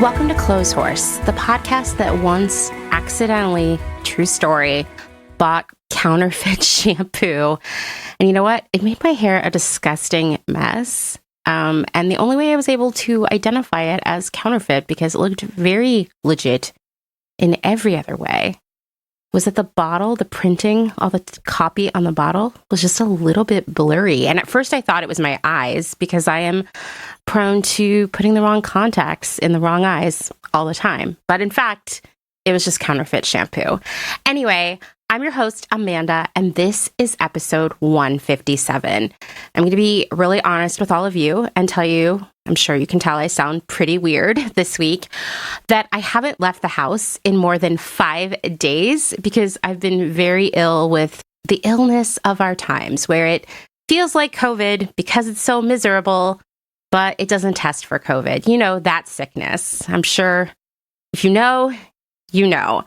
Welcome to Clothes Horse, the podcast that once accidentally, true story, bought counterfeit shampoo. And you know what? It made my hair a disgusting mess. And the only way I was able to identify it as counterfeit, because it looked very legit in every other way, was that the bottle, the printing, all the copy on the bottle was just a little bit blurry. And at first I thought it was my eyes, because I am prone to putting the wrong contacts in the wrong eyes all the time. But in fact, it was just counterfeit shampoo. Anyway, I'm your host, Amanda, and this is episode 157. I'm going to be really honest with all of you and tell you, I'm sure you can tell I sound pretty weird this week, that I haven't left the house in more than 5 days because I've been very ill with the illness of our times, where it feels like COVID because it's so miserable, but it doesn't test for COVID. You know, that sickness. I'm sure if you know, you know.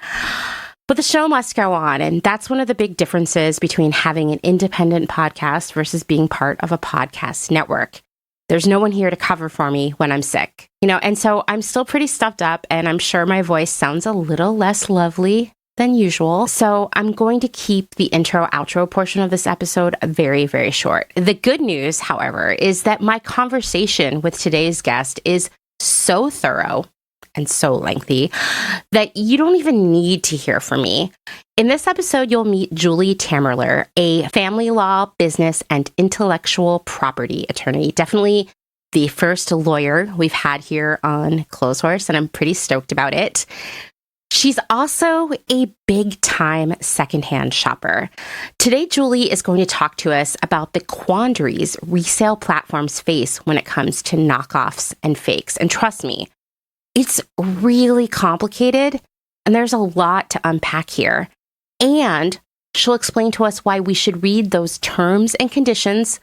But the show must go on, and that's one of the big differences between having an independent podcast versus being part of a podcast network. There's no one here to cover for me when I'm sick, you know, and so I'm still pretty stuffed up, and I'm sure my voice sounds a little less lovely than usual. So I'm going to keep the intro-outro portion of this episode very, very short. The good news, however, is that my conversation with today's guest is so thorough and so lengthy that you don't even need to hear from me. In this episode, you'll meet Julie Tamerler, a family law, business, and intellectual property attorney. Definitely the first lawyer we've had here on Clothes Horse, and I'm pretty stoked about it. She's also a big-time secondhand shopper. Today, Julie is going to talk to us about the quandaries resale platforms face when it comes to knockoffs and fakes. And trust me, it's really complicated, and there's a lot to unpack here. And she'll explain to us why we should read those terms and conditions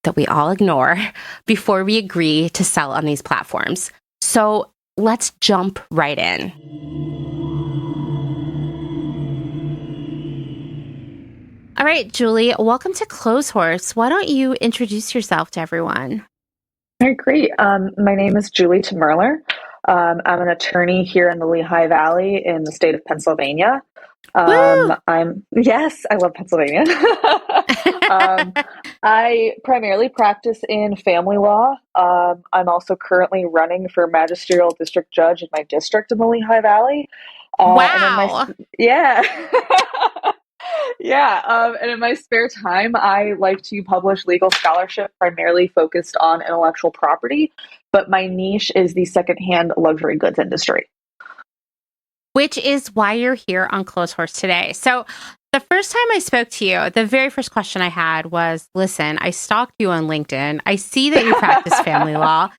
that we all ignore before we agree to sell on these platforms. So let's jump right in. All right, Julie, welcome to Clothes Horse. Why don't you introduce yourself to everyone? All right, great. My name is Julie Tamerler. I'm an attorney here in the Lehigh Valley in the state of Pennsylvania. Yes, I love Pennsylvania. I primarily practice in family law. I'm also currently running for magisterial district judge in my district in the Lehigh Valley. Wow. Yeah. Yeah, and in my spare time, I like to publish legal scholarship primarily focused on intellectual property, but my niche is the secondhand luxury goods industry. Which is why you're here on Clothes Horse today. So the first time I spoke to you, the very first question I had was, listen, I stalked you on LinkedIn. I see that you practice family law.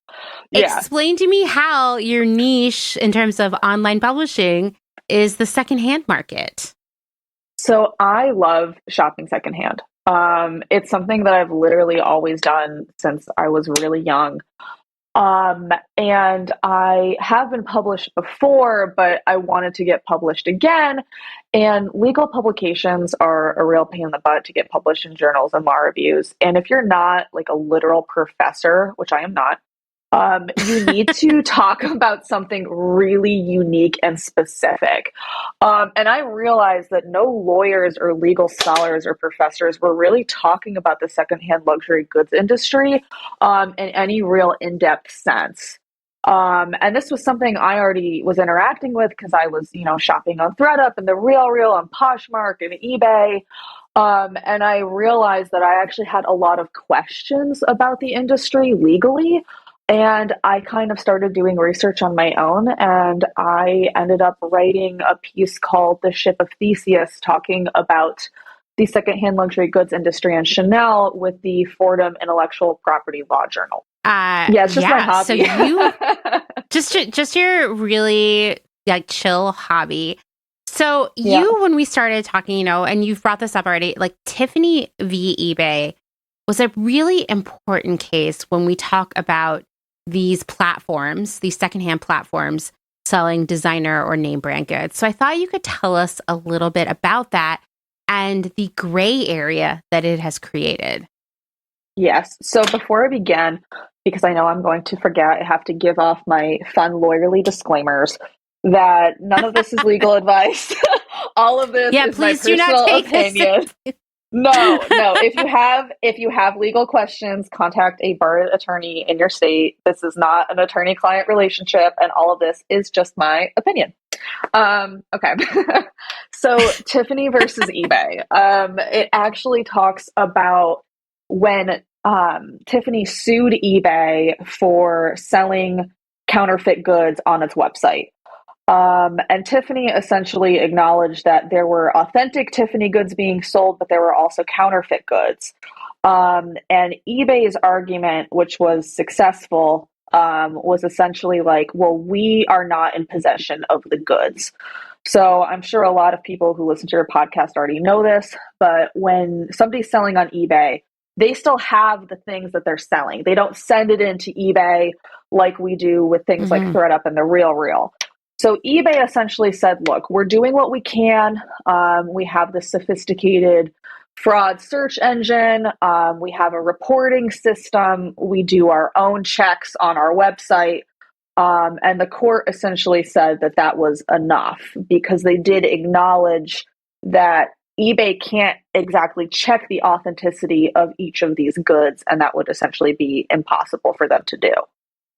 Yeah. Explain to me how your niche in terms of online publishing is the secondhand market. So I love shopping secondhand. It's something that I've literally always done since I was really young. And I have been published before, but I wanted to get published again. And legal publications are a real pain in the butt to get published in journals and law reviews. And if you're not like a literal professor, which I am not, you need to talk about something really unique and specific. And I realized that no lawyers or legal scholars or professors were really talking about the secondhand luxury goods industry in any real in-depth sense. And this was something I already was interacting with because I was, shopping on ThredUp and the RealReal and Poshmark and eBay. And I realized that I actually had a lot of questions about the industry legally. And I kind of started doing research on my own, and I ended up writing a piece called The Ship of Theseus, talking about the secondhand luxury goods industry and Chanel with the Fordham Intellectual Property Law Journal. It's just my hobby. So you just your really like chill hobby. So when we started talking, and you've brought this up already, like Tiffany v. eBay was a really important case when we talk about these platforms, these secondhand platforms selling designer or name brand goods. So I thought you could tell us a little bit about that and the gray area that it has created. Yes. So before I begin, because I know I'm going to forget, I have to give off my fun lawyerly disclaimers that none of this is legal advice. All of this Yeah, is my please do not personal take this. opinion. No, no. If you have legal questions, contact a bar attorney in your state. This is not an attorney-client relationship, and all of this is just my opinion. Okay. So Tiffany versus eBay. It actually talks about when Tiffany sued eBay for selling counterfeit goods on its website. And Tiffany essentially acknowledged that there were authentic Tiffany goods being sold, but there were also counterfeit goods. And eBay's argument, which was successful, was essentially like, well, we are not in possession of the goods. So I'm sure a lot of people who listen to your podcast already know this, but when somebody's selling on eBay, they still have the things that they're selling. They don't send it into eBay like we do with things like ThredUp and the RealReal. So eBay essentially said, look, we're doing what we can. We have this sophisticated fraud search engine. We have a reporting system. We do our own checks on our website. And the court essentially said that that was enough because they did acknowledge that eBay can't exactly check the authenticity of each of these goods, and that would essentially be impossible for them to do.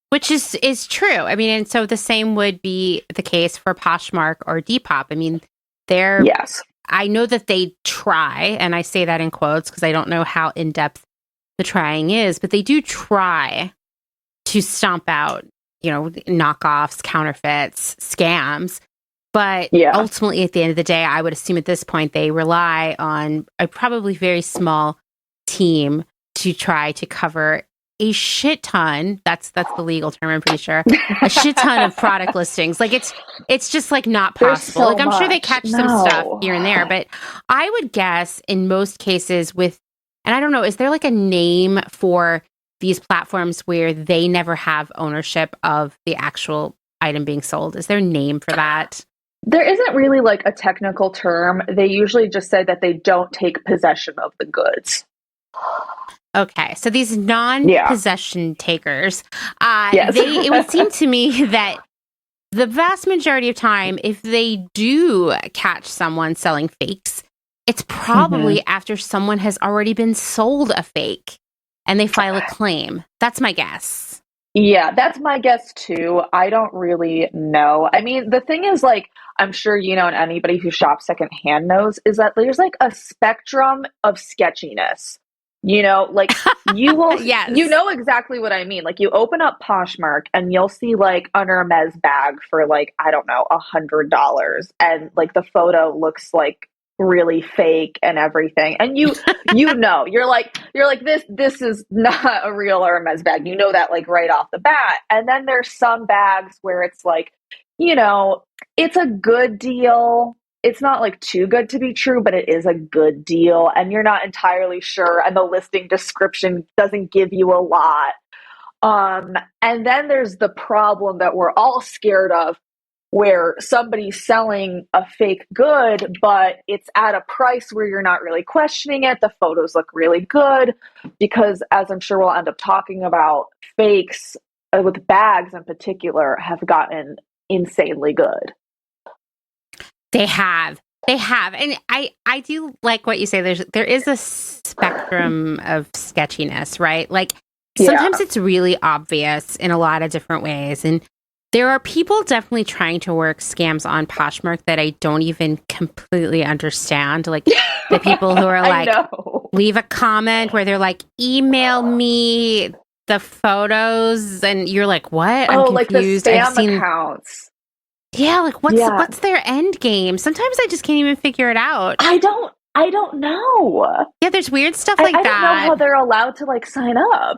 Which is true. I mean, and so the same would be the case for Poshmark or Depop. I mean, Yes. I know that they try, and I say that in quotes because I don't know how in-depth the trying is, but they do try to stomp out, knockoffs, counterfeits, scams. But ultimately, at the end of the day, I would assume at this point, they rely on a probably very small team to try to cover a shit ton. That's the legal term, I'm pretty sure. A shit ton of product listings. Like it's just like not possible. Like I'm sure they catch some stuff here and there, but I would guess in most cases and I don't know, is there like a name for these platforms where they never have ownership of the actual item being sold? Is there a name for that? There isn't really like a technical term. They usually just say that they don't take possession of the goods. Okay, so these non-possession takers, it would seem to me that the vast majority of time, if they do catch someone selling fakes, it's probably after someone has already been sold a fake and they file a claim. That's my guess. Yeah, that's my guess too. I don't really know. I mean, the thing is, like, I'm sure you know, and anybody who shops secondhand knows, is that there's like a spectrum of sketchiness. Like you will, Yes. You know exactly what I mean. Like you open up Poshmark and you'll see like an Hermes bag for like, I don't know, $100. And like the photo looks like really fake and everything. And you're like, this is not a real Hermes bag. You know that like right off the bat. And then there's some bags where it's like, it's a good deal. It's not like too good to be true, but it is a good deal. And you're not entirely sure. And the listing description doesn't give you a lot. And then there's the problem that we're all scared of, where somebody's selling a fake good, but it's at a price where you're not really questioning it. The photos look really good because, as I'm sure we'll end up talking about, fakes with bags in particular have gotten insanely good. They have. And I do like what you say. There is a spectrum of sketchiness, right? Like sometimes it's really obvious in a lot of different ways. And there are people definitely trying to work scams on Poshmark that I don't even completely understand. Like the people who are like, leave a comment where they're like, email me the photos. And you're like, what? I'm confused. Like the spam accounts. Yeah, like what's their end game? Sometimes I just can't even figure it out. I don't know. Yeah, there's weird stuff like that. I don't know how they're allowed to like sign up.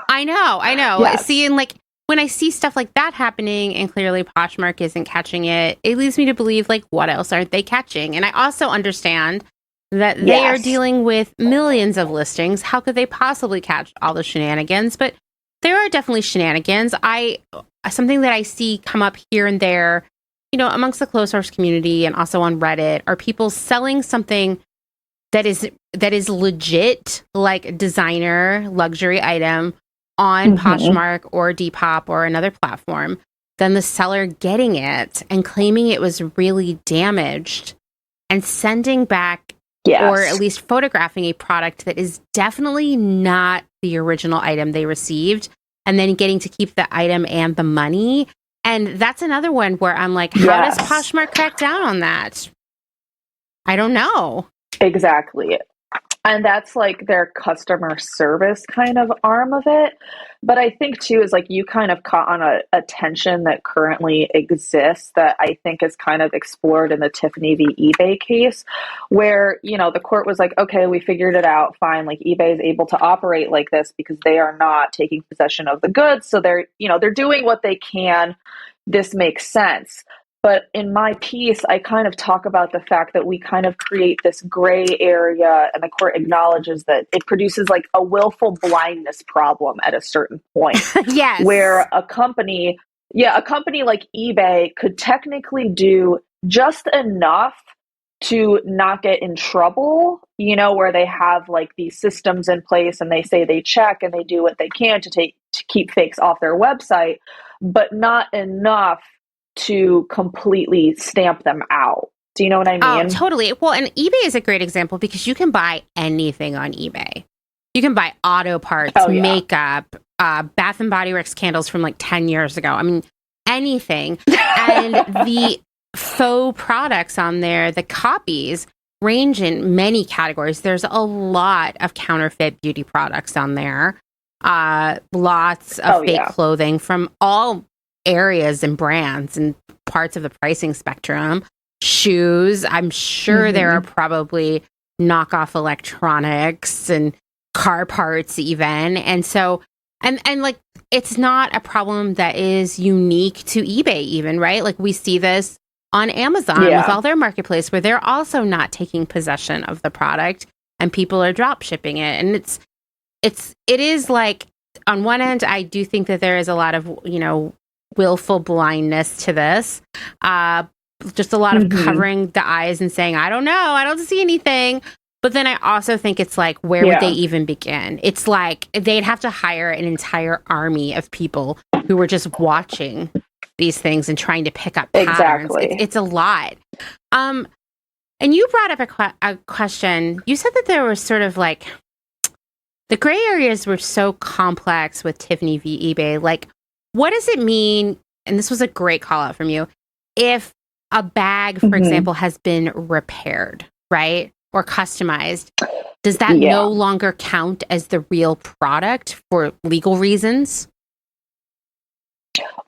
I know. Yes. See, and like when I see stuff like that happening and clearly Poshmark isn't catching it, it leads me to believe like what else aren't they catching? And I also understand that they are dealing with millions of listings. How could they possibly catch all the shenanigans? But there are definitely shenanigans. Something that I see come up here and there, amongst the closed source community and also on Reddit, are people selling something that is legit, like designer luxury item, on Poshmark or Depop or another platform, then the seller getting it and claiming it was really damaged and sending back or at least photographing a product that is definitely not the original item they received, and then getting to keep the item and the money. And that's another one where I'm like, how does Poshmark crack down on that? I don't know. Exactly. And that's like their customer service kind of arm of it. But I think too is like you kind of caught on a tension that currently exists that I think is kind of explored in the Tiffany v. eBay case, where, you know, the court was like, okay, we figured it out, fine. Like eBay is able to operate like this because they are not taking possession of the goods. So they're, you know, they're doing what they can. This makes sense. But in my piece, I kind of talk about the fact that we kind of create this gray area, and the court acknowledges that it produces like a willful blindness problem at a certain point. Yes. Where a company like eBay could technically do just enough to not get in trouble, you know, where they have like these systems in place and they say they check and they do what they can to keep fakes off their website, but not enough to completely stamp them out. Do you know what I mean? Oh, totally. Well, and eBay is a great example because you can buy anything on eBay. You can buy auto parts, makeup, Bath and Body Works candles from like 10 years ago. I mean, anything. And the faux products on there, the copies, range in many categories. There's a lot of counterfeit beauty products on there. Lots of fake clothing from all areas and brands and parts of the pricing spectrum. Shoes, I'm sure there are probably knockoff electronics and car parts even. And so, and like, it's not a problem that is unique to eBay even, right? Like we see this on Amazon with all their marketplace where they're also not taking possession of the product and people are drop shipping it. And it is like, on one end, I do think that there is a lot of, you know, willful blindness to this. Just a lot of covering the eyes and saying, I don't know, I don't see anything. But then I also think it's like, where would they even begin? It's like they'd have to hire an entire army of people who were just watching these things and trying to pick up patterns. It's a lot. And you brought up a question. You said that there was sort of like, the gray areas were so complex with Tiffany v. eBay. Like, what does it mean? And this was a great call out from you. If a bag, for example, has been repaired, right? Or customized, does that no longer count as the real product for legal reasons?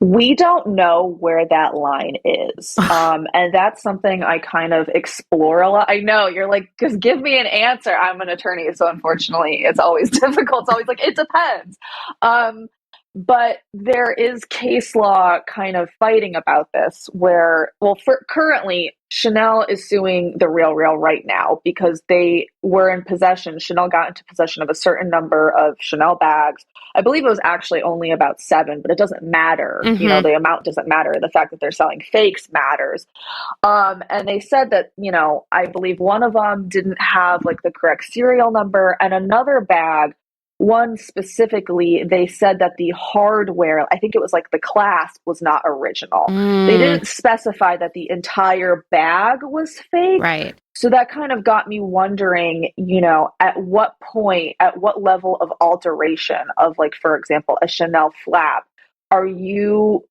We don't know where that line is. And that's something I kind of explore a lot. I know you're like, just give me an answer. I'm an attorney. So unfortunately, it's always difficult. It's always like, it depends. But there is case law kind of fighting about this where, well, currently Chanel is suing the RealReal right now because they were in possession. Chanel got into possession of a certain number of Chanel bags. I believe it was actually only about 7, but it doesn't matter. You know, the amount doesn't matter. The fact that they're selling fakes matters. And they said that, you know, I believe one of them didn't have like the correct serial number, and another bag, one specifically, they said that the hardware, I think it was like the clasp, was not original. They didn't specify that the entire bag was fake. Right. So that kind of got me wondering, you know, at what point, at what level of alteration of, like, for example, a Chanel flap, are you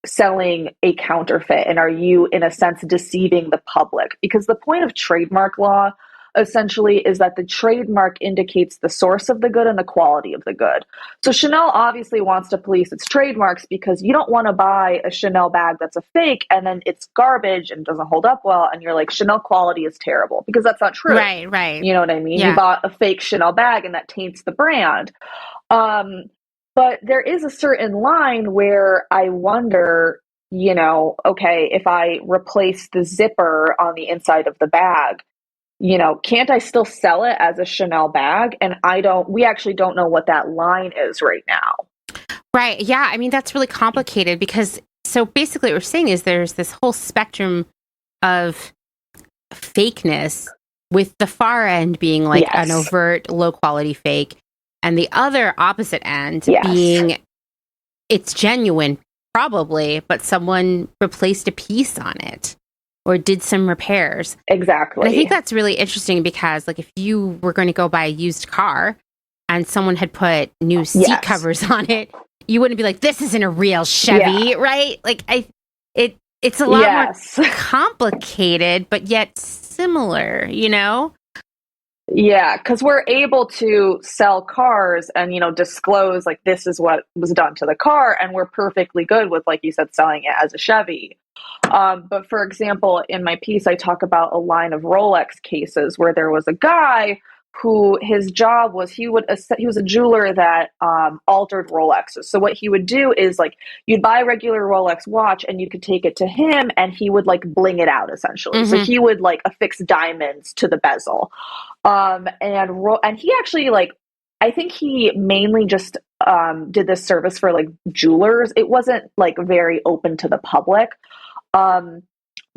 selling a counterfeit, and are you, in a sense, deceiving the public? Because the point of trademark law essentially is that the trademark indicates the source of the good and the quality of the good. So Chanel obviously wants to police its trademarks because you don't want to buy a Chanel bag that's a fake and then it's garbage and doesn't hold up well, and you're like, Chanel quality is terrible, because that's not true. Right. You know what I mean? You bought a fake Chanel bag and that taints the brand. But there is a certain line where I wonder, you know, okay, if I replace the zipper on the inside of the bag, you know, can't I still sell it as a Chanel bag? And we actually don't know what that line is right now. Right. Yeah. I mean, that's really complicated because, so basically what we're saying is there's this whole spectrum of fakeness, with the far end being like an overt low quality fake. And the other opposite end Yes. being it's genuine, probably, but someone replaced a piece on it or did some repairs. Exactly. And I think that's really interesting because, like, if you were going to go buy a used car and someone had put new seat covers on it, you wouldn't be like, "This isn't a real Chevy," right? Like, it's a lot more complicated, but yet similar, you know? Yeah, because we're able to sell cars and, disclose like this is what was done to the car, and we're perfectly good with, like you said, selling it as a Chevy. But for example, in my piece, I talk about a line of Rolex cases where there was a guy who his job was he was a jeweler that altered Rolexes. So what he would do is like you'd buy a regular Rolex watch and you could take it to him and he would like bling it out essentially. So he would like affix diamonds to the bezel. And he actually like I think he mainly just did this service for like jewelers. It wasn't like very open to the public.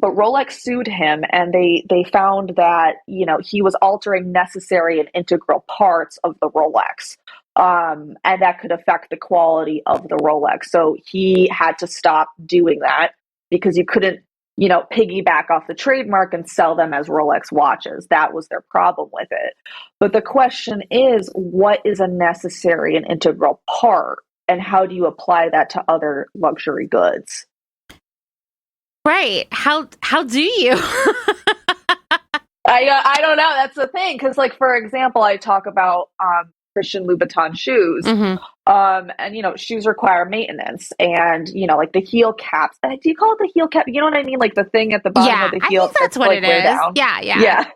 But Rolex sued him and they found that, he was altering necessary and integral parts of the Rolex. And that could affect the quality of the Rolex. So he had to stop doing that because you couldn't, piggyback off the trademark and sell them as Rolex watches. That was their problem with it. But the question is, what is a necessary and integral part? And how do you apply that to other luxury goods? Right. How do you? I don't know. That's the thing. Because, like, for example, I talk about Christian Louboutin shoes. And, shoes require maintenance. And, like the heel caps. Do you call it the heel cap? You know what I mean? Like the thing at the bottom of the heel. I think that's what like, it is. Down. Yeah.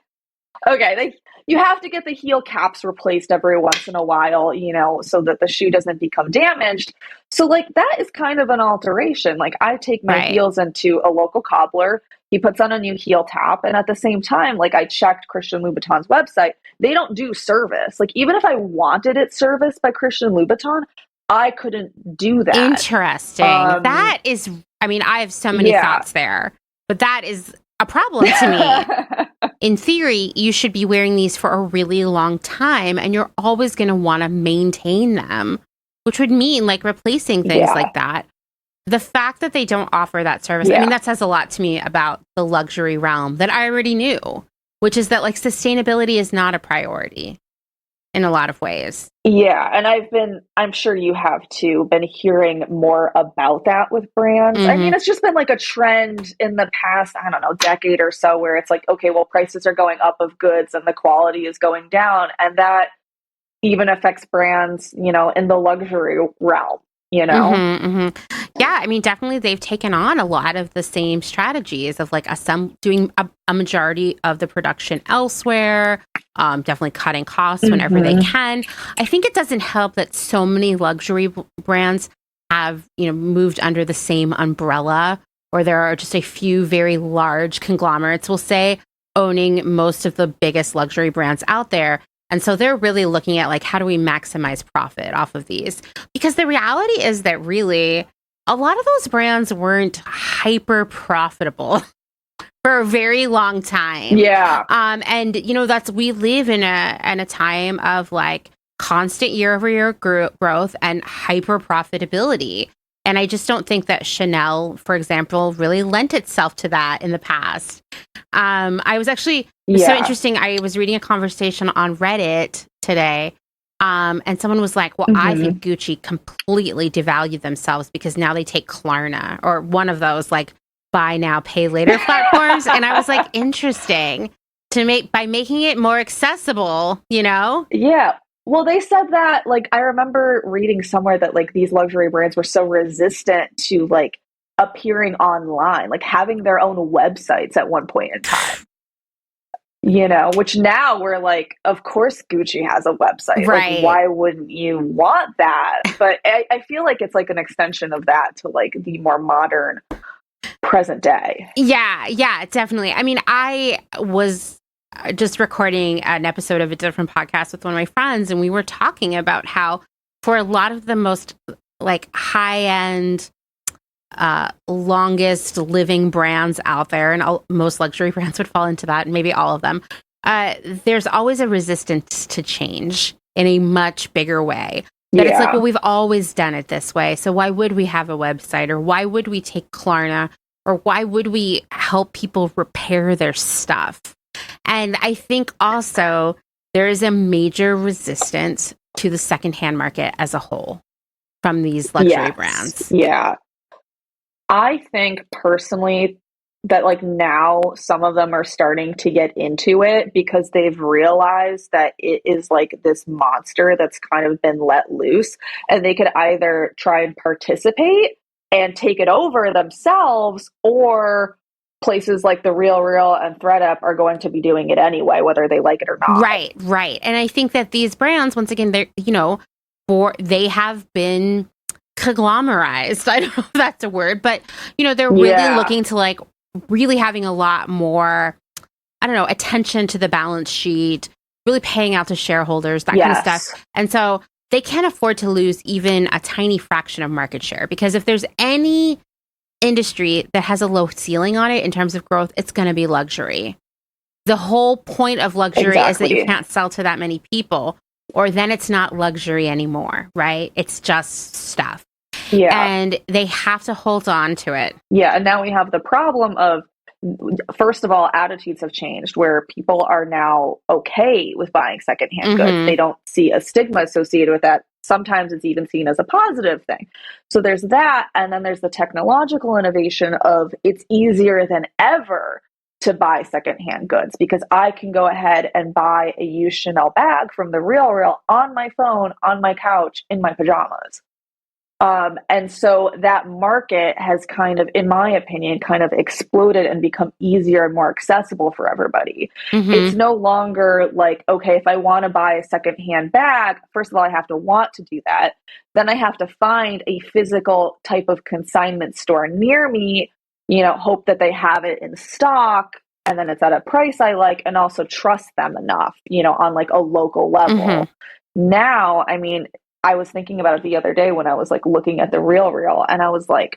Okay. You have to get the heel caps replaced every once in a while, so that the shoe doesn't become damaged. So like that is kind of an alteration. Like I take my heels into a local cobbler. He puts on a new heel tap. And at the same time, like I checked Christian Louboutin's website. They don't do service. Like even if I wanted it serviced by Christian Louboutin, I couldn't do that. Interesting. That is, I have so many thoughts there, but that is a problem to me. In theory, you should be wearing these for a really long time and you're always going to want to maintain them, which would mean like replacing things like that. The fact that they don't offer that service, that says a lot to me about the luxury realm that I already knew, which is that like sustainability is not a priority in a lot of ways. Yeah. And I'm sure you have too, been hearing more about that with brands. It's just been like a trend in the past, I don't know, decade or so where it's like, okay, well, prices are going up of goods and the quality is going down. And that even affects brands, in the luxury realm, Yeah, definitely they've taken on a lot of the same strategies of like doing a majority of the production elsewhere, definitely cutting costs whenever they can. I think it doesn't help that so many luxury brands have, moved under the same umbrella, or there are just a few very large conglomerates, we'll say, owning most of the biggest luxury brands out there. And so they're really looking at like, how do we maximize profit off of these? Because the reality is that really a lot of those brands weren't hyper profitable for a very long time. Yeah. And we live in a time of like constant year-over-year growth and hyper profitability. And I just don't think that Chanel, for example, really lent itself to that in the past. I was actually so interesting. I was reading a conversation on Reddit today, and someone was like, well, I think Gucci completely devalued themselves because now they take Klarna or one of those like buy now, pay later platforms. And I was like, interesting by making it more accessible, Yeah. Well, they said that, like, I remember reading somewhere that, like, these luxury brands were so resistant to, like, appearing online, like, having their own websites at one point in time. Which now we're like, of course Gucci has a website. Right. Like, why wouldn't you want that? But I feel like it's, like, an extension of that to, like, the more modern present day. Yeah, definitely. I was just recording an episode of a different podcast with one of my friends, and we were talking about how for a lot of the most like high-end longest living brands out there, and most luxury brands would fall into that, and maybe all of them, there's always a resistance to change. in a much bigger way. That it's like, Yeah. well, we've always done it this way. So why would we have a website, or why would we take Klarna, or why would we help people repair their stuff? And I think also there is a major resistance to the secondhand market as a whole from these luxury brands. Yeah. I think personally that like now some of them are starting to get into it because they've realized that it is like this monster that's kind of been let loose, and they could either try and participate and take it over themselves, or places like the RealReal and ThredUp are going to be doing it anyway, whether they like it or not. Right. And I think that these brands, once again, they're, they have been conglomerized. I don't know if that's a word, but, they're really looking to like really having a lot more, I don't know, attention to the balance sheet, really paying out to shareholders, that kind of stuff. And so they can't afford to lose even a tiny fraction of market share, because if there's any industry that has a low ceiling on it in terms of growth, it's going to be luxury. The whole point of luxury is that you can't sell to that many people, or then it's not luxury anymore, right? It's just stuff. Yeah. And they have to hold on to it. Yeah. And now we have the problem of, first of all, attitudes have changed where people are now okay with buying secondhand goods. They don't see a stigma associated with that. Sometimes it's even seen as a positive thing. So there's that. And then there's the technological innovation of it's easier than ever to buy secondhand goods, because I can go ahead and buy a used Chanel bag from the RealReal on my phone, on my couch, in my pajamas. And so that market has kind of, in my opinion, kind of exploded and become easier and more accessible for everybody. It's no longer like, okay, if I want to buy a secondhand bag, first of all, I have to want to do that. Then I have to find a physical type of consignment store near me, hope that they have it in stock, and then it's at a price I like, and also trust them enough, on like a local level. Now, I mean, I was thinking about it the other day when I was like looking at the RealReal, and I was like,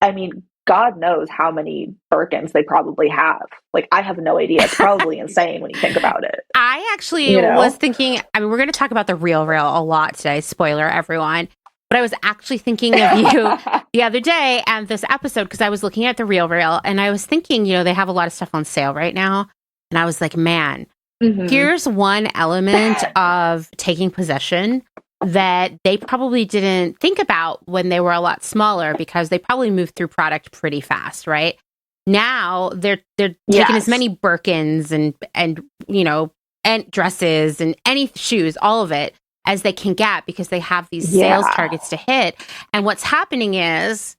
I mean, God knows how many Birkins they probably have. Like, I have no idea. It's probably insane when you think about it. I actually was thinking, I mean, we're going to talk about the RealReal a lot today. Spoiler, everyone. But I was actually thinking of you the other day and this episode, because I was looking at the RealReal and I was thinking, they have a lot of stuff on sale right now. And I was like, man, here's one element of taking possession that they probably didn't think about when they were a lot smaller, because they probably moved through product pretty fast, right? Now they're taking as many Birkins and dresses and any shoes, all of it, as they can get, because they have these sales targets to hit. And what's happening is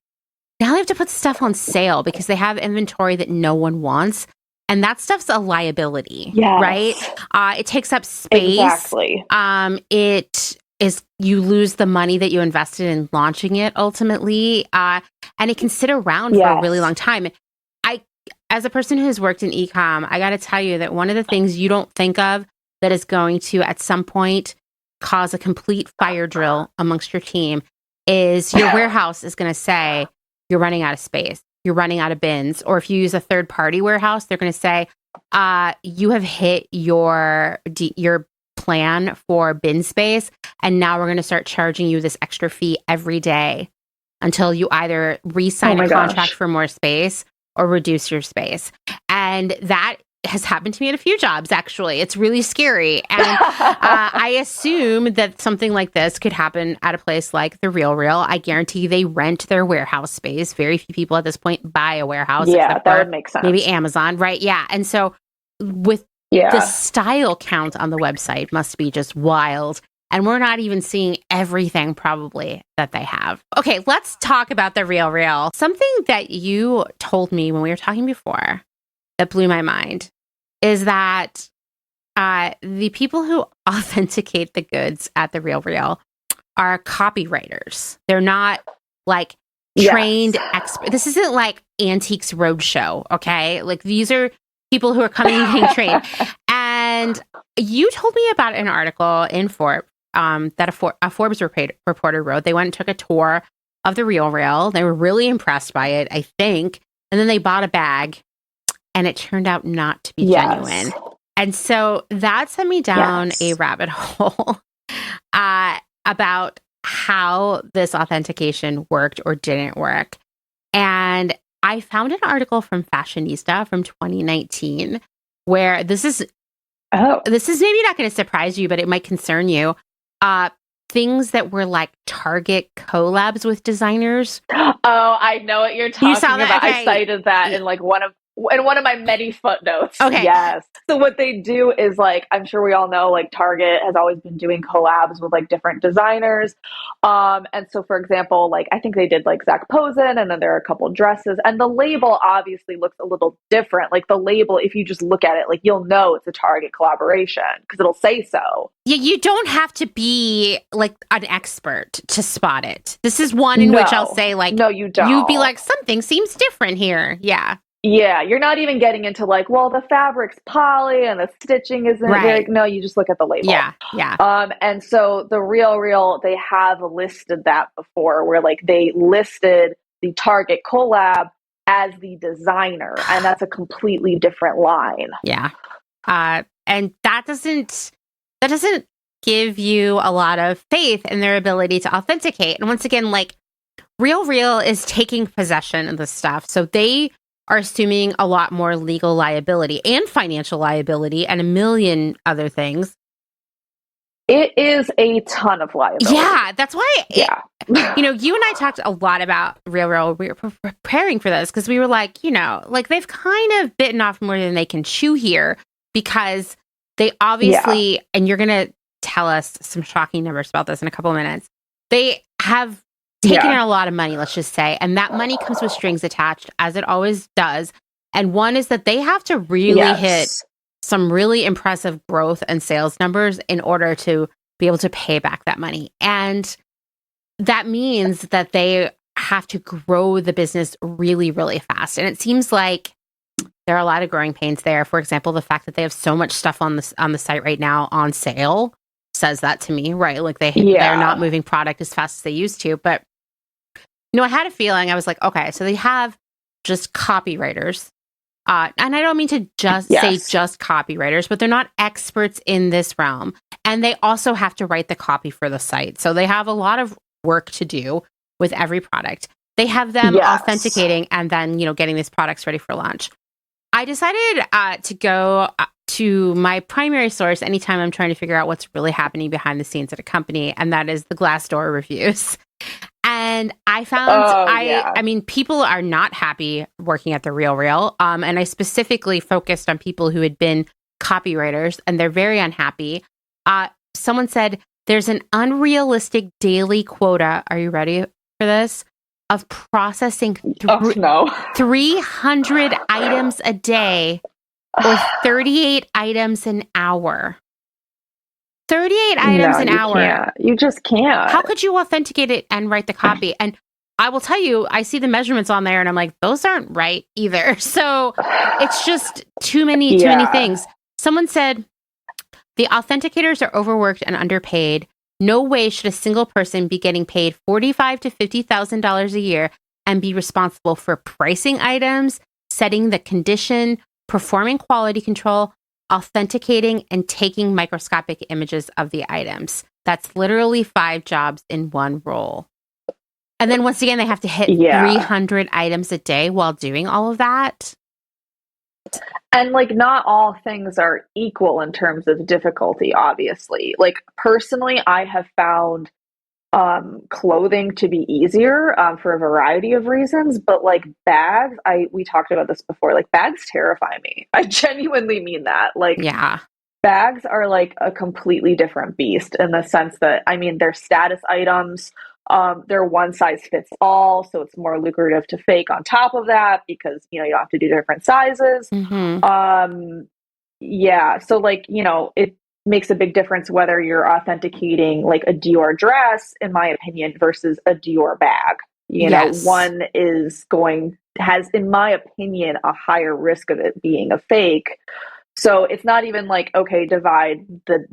now they have to put stuff on sale because they have inventory that no one wants. And that stuff's a liability, right? It takes up space. Exactly. You lose the money that you invested in launching it ultimately. And it can sit around for a really long time. As a person who's worked in e-com, I got to tell you that one of the things you don't think of that is going to, at some point, cause a complete fire drill amongst your team is your warehouse is going to say, you're running out of space. You're running out of bins. Or if you use a third-party warehouse, they're going to say, you have hit your plan for bin space, and now we're going to start charging you this extra fee every day until you either re-sign a contract for more space or reduce your space. And that has happened to me at a few jobs, actually. It's really scary. And I assume that something like this could happen at a place like the RealReal. I guarantee they rent their warehouse space. Very few people at this point buy a warehouse. Yeah, that would make sense. Maybe Amazon, right? Yeah. And so with the style count on the website must be just wild. And we're not even seeing everything probably that they have. Okay, let's talk about the RealReal. Something that you told me when we were talking before that blew my mind is that the people who authenticate the goods at the RealReal are copywriters. They're not like trained experts. This isn't like Antiques Roadshow, okay? Like these are people who are coming and getting trained. And you told me about an article in Forbes that a Forbes reporter wrote. They went and took a tour of the RealReal. They were really impressed by it, I think. And then they bought a bag, and it turned out not to be genuine. And so that sent me down a rabbit hole. about how this authentication worked or didn't work. And I found an article from Fashionista from 2019 where this is maybe not going to surprise you, but it might concern you. Things that were like Target collabs with designers. Oh, I know what you're talking about. Okay. I cited that in like one of my many footnotes. Okay. Yes. So what they do is like, I'm sure we all know, like Target has always been doing collabs with like different designers. And so for example, like I think they did like Zach Posen, and then there are a couple dresses, and the label obviously looks a little different. Like the label, if you just look at it, like you'll know it's a Target collaboration because it'll say so. Yeah, you don't have to be like an expert to spot it. This is one in which I'll say like, no, you don't. You'd be like, something seems different here. Yeah. Yeah, you're not even getting into like, well, the fabric's poly and the stitching isn't very. No, you just look at the label. Yeah. And so the RealReal, they have listed that before, where like they listed the Target collab as the designer, and that's a completely different line. Yeah, and that doesn't give you a lot of faith in their ability to authenticate. And once again, like RealReal is taking possession of the stuff, so they are assuming a lot more legal liability and financial liability and a million other things. It is a ton of liability. Yeah, that's why. You and I talked a lot about RealReal. We were preparing for this because we were like, like they've kind of bitten off more than they can chew here, because they obviously, and you're going to tell us some shocking numbers about this in a couple of minutes. They have taken in a lot of money, let's just say, and that money comes with strings attached, as it always does. And one is that they have to really hit some really impressive growth and sales numbers in order to be able to pay back that money. And that means that they have to grow the business really, really fast. And it seems like there are a lot of growing pains there. For example, the fact that they have so much stuff on the site right now on sale says that to me, right? Like they're not moving product as fast as they used to. But I had a feeling. I was like, okay, so they have just copywriters. And I don't mean to just say just copywriters, but they're not experts in this realm. And they also have to write the copy for the site. So they have a lot of work to do with every product. They have them authenticating and then, getting these products ready for launch. I decided to go to my primary source anytime I'm trying to figure out what's really happening behind the scenes at a company, and that is the Glassdoor reviews. And I found, I mean, people are not happy working at the RealReal. And I specifically focused on people who had been copywriters, and they're very unhappy. Someone said there's an unrealistic daily quota. Are you ready for this? Of processing 300 items a day or 38 items an hour. 38 items an hour. Can't. You just can't. How could you authenticate it and write the copy? And I will tell you, I see the measurements on there and I'm like, those aren't right either. So it's just too many things. Someone said the authenticators are overworked and underpaid. No way should a single person be getting paid $45,000 to $50,000 a year and be responsible for pricing items, setting the condition, performing quality control, authenticating, and taking microscopic images of the items. That's literally 5 jobs in one role. And then once again, they have to hit 300 items a day while doing all of that. And like, not all things are equal in terms of difficulty, obviously. Like, personally, I have found clothing to be easier for a variety of reasons, but like bags, we talked about this before, like bags terrify me. I genuinely mean that. Like, bags are like a completely different beast in the sense that, I mean, they're status items. They're one size fits all, so it's more lucrative to fake on top of that because, you don't have to do different sizes. So like, it makes a big difference whether you're authenticating like a Dior dress, in my opinion, versus a Dior bag. One has, in my opinion, a higher risk of it being a fake. So it's not even like, okay, divide the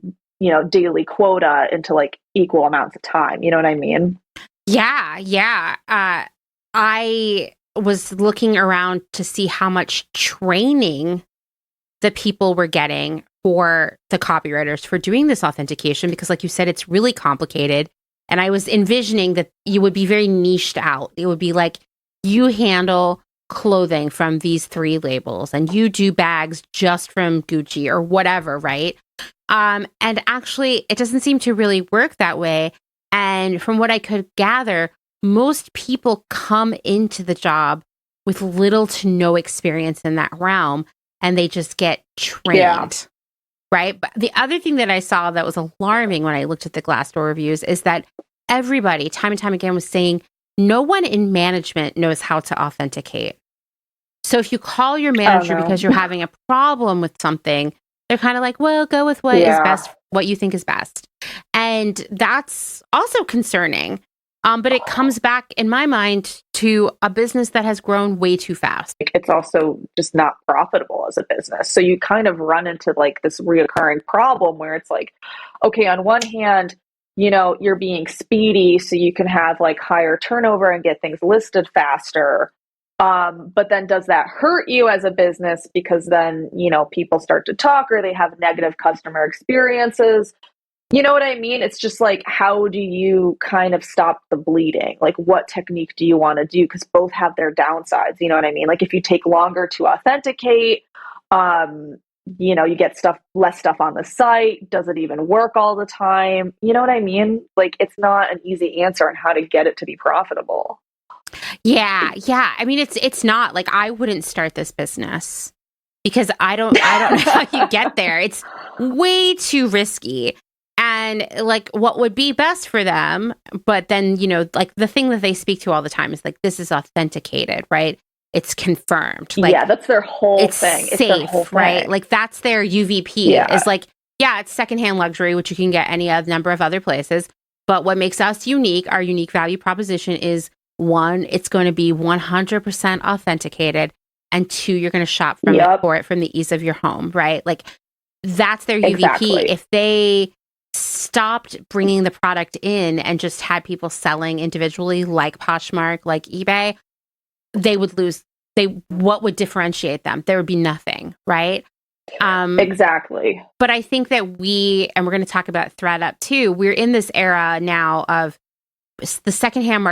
daily quota into like equal amounts of time. You know what I mean? Yeah. I was looking around to see how much training the people were getting for the copywriters for doing this authentication because, like you said, it's really complicated. And I was envisioning that you would be very niched out. It would be like you handle clothing from these 3 labels and you do bags just from Gucci or whatever, right? And actually, it doesn't seem to really work that way. And from what I could gather, most people come into the job with little to no experience in that realm, and they just get trained, right? But the other thing that I saw that was alarming when I looked at the Glassdoor reviews is that everybody, time and time again, was saying no one in management knows how to authenticate. So if you call your manager because you're having a problem with something, they're kind of like, well, go with what is best, what you think is best. And that's also concerning. But it comes back, in my mind, to a business that has grown way too fast. It's also just not profitable as a business. So you kind of run into like this reoccurring problem where it's like, okay, on one hand, you know, you're being speedy so you can have like higher turnover and get things listed faster. But then does that hurt you as a business? Because then, you know, people start to talk or they have negative customer experiences. You know what I mean? It's just like, how do you kind of stop the bleeding? Like, what technique do you want to do? Because both have their downsides. You know what I mean? Like, if you take longer to authenticate, you know, you get less stuff on the site. Does it even work all the time? You know what I mean? Like, it's not an easy answer on how to get it to be profitable. Yeah. I mean, it's not like I wouldn't start this business because I don't know how you get there. It's way too risky. And like what would be best for them, but then, you know, like the thing that they speak to all the time is like, this is authenticated, right? It's confirmed. Like, yeah, that's their whole thing. It's safe, their whole thing. Right? Like that's their UVP is like, yeah, it's secondhand luxury, which you can get any number of other places. But what makes us unique, our unique value proposition is 1, it's going to be 100% authenticated. And 2, you're going to shop for it from the ease of your home, right? Like that's their UVP. Exactly. If they stopped bringing the product in and just had people selling individually like Poshmark, like eBay, they would lose. What would differentiate them? There would be nothing, right? Exactly. But I think that we're going to talk about ThredUp too. We're in this era now of the secondhand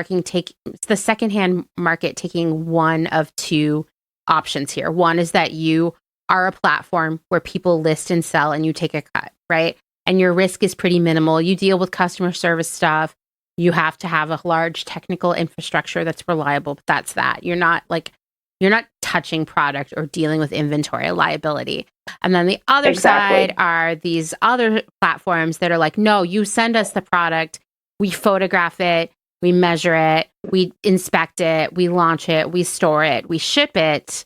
market taking one of 2 options here. One is that you are a platform where people list and sell and you take a cut, right? And your risk is pretty minimal. You deal with customer service stuff. You have to have a large technical infrastructure that's reliable, but that's that. You're not touching product or dealing with inventory liability. And then the other side are these other platforms that are like, no, you send us the product, we photograph it, we measure it, we inspect it, we launch it, we store it, we ship it.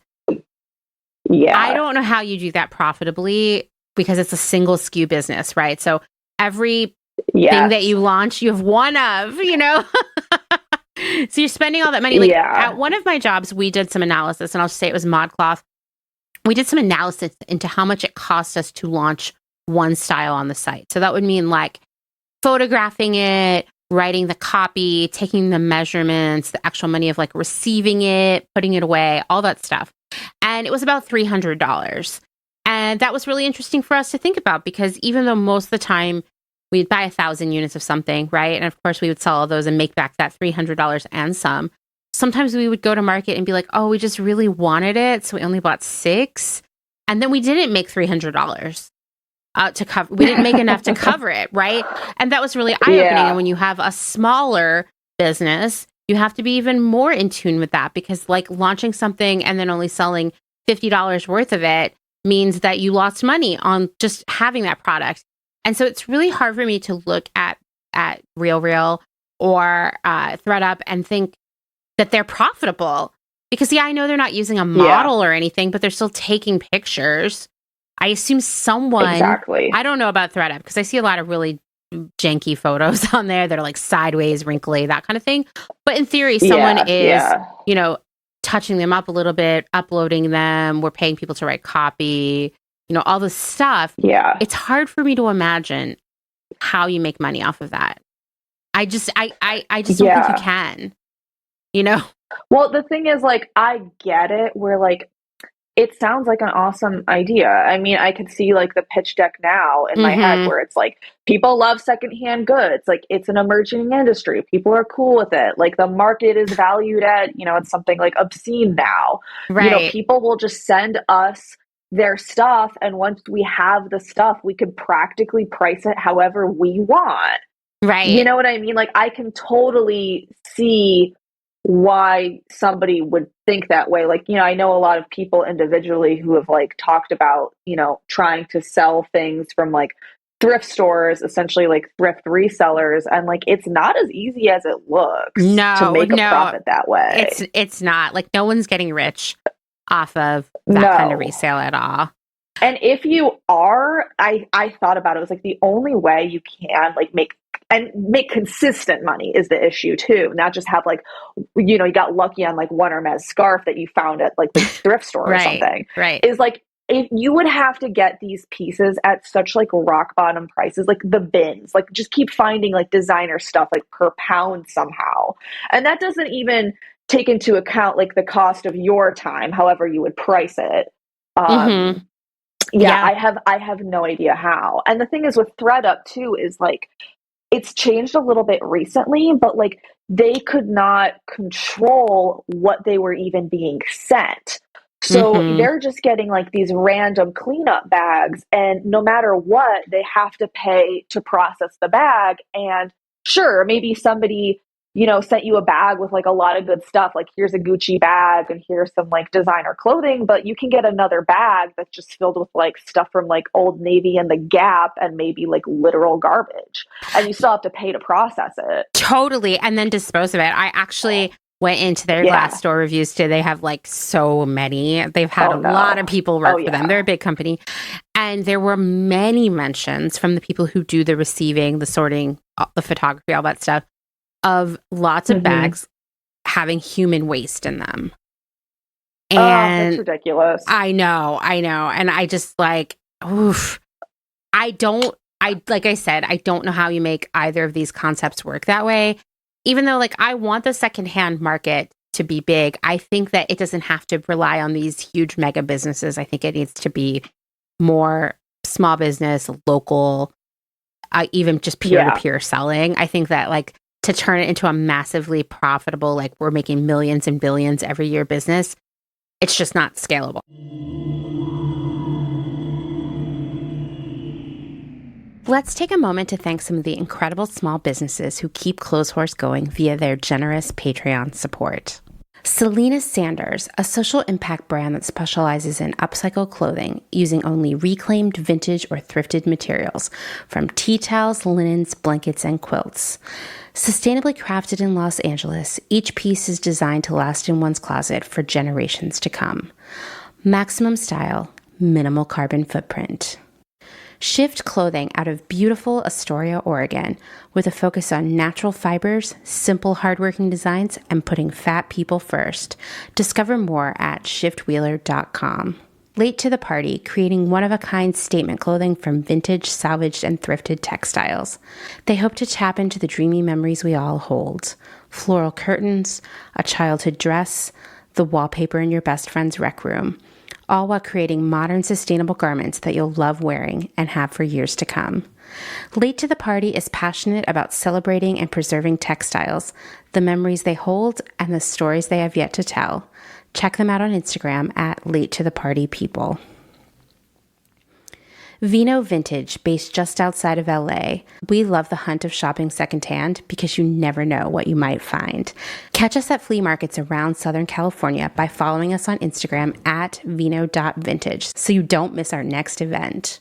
Yeah. I don't know how you do that profitably because it's a single SKU business, right? So every thing that you launch, you have one of, you know? So you're spending all that money. Like at one of my jobs, we did some analysis, and I'll just say it was ModCloth. We did some analysis into how much it cost us to launch one style on the site. So that would mean like photographing it, writing the copy, taking the measurements, the actual money of like receiving it, putting it away, all that stuff. And it was about $300. And that was really interesting for us to think about because even though most of the time we'd buy 1,000 units of something, right? And of course we would sell all those and make back that $300 and some. Sometimes we would go to market and be like, oh, we just really wanted it, so we only bought 6. And then we didn't make $300 to cover. We didn't make enough to cover it, right? And that was really eye-opening. And when you have a smaller business, you have to be even more in tune with that because like launching something and then only selling $50 worth of it means that you lost money on just having that product. And so it's really hard for me to look at RealReal or ThredUp and think that they're profitable because, yeah, I know they're not using a model or anything, but they're still taking pictures. I assume someone, I don't know about ThredUp because I see a lot of really janky photos on there that are like sideways, wrinkly, that kind of thing. But in theory, someone is, you know, touching them up a little bit, uploading them. We're paying people to write copy, you know, all this stuff. Yeah. It's hard for me to imagine how you make money off of that. I just don't think you can, you know? Well, the thing is like, I get it. We're like, it sounds like an awesome idea. I mean, I could see like the pitch deck now in my head Mm-hmm. where it's like people love secondhand goods. Like it's an emerging industry. People are cool with it. Like the market is valued at, it's something like obscene now. Right. People will just send us their stuff. And once we have the stuff, we could practically price it however we want. You Right. know what I mean? Like I can totally see why somebody would think that way. Like, I know a lot of people individually who have like talked about, trying to sell things from like thrift stores, essentially like thrift resellers. And like, it's not as easy as it looks to No, make a no, profit that way. it's not. Like no one's getting rich off of that kind of No. resale at all. And if you are, I thought about it. It was like the only way you can like make consistent money is the issue too. Not just have like, you got lucky on like one Hermes scarf that you found at like the thrift store or Right. something. Right. Is like if you would have to get these pieces at such like rock bottom prices, like the bins, like just keep finding like designer stuff like per pound somehow. And that doesn't even take into account like the cost of your time, however you would price it. Mm-hmm. Yeah, Yeah. I have no idea how. And the thing is with ThredUp too is like it's changed a little bit recently, but like they could not control what they were even being sent. So Mm-hmm. they're just getting like these random cleanup bags, and no matter what, they have to pay to process the bag. And sure, maybe somebody, sent you a bag with like a lot of good stuff, like here's a Gucci bag and here's some like designer clothing, but you can get another bag that's just filled with like stuff from like Old Navy and the Gap and maybe like literal garbage. And you still have to pay to process it. Totally. And then dispose of it. I actually went into their Yeah. Glassdoor reviews today. They have like so many. They've had Oh a lot no. of people work Oh for them. yeah. They're a big company. And there were many mentions from the people who do the receiving, the sorting, the photography, all that stuff, of lots of bags having human waste in them. Oh, that's And ridiculous. I know. And I just like, oof. Like I said, I don't know how you make either of these concepts work that way. Even though, like, I want the secondhand market to be big, I think that it doesn't have to rely on these huge mega businesses. I think it needs to be more small business, local, even just peer-to-peer selling. I think that, like, to turn it into a massively profitable, like, we're making millions and billions every year business, it's just not scalable. Let's take a moment to thank some of the incredible small businesses who keep Clotheshorse going via their generous Patreon support. Selena Sanders, a social impact brand that specializes in upcycled clothing using only reclaimed, vintage, or thrifted materials from tea towels, linens, blankets, and quilts. Sustainably crafted in Los Angeles, each piece is designed to last in one's closet for generations to come. Maximum style, minimal carbon footprint. Shift clothing out of beautiful Astoria, Oregon, with a focus on natural fibers, simple, hardworking designs, and putting fat people first. Discover more at shiftwheeler.com. Late to the party, creating one-of-a-kind statement clothing from vintage, salvaged, and thrifted textiles. They hope to tap into the dreamy memories we all hold. Floral curtains, a childhood dress, the wallpaper in your best friend's rec room. All while creating modern, sustainable garments that you'll love wearing and have for years to come. Late to the Party is passionate about celebrating and preserving textiles, the memories they hold, and the stories they have yet to tell. Check them out on Instagram at Late to the Party People. Vino Vintage, based just outside of LA. We love the hunt of shopping secondhand because you never know what you might find. Catch us at flea markets around Southern California by following us on Instagram at vino.vintage so you don't miss our next event.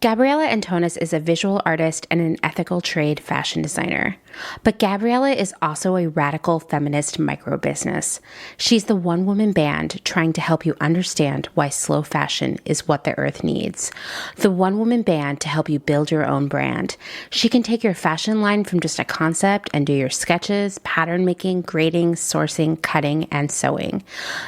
Gabriella Antonis is a visual artist and an ethical trade fashion designer. But Gabriella is also a radical feminist micro-business. She's the one-woman band trying to help you understand why slow fashion is what the earth needs. The one-woman band to help you build your own brand. She can take your fashion line from just a concept and do your sketches, pattern making, grading, sourcing, cutting, and sewing.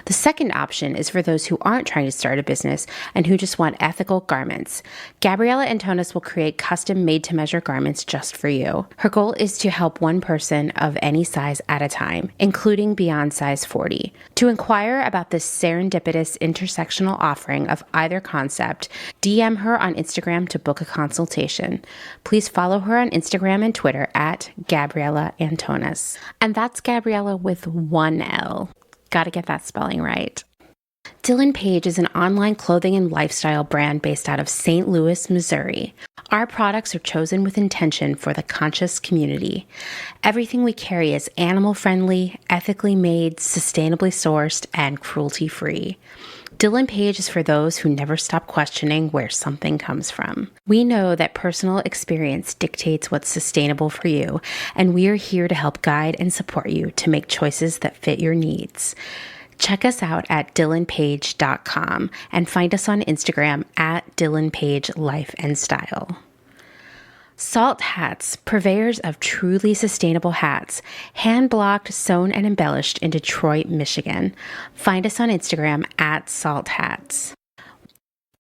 The second option is for those who aren't trying to start a business and who just want ethical garments. Gabriella Antonis will create custom made-to-measure garments just for you. Her goal is to help one person of any size at a time, including beyond size 40. To inquire about this serendipitous intersectional offering of either concept, DM her on Instagram to book a consultation. Please follow her on Instagram and Twitter at Gabriella Antonis. And that's Gabriella with one L. Gotta get that spelling right. Dylan Page is an online clothing and lifestyle brand based out of St. Louis, Missouri. Our products are chosen with intention for the conscious community. Everything we carry is animal-friendly, ethically made, sustainably sourced, and cruelty-free. Dylan Page is for those who never stop questioning where something comes from. We know that personal experience dictates what's sustainable for you, and we are here to help guide and support you to make choices that fit your needs. Check us out at dylanpage.com and find us on Instagram at dylanpagelife&style. Salt Hats, purveyors of truly sustainable hats, hand-blocked, sewn, and embellished in Detroit, Michigan. Find us on Instagram at Salt Hats.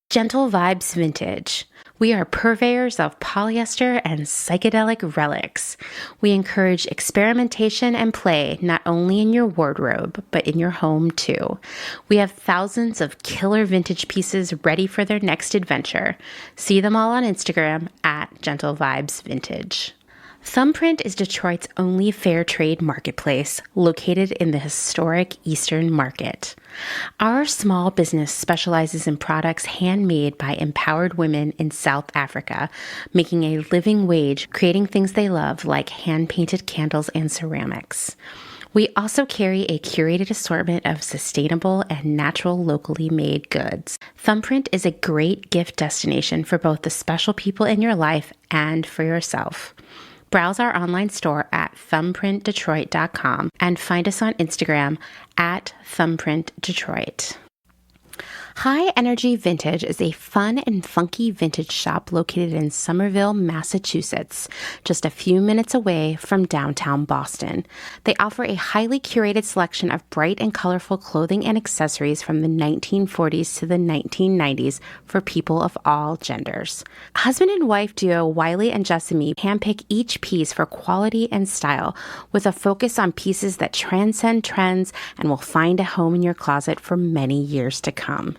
Gentle Vibes Vintage. We are purveyors of polyester and psychedelic relics. We encourage experimentation and play not only in your wardrobe, but in your home too. We have thousands of killer vintage pieces ready for their next adventure. See them all on Instagram at Gentle Vibes Vintage. Thumbprint is Detroit's only fair trade marketplace located in the historic Eastern Market. Our small business specializes in products handmade by empowered women in South Africa, making a living wage, creating things they love like hand-painted candles and ceramics. We also carry a curated assortment of sustainable and natural locally made goods. Thumbprint is a great gift destination for both the special people in your life and for yourself. Browse our online store at thumbprintdetroit.com and find us on Instagram at thumbprintdetroit. High Energy Vintage is a fun and funky vintage shop located in Somerville, Massachusetts, just a few minutes away from downtown Boston. They offer a highly curated selection of bright and colorful clothing and accessories from the 1940s to the 1990s for people of all genders. Husband and wife duo Wiley and Jessamy handpick each piece for quality and style, with a focus on pieces that transcend trends and will find a home in your closet for many years to come.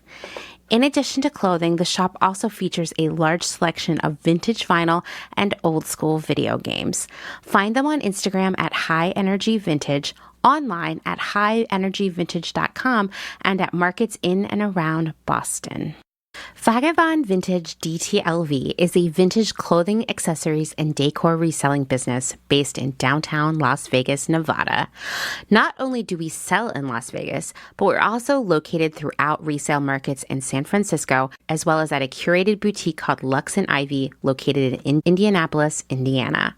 In addition to clothing, the shop also features a large selection of vintage vinyl and old school video games. Find them on Instagram at High Energy Vintage, online at highenergyvintage.com, and at markets in and around Boston. Vagabond Vintage DTLV is a vintage clothing, accessories, and decor reselling business based in downtown Las Vegas, Nevada. Not only do we sell in Las Vegas, but we're also located throughout resale markets in San Francisco, as well as at a curated boutique called Lux and Ivy, located in Indianapolis, Indiana.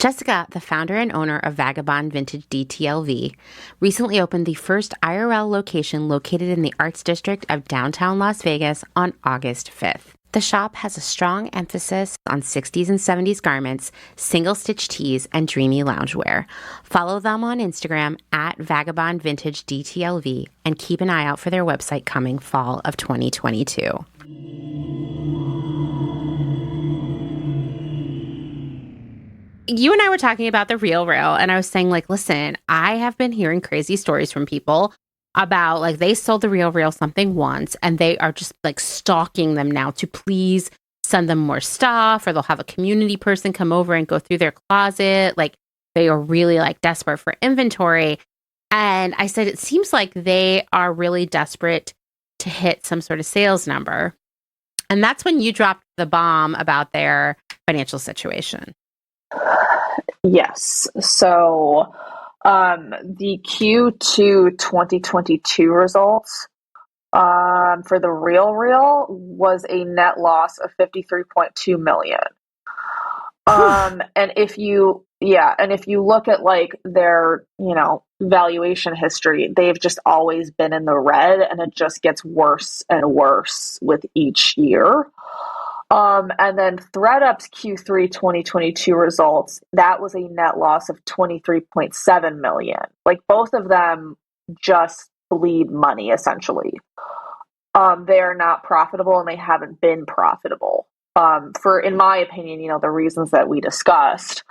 Jessica, the founder and owner of Vagabond Vintage DTLV, recently opened the first IRL location located in the Arts District of downtown Las Vegas on August 5th. The shop has a strong emphasis on 60s and 70s garments, single-stitch tees, and dreamy loungewear. Follow them on Instagram at Vagabond Vintage DTLV and keep an eye out for their website coming fall of 2022. You and I were talking about the RealReal, and I was saying, like, listen, I have been hearing crazy stories from people about, like, they sold the RealReal something once, and they are just, like, stalking them now to please send them more stuff, or they'll have a community person come over and go through their closet. Like, they are really, like, desperate for inventory. And I said, it seems like they are really desperate to hit some sort of sales number. And that's when you dropped the bomb about their financial situation. Yes. So the Q2 2022 results for the RealReal was a net loss of $53.2 million. And if you look at like their, valuation history, they've just always been in the red, and it just gets worse and worse with each year. And then ThredUp's Q3 2022 results, that was a net loss of $23.7 million. Like, both of them just bleed money, essentially. They are not profitable, and they haven't been profitable. In my opinion, the reasons that we discussed.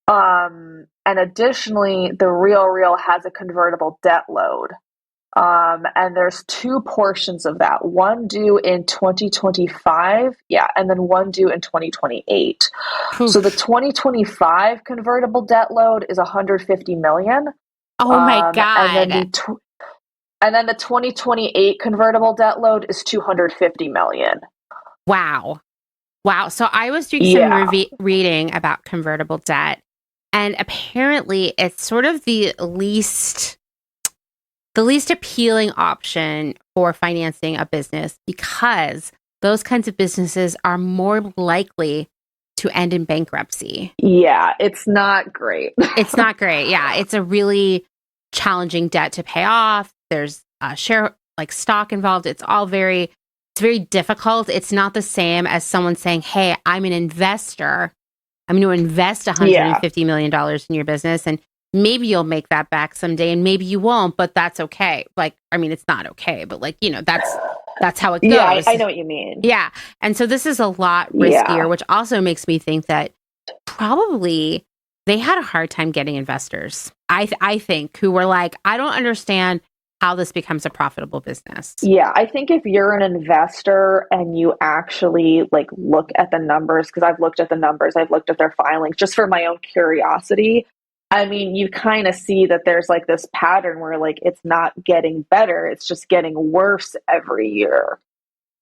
And additionally, the RealReal has a convertible debt load. And there's two portions of that, one due in 2025, yeah, and then one due in 2028. So the Oof. 2025 convertible debt load is 150 million. Oh my And then God. the 2028 convertible debt load is 250 million. Wow. Wow. So I was doing some Yeah. reading about convertible debt, and apparently it's sort of the least appealing option for financing a business because those kinds of businesses are more likely to end in bankruptcy. Yeah, it's not great. It's not great. Yeah, it's a really challenging debt to pay off. There's stock involved. It's very difficult. It's not the same as someone saying, "Hey, I'm an investor. I'm going to invest Yeah. $150 million in your business, and maybe you'll make that back someday, and maybe you won't, but that's okay." Like, I mean, it's not okay, but that's how it Yeah, goes. I know what you mean. Yeah. And so this is a lot Yeah. riskier, which also makes me think that probably they had a hard time getting investors. I think who were like, I don't understand how this becomes a profitable business. Yeah, I think if you're an investor and you actually like look at the numbers, because I've looked at the numbers, I've looked at their filings just for my own curiosity. I mean, you kind of see that there's like this pattern where like it's not getting better, it's just getting worse every year.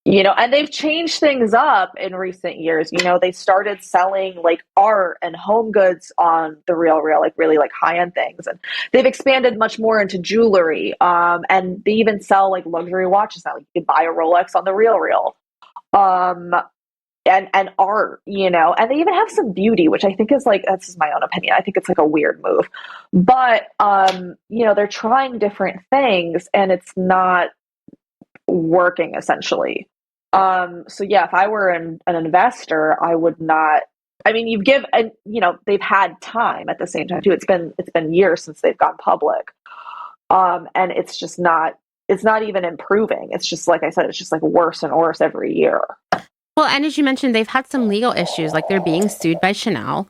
And they've changed things up in recent years. They started selling like art and home goods on the RealReal, like really like high-end things. And they've expanded much more into jewelry. And they even sell like luxury watches now. Like you can buy a Rolex on the RealReal. Um, and art, and they even have some beauty, which I think is like, that's just my own opinion. I think it's like a weird move. But they're trying different things and it's not working essentially. So yeah, if I were an investor, I would not. I mean, they've had time at the same time too. It's been years since they've gone public, and it's just not. It's not even improving. It's just like I said. It's just like worse and worse every year. Well, and as you mentioned, they've had some legal issues, like they're being sued by Chanel.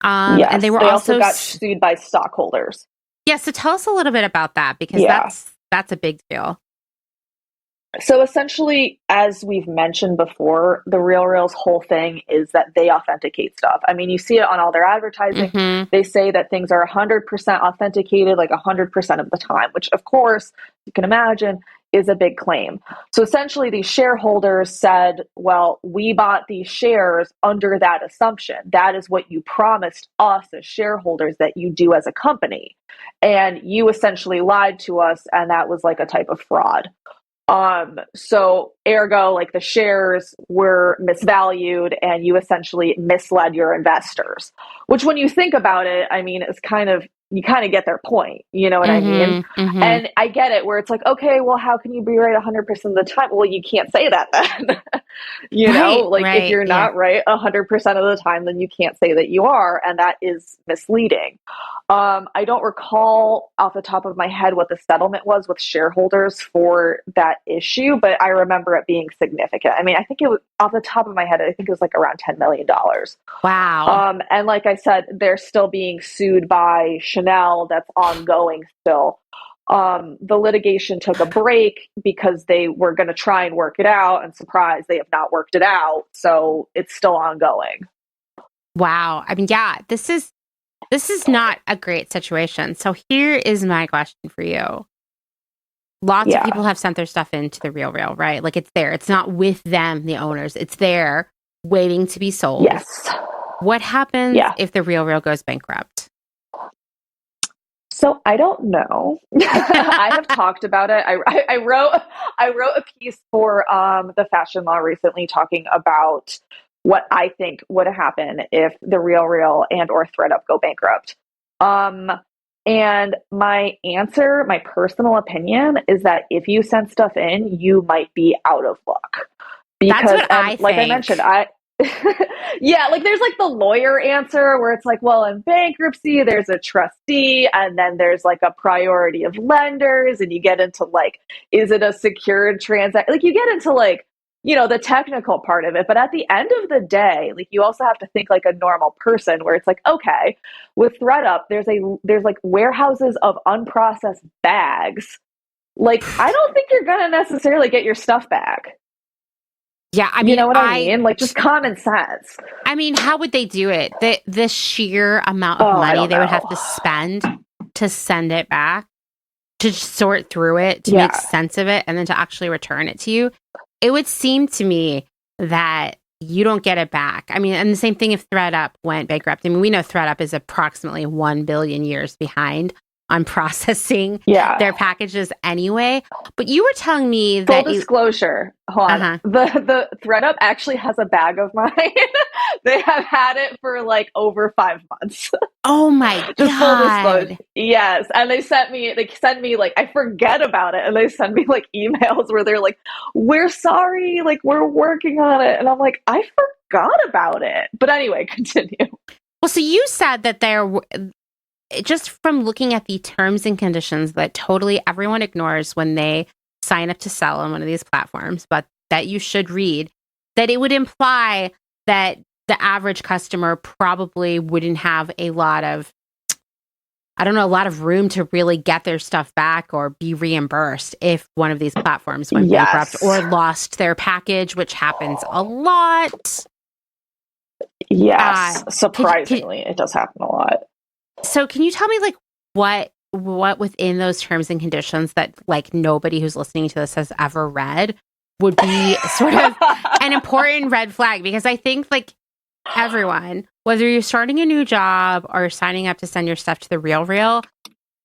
And they Yes, were they also also got sued by stockholders. yeah. So tell us a little bit about that because Yeah. that's a big deal. So essentially, as we've mentioned before, the RealReal's whole thing is that they authenticate stuff. I mean, you see it on all their advertising. Mm-hmm. They say that things are 100% authenticated, like 100% of the time, which of course, you can imagine, is a big claim. So essentially, these shareholders said, well, we bought these shares under that assumption. That is what you promised us as shareholders that you do as a company. And you essentially lied to us, and that was like a type of fraud. So ergo, like the shares were misvalued and you essentially misled your investors, which when you think about it, I mean, you kind of get their point. You know what I mean? Mm-hmm. Mm-hmm. And I get it where it's like, okay, well, how can you be right 100% of the time? Well, you can't say that then. Right. Like if Right. you're Yeah. not right 100% of the time, then you can't say that you are. And that is misleading. I don't recall off the top of my head what the settlement was with shareholders for that issue, but I remember it being significant. I mean, I think it was off the top of my head, I think it was like around $10 million. Wow. And like I said, they're still being sued by Chanel. That's ongoing still. The litigation took a break because they were going to try and work it out, and surprise, they have not worked it out. So it's still ongoing. Wow. I mean, yeah, this is not a great situation. So here is my question for you. Lots of Yeah. people have sent their stuff into the RealReal, right? Like it's there. It's not with them, the owners. It's there waiting to be sold. Yes. What happens Yeah. if the RealReal goes bankrupt? So I don't know. I have talked about it. I wrote a piece for the Fashion Law recently talking about what I think would happen if the RealReal and or ThredUp go bankrupt. And my answer, my personal opinion, is that if you send stuff in, you might be out of luck. That's Because, what and I like I think. mentioned, yeah, like there's like the lawyer answer where it's like, well, in bankruptcy, there's a trustee, and then there's like a priority of lenders, and you get into like, is it a secured transaction? Like you get into like the technical part of it. But at the end of the day, like, you also have to think like a normal person, where it's like, okay, with ThredUp, there's like warehouses of unprocessed bags. Like, I don't think you're gonna necessarily get your stuff back. Yeah, I You mean, know what I mean? Like, just common sense. how would they do it? The sheer amount of Oh, I money don't they would know. have to spend to send it back, to sort through it, to make Yeah. sense of it, and then to actually return it to you. It would seem to me that you don't get it back. I mean, and the same thing if ThredUp went bankrupt. I mean, we know ThredUp is approximately 1 billion years behind on processing Yeah. their packages anyway. But you were telling me Full that disclosure, hold on. uh-huh. The ThredUp actually has a bag of mine. They have had it for like over 5 months. Oh my Just full disclosure. God. Yes. And they send me like, I forget about it. And they send me like emails where they're like, we're sorry, like, we're working on it. And I'm like, I forgot about it. But anyway, continue. Well, so you said that just from looking at the terms and conditions that totally everyone ignores when they sign up to sell on one of these platforms, but that you should read, that it would imply that the average customer probably wouldn't have a lot of, I don't know, a lot of room to really get their stuff back or be reimbursed if one of these platforms went bankrupt Yes. or lost their package, which happens a lot. Yes. Could Surprisingly, it does happen a lot. So can you tell me like what within those terms and conditions that like nobody who's listening to this has ever read would be sort of an important red flag? Because I think like everyone, whether you're starting a new job or signing up to send your stuff to the RealReal,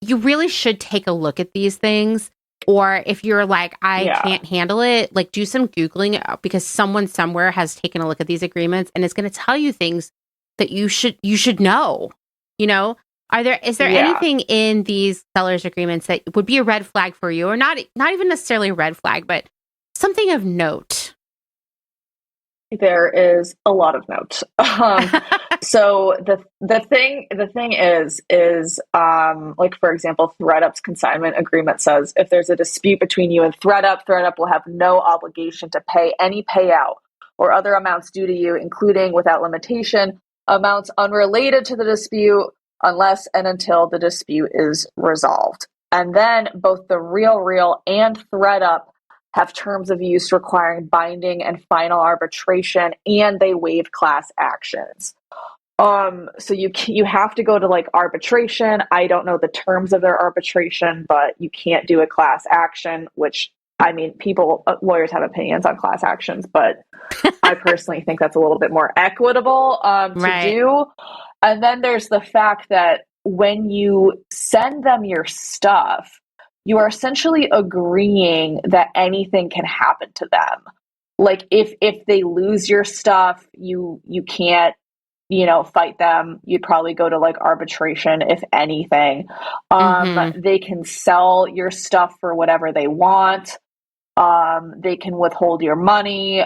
you really should take a look at these things. Or if you're like, I can't handle it, like do some Googling, because someone somewhere has taken a look at these agreements and it's going to tell you things that you should know. You know, is there anything in these sellers agreements that would be a red flag for you, or not even necessarily a red flag, but something of note? There is a lot of notes. So the thing is like, for example, ThredUp's consignment agreement says if there's a dispute between you and ThredUp will have no obligation to pay any payout or other amounts due to you, including without limitation amounts unrelated to the dispute, unless and until the dispute is resolved. And then both the RealReal and ThredUp have terms of use requiring binding and final arbitration, and they waive class actions. So you have to go to like arbitration. I don't know the terms of their arbitration, but you can't do a class action, which, I mean, lawyers have opinions on class actions, but I personally think that's a little bit more equitable to do. And then there's the fact that when you send them your stuff, you are essentially agreeing that anything can happen to them. Like, if they lose your stuff, you can't, fight them. You'd probably go to like arbitration, if anything. They can sell your stuff for whatever they want. They can withhold your money.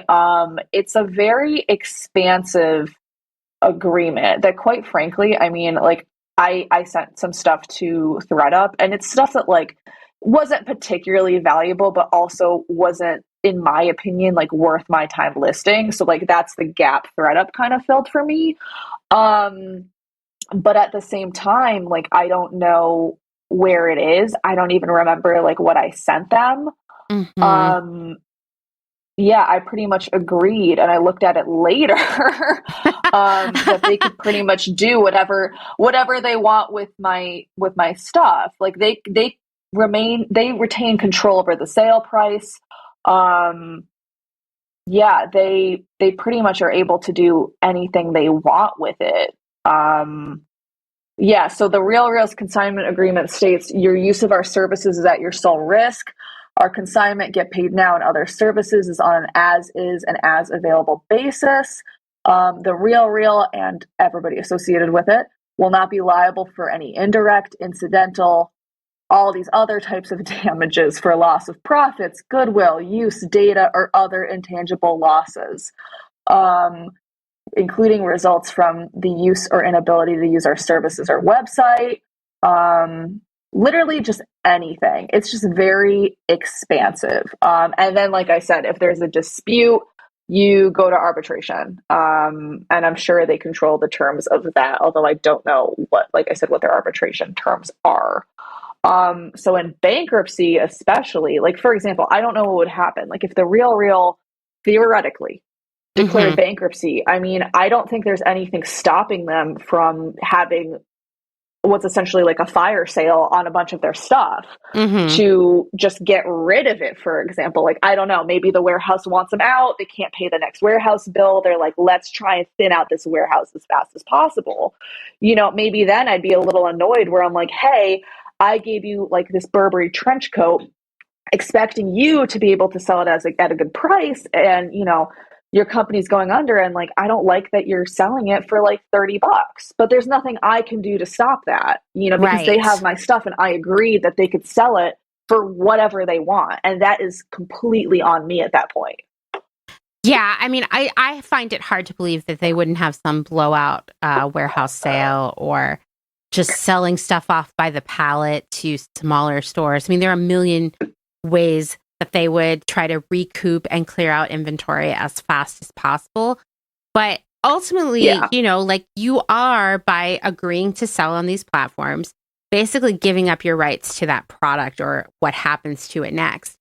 It's a very expansive agreement that, quite frankly, I mean, like, I sent some stuff to ThredUp, and it's stuff that like wasn't particularly valuable, but also wasn't, in my opinion, like worth my time listing. So like, that's the gap ThredUp kind of filled for me. But at the same time, like, I don't know where it is. I don't even remember like what I sent them. Yeah, I pretty much agreed, and I looked at it later, that they could pretty much do whatever they want with my stuff. Like, they retain control over the sale price. Yeah, they pretty much are able to do anything they want with it. Yeah, so the RealReal's consignment agreement states your use of our services is at your sole risk. Our consignment, get paid now, and other services is on an as is and as available basis. The RealReal and everybody associated with it will not be liable for any indirect, incidental, all these other types of damages for loss of profits, goodwill, use, data, or other intangible losses, including results from the use or inability to use our services or website. literally just anything. It's just very expansive. And then, like I said, if there's a dispute, you go to arbitration. And I'm sure they control the terms of that, although I don't know what, like I said, what their arbitration terms are. So in bankruptcy, especially, like, for example, I don't know what would happen. Like, if the RealReal theoretically declared bankruptcy, I mean, I don't think there's anything stopping them from having what's essentially like a fire sale on a bunch of their stuff to just get rid of it, for example. Like, I don't know, maybe the warehouse wants them out. They can't pay the next warehouse bill. They're like, let's try and thin out this warehouse as fast as possible. You know, maybe then I'd be a little annoyed where I'm like, hey, I gave you like this Burberry trench coat expecting you to be able to sell it at a good price. And, you know, your company's going under, and like, I don't like that you're selling it for like $30, but there's nothing I can do to stop that, you know, because they have my stuff and I agreed that they could sell it for whatever they want. And that is completely on me at that point. Yeah. I mean, I find it hard to believe that they wouldn't have some blowout warehouse sale or just selling stuff off by the pallet to smaller stores. I mean, there are a million ways that they would try to recoup and clear out inventory as fast as possible. But ultimately, you know, like, you are, by agreeing to sell on these platforms, basically giving up your rights to that product or what happens to it next.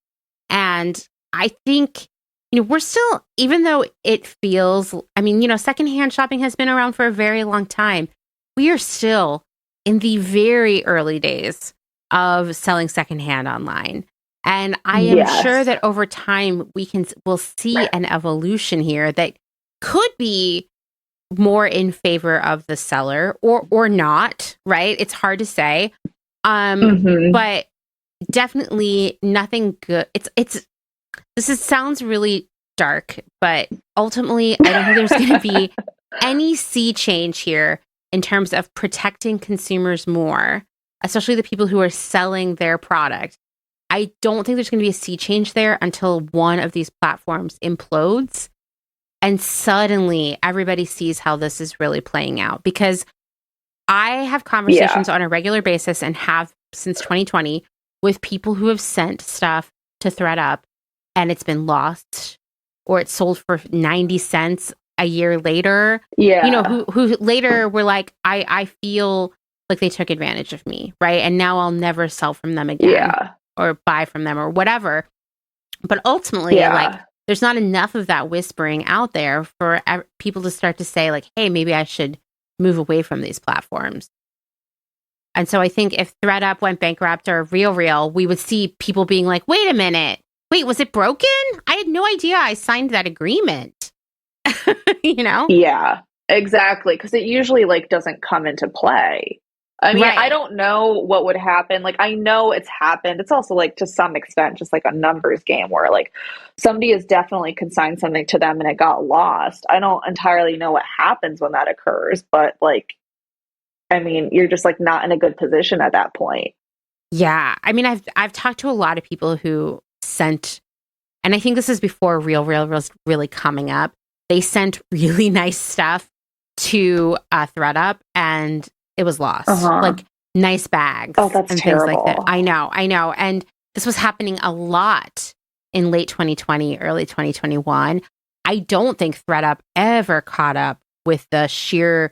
And I think, you know, we're still, even though it feels, I mean, you know, secondhand shopping has been around for a very long time. We are still in the very early days of selling secondhand online. And I am sure that over time we'll see an evolution here that could be more in favor of the seller or not, right? It's hard to say. But definitely nothing good. Sounds really dark, but ultimately I don't think there's going to be any sea change here in terms of protecting consumers more, especially the people who are selling their product. I don't think there's going to be a sea change there until one of these platforms implodes and suddenly everybody sees how this is really playing out. Because I have conversations on a regular basis and have since 2020 with people who have sent stuff to ThredUp and it's been lost or it's sold for 90 cents a year later. You know, who later were like, I feel like they took advantage of me, right? And now I'll never sell from them again. Or buy from them or whatever. But ultimately, like, there's not enough of that whispering out there for people to start to say, like, hey, maybe I should move away from these platforms. And so I think if ThredUp went bankrupt or RealReal, we would see people being like, wait a minute. Wait, was it broken? I had no idea I signed that agreement. You know? Yeah, exactly. Because it usually like doesn't come into play. I mean, I don't know what would happen. Like, I know it's happened. It's also like, to some extent, just like a numbers game where like somebody has definitely consigned something to them and it got lost. I don't entirely know what happens when that occurs, but like, I mean, you're just like not in a good position at that point. Yeah. I mean, I've talked to a lot of people who sent, and I think this is before RealReal was really coming up. They sent really nice stuff to ThredUp and it was lost. Like nice bags and things like that. I know. And this was happening a lot in late 2020, early 2021. I don't think ThredUp ever caught up with the sheer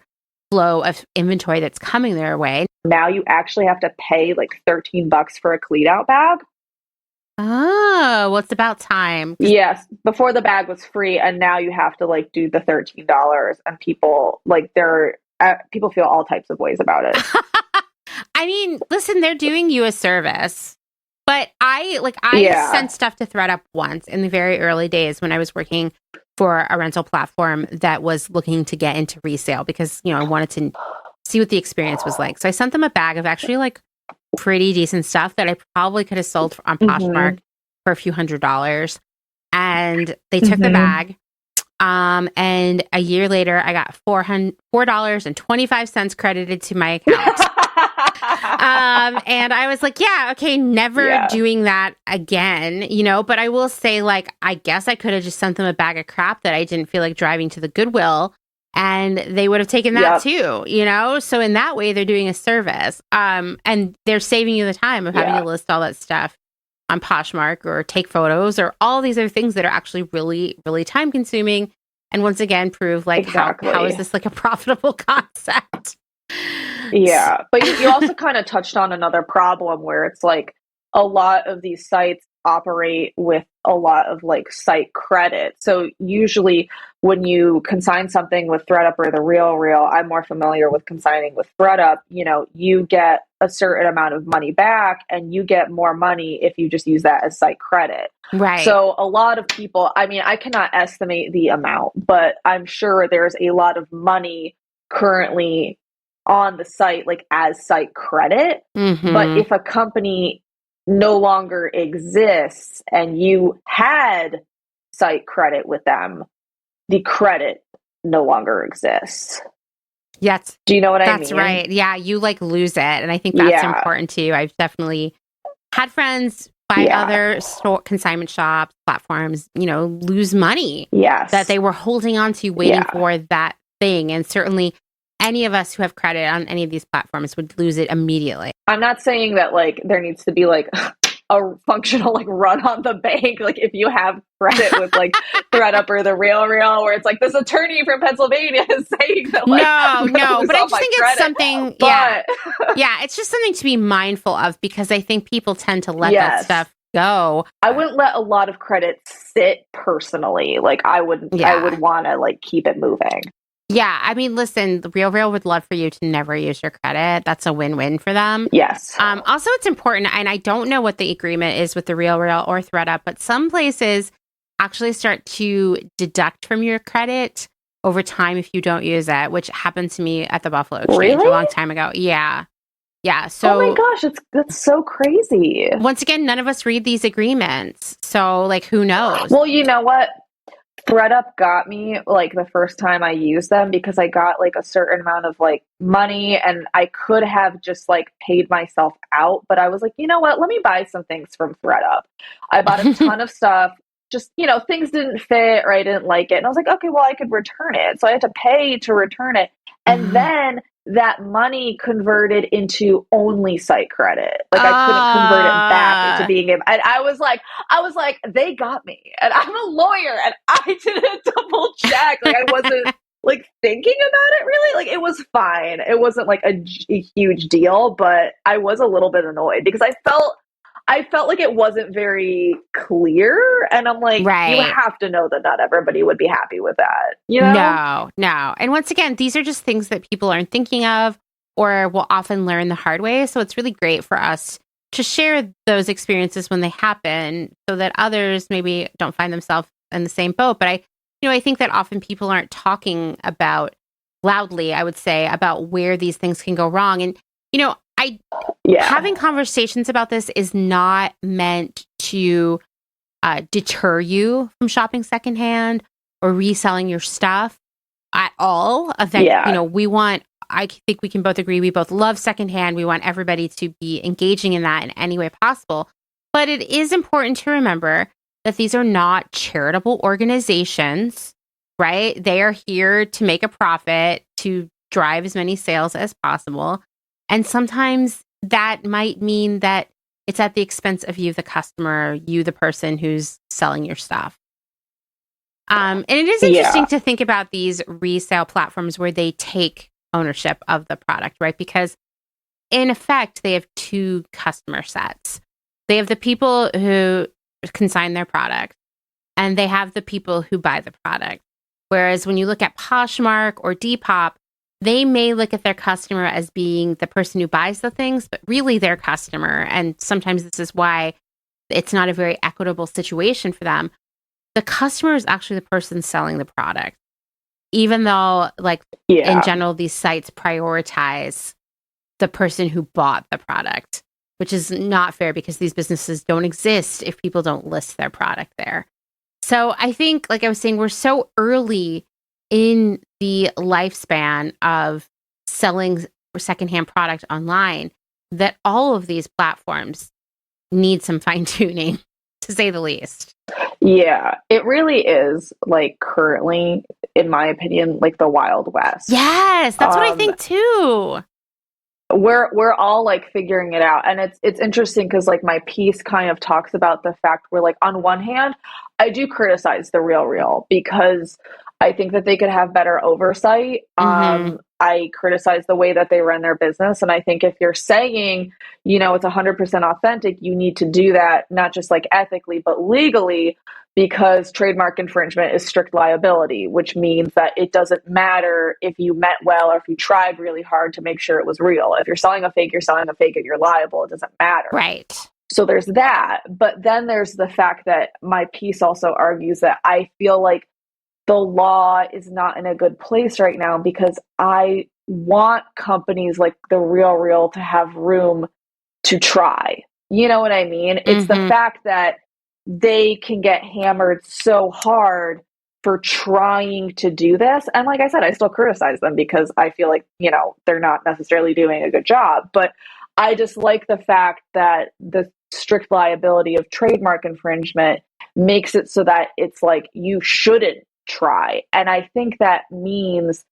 flow of inventory that's coming their way. Now you actually have to pay like $13 for a cleat out bag. Oh, well, it's about time. Yes. Before the bag was free and now you have to like do the $13 and people like people feel all types of ways about it. I mean, listen, they're doing you a service. But I sent stuff to ThredUp once in the very early days when I was working for a rental platform that was looking to get into resale because, you know, I wanted to see what the experience was like. So I sent them a bag of actually like pretty decent stuff that I probably could have sold on Poshmark for a few $100s. And they took the bag. And a year later, I got $4.25 credited to my account. And I was like, yeah, okay, never doing that again, you know, but I will say, like, I guess I could have just sent them a bag of crap that I didn't feel like driving to the Goodwill and they would have taken that too, you know? So in that way, they're doing a service. And they're saving you the time of having to list all that stuff on Poshmark or take photos or all these other things that are actually really, really time consuming. And once again, prove like how is this like a profitable concept? Yeah. But you also kind of touched on another problem where it's like a lot of these sites operate with a lot of like site credit. So usually when you consign something with ThredUp or the RealReal, I'm more familiar with consigning with ThredUp, you know, you get a certain amount of money back and you get more money if you just use that as site credit. Right. So a lot of people, I mean, I cannot estimate the amount, but I'm sure there's a lot of money currently on the site, like as site credit. Mm-hmm. But if a company no longer exists and you had site credit with them, the credit no longer exists. Yes. Do you know what I mean? That's right. Yeah, you like lose it. And I think that's important too. I've definitely had friends by other consignment shops, platforms, you know, lose money that they were holding on to, waiting for that thing. And certainly any of us who have credit on any of these platforms would lose it immediately. I'm not saying that like there needs to be like a functional like run on the bank, like if you have credit with like ThredUp or the RealReal, where it's like this attorney from Pennsylvania is saying that like no, but I just think it's something. It's just something to be mindful of because I think people tend to let that stuff go. I wouldn't let a lot of credit sit personally. Like I would want to like keep it moving. Yeah, I mean, listen, the RealReal would love for you to never use your credit. That's a win-win for them. Yes. Also, it's important, and I don't know what the agreement is with the RealReal or ThredUp, but some places actually start to deduct from your credit over time if you don't use it, which happened to me at the Buffalo Exchange a long time ago. Yeah. Yeah. So, oh my gosh, that's so crazy. Once again, none of us read these agreements. So, like, who knows? Well, you know what? ThredUp got me like the first time I used them because I got like a certain amount of like money and I could have just like paid myself out. But I was like, you know what? Let me buy some things from ThredUp. I bought a ton of stuff. Just, you know, things didn't fit or I didn't like it. And I was like, okay, well, I could return it. So I had to pay to return it. And then that money converted into only site credit. Like I couldn't convert it back into being able. And I was like, they got me. And I'm a lawyer and I didn't double check. Like I wasn't like thinking about it really. Like it was fine. It wasn't like a huge deal, but I was a little bit annoyed because I felt like it wasn't very clear. And I'm like, you have to know that not everybody would be happy with that. You know? No. And once again, these are just things that people aren't thinking of or will often learn the hard way. So it's really great for us to share those experiences when they happen so that others maybe don't find themselves in the same boat. But I think that often people aren't talking about loudly, I would say, about where these things can go wrong. And, you know, having conversations about this is not meant to deter you from shopping secondhand or reselling your stuff at all. You know, I think we can both agree, we both love secondhand. We want everybody to be engaging in that in any way possible. But it is important to remember that these are not charitable organizations, right? They are here to make a profit, to drive as many sales as possible. And sometimes that might mean that it's at the expense of you, the customer, you, the person who's selling your stuff. And it is interesting to think about these resale platforms where they take ownership of the product, right? Because in effect, they have two customer sets. They have the people who consign their product, and they have the people who buy the product. Whereas when you look at Poshmark or Depop, they may look at their customer as being the person who buys the things, but really their customer. And sometimes this is why it's not a very equitable situation for them. The customer is actually the person selling the product, even though, like, in general, these sites prioritize the person who bought the product, which is not fair because these businesses don't exist if people don't list their product there. So I think, like I was saying, we're so early in the lifespan of selling secondhand product online that all of these platforms need some fine tuning, to say the least. Yeah, it really is like currently, in my opinion, like the Wild West. Yes, that's what I Um, think too. we're all like figuring it out, and it's interesting because like my piece kind of talks about the fact where like on one hand I do criticize the Real because I think that they could have better oversight. Mm-hmm. I criticize the way that they run their business, and I think if you're saying, it's 100% authentic, you need to do that not just like ethically but legally, because trademark infringement is strict liability, which means that it doesn't matter if you meant well or if you tried really hard to make sure it was real. If you're selling a fake, you're selling a fake and you're liable. It doesn't matter. Right. So there's that. But then there's the fact that my piece also argues that I feel like the law is not in a good place right now because I want companies like the Real to have room to try. You know what I mean? It's the Mm-hmm. fact that they can get hammered so hard for trying to do this. And like I said, I still criticize them because I feel like, they're not necessarily doing a good job. But I just like the fact that the strict liability of trademark infringement makes it so that it's like you shouldn't try. And I think that means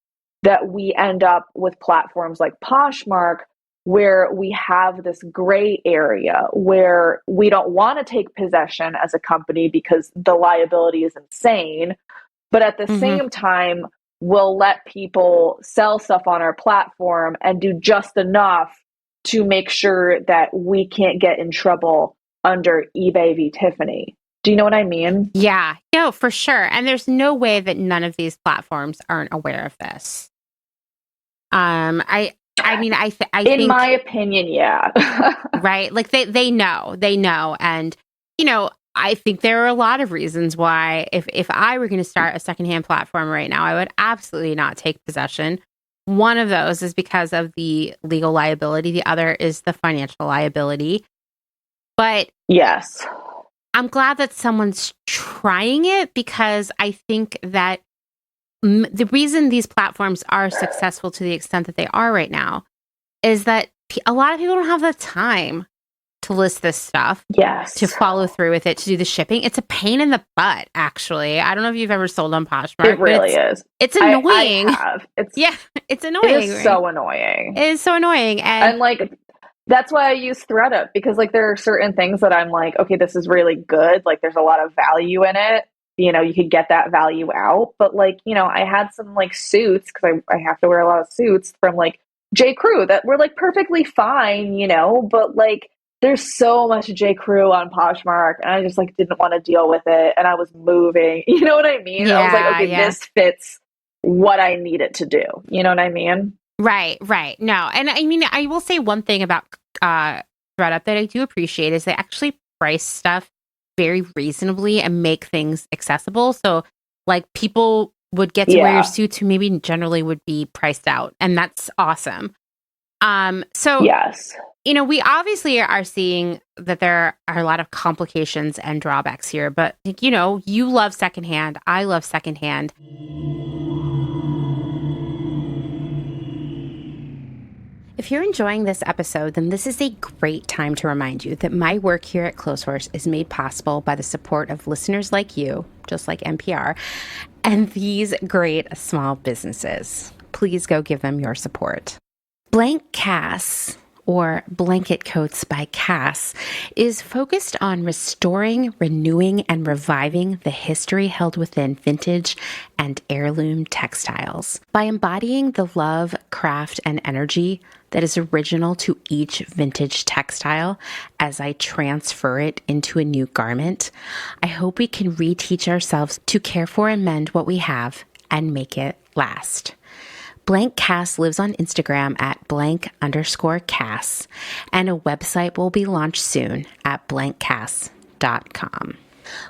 that we end up with platforms like Poshmark where we have this gray area where we don't want to take possession as a company because the liability is insane. But at the Mm-hmm. same time, we'll let people sell stuff on our platform and do just enough to make sure that we can't get in trouble under eBay v. Tiffany. Do you know what I mean? Yeah, no, for sure. And there's no way that none of these platforms aren't aware of this. I mean, I In my think, opinion, yeah. right, like they know, and I think there are a lot of reasons why if I were going to start a secondhand platform right now, I would absolutely not take possession. One of those is because of the legal liability. The other is the financial liability. But Yes. I'm glad that someone's trying it because I think that the reason these platforms are successful to the extent that they are right now is that a lot of people don't have the time to list this stuff, to Yes. follow through with it, to do the shipping. It's a pain in the butt, actually. I don't know if you've ever sold on It Poshmark, but really is. it's I annoying. have. Yeah, it's It annoying, is right? so annoying. It is so annoying. And And like that's why I use ThredUp because like there are certain things that I'm like, okay, this is really good. Like there's a lot of value in it. You could get that value out. But like, I had some like suits because I have to wear a lot of suits from like J. Crew that were like perfectly fine, but like there's so much J. Crew on Poshmark and I just like didn't want to deal with it. And I was moving. You know what I mean? I was like, yeah, okay, yeah. this fits what I need it to do. You know what I mean? Right, right. No. And I mean, I will say one thing about ThredUp that I do appreciate is they actually price stuff very reasonably and make things accessible. So like people would get to wear your Yeah. suits who maybe generally would be priced out. And that's awesome. So Yes. we obviously are seeing that there are a lot of complications and drawbacks here, but you love secondhand. I love secondhand. If you're enjoying this episode, then this is a great time to remind you that my work here at Clotheshorse is made possible by the support of listeners like you, just like NPR, and these great small businesses. Please go give them your support. Blank Cass, or Blanket Coats by Cass, is focused on restoring, renewing, and reviving the history held within vintage and heirloom textiles. By embodying the love, craft, and energy that is original to each vintage textile as I transfer it into a new garment, I hope we can reteach ourselves to care for and mend what we have and make it last. Blank Cass lives on Instagram at blank_Cass, and a website will be launched soon at blankcass.com.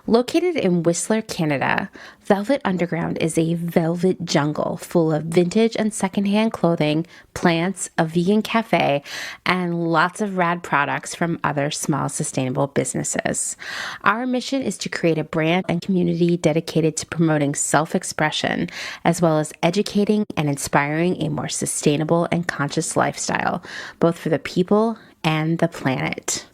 Located in Whistler, Canada, Velvet Underground is a velvet jungle full of vintage and secondhand clothing, plants, a vegan cafe, and lots of rad products from other small sustainable businesses. Our mission is to create a brand and community dedicated to promoting self-expression, as well as educating and inspiring a more sustainable and conscious lifestyle, both for the people and the planet.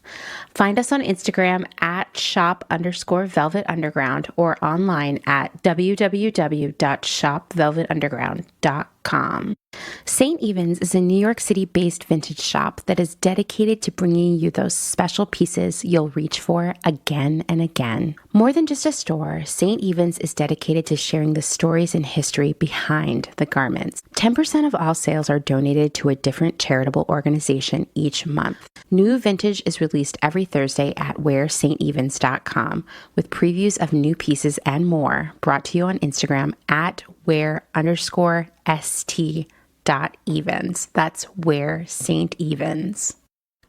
Find us on Instagram at at shop_velvet_underground or online at www.shopvelvetunderground.com. St. Evens is a New York City-based vintage shop that is dedicated to bringing you those special pieces you'll reach for again and again. More than just a store, St. Evens is dedicated to sharing the stories and history behind the garments. 10% of all sales are donated to a different charitable organization each month. New vintage is released every Thursday at wearstevens.com with previews of new pieces and more brought to you on Instagram at wear_st.evens. That's Where St. Evens.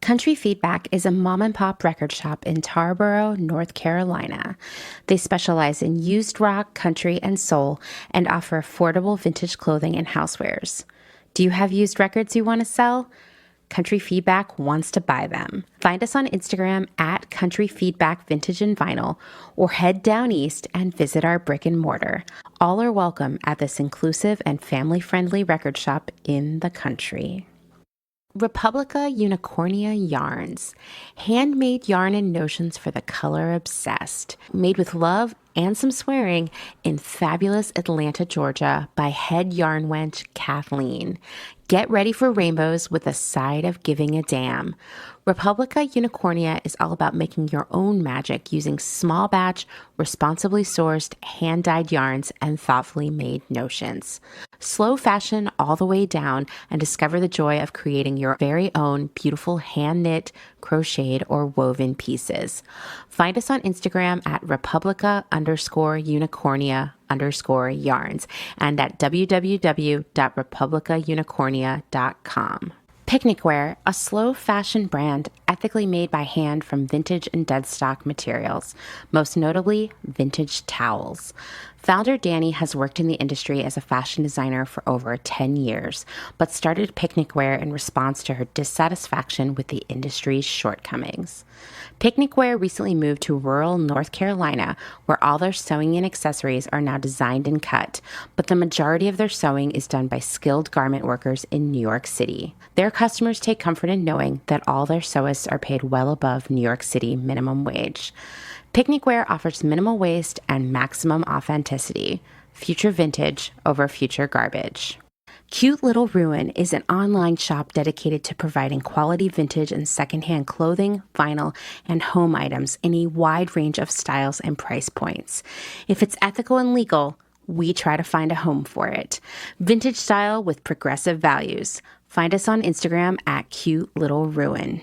Country Feedback is a mom and pop record shop in Tarboro, North Carolina. They specialize in used rock, country, and soul and offer affordable vintage clothing and housewares. Do you have used records you want to sell? Country Feedback wants to buy them. Find us on Instagram at Country Feedback Vintage and Vinyl or head down east and visit our brick and mortar. All are welcome at this inclusive and family-friendly record shop in the country. Republica Unicornia Yarns. Handmade yarn and notions for the color obsessed. Made with love and some swearing in fabulous Atlanta, Georgia by head yarn wench Kathleen. Get ready for rainbows with a side of giving a damn. Republica Unicornia is all about making your own magic using small batch, responsibly sourced, hand-dyed yarns and thoughtfully made notions. Slow fashion all the way down and discover the joy of creating your very own beautiful hand-knit, crocheted, or woven pieces. Find us on Instagram at Republica_Unicornia_yarns and at www.republicaunicornia.com. Picnic Wear, a slow fashion brand ethically made by hand from vintage and dead stock materials, most notably vintage towels. Founder Danny has worked in the industry as a fashion designer for over 10 years, but started Picnic Wear in response to her dissatisfaction with the industry's shortcomings. Picnic Wear recently moved to rural North Carolina, where all their sewing and accessories are now designed and cut, but the majority of their sewing is done by skilled garment workers in New York City. Their customers take comfort in knowing that all their sewists are paid well above New York City minimum wage. Picnic Wear offers minimal waste and maximum authenticity. Future vintage over future garbage. Cute Little Ruin is an online shop dedicated to providing quality vintage and secondhand clothing, vinyl, and home items in a wide range of styles and price points. If it's ethical and legal, we try to find a home for it. Vintage style with progressive values. Find us on Instagram at Cute Little Ruin.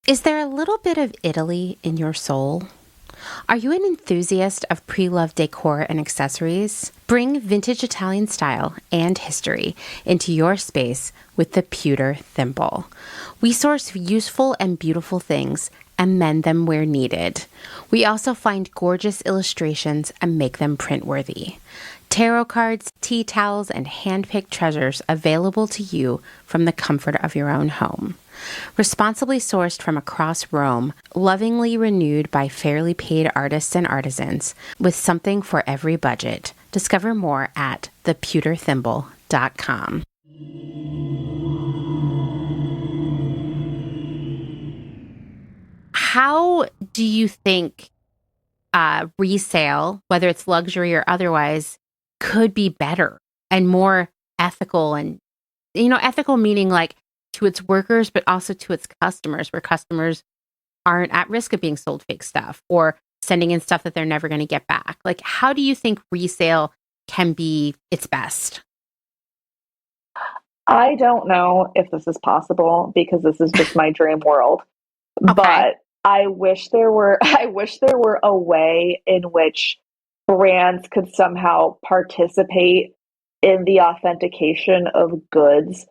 Is there a little bit of Italy in your soul? Are you an enthusiast of pre-loved decor and accessories? Bring vintage Italian style and history into your space with the Pewter Thimble. We source useful and beautiful things and mend them where needed. We also find gorgeous illustrations and make them print-worthy. Tarot cards, tea towels, and hand-picked treasures available to you from the comfort of your own home. Responsibly sourced from across Rome, lovingly renewed by fairly paid artists and artisans, with something for every budget. Discover more at thepewterthimble.com. How do you think resale, whether it's luxury or otherwise, could be better and more ethical? And, ethical meaning like to its workers, but also to its customers, where customers aren't at risk of being sold fake stuff or sending in stuff that they're never going to get back. Like, how do you think resale can be its best? I don't know if this is possible because this is just my dream world. Okay. But I wish there were a way in which brands could somehow participate in the authentication of goods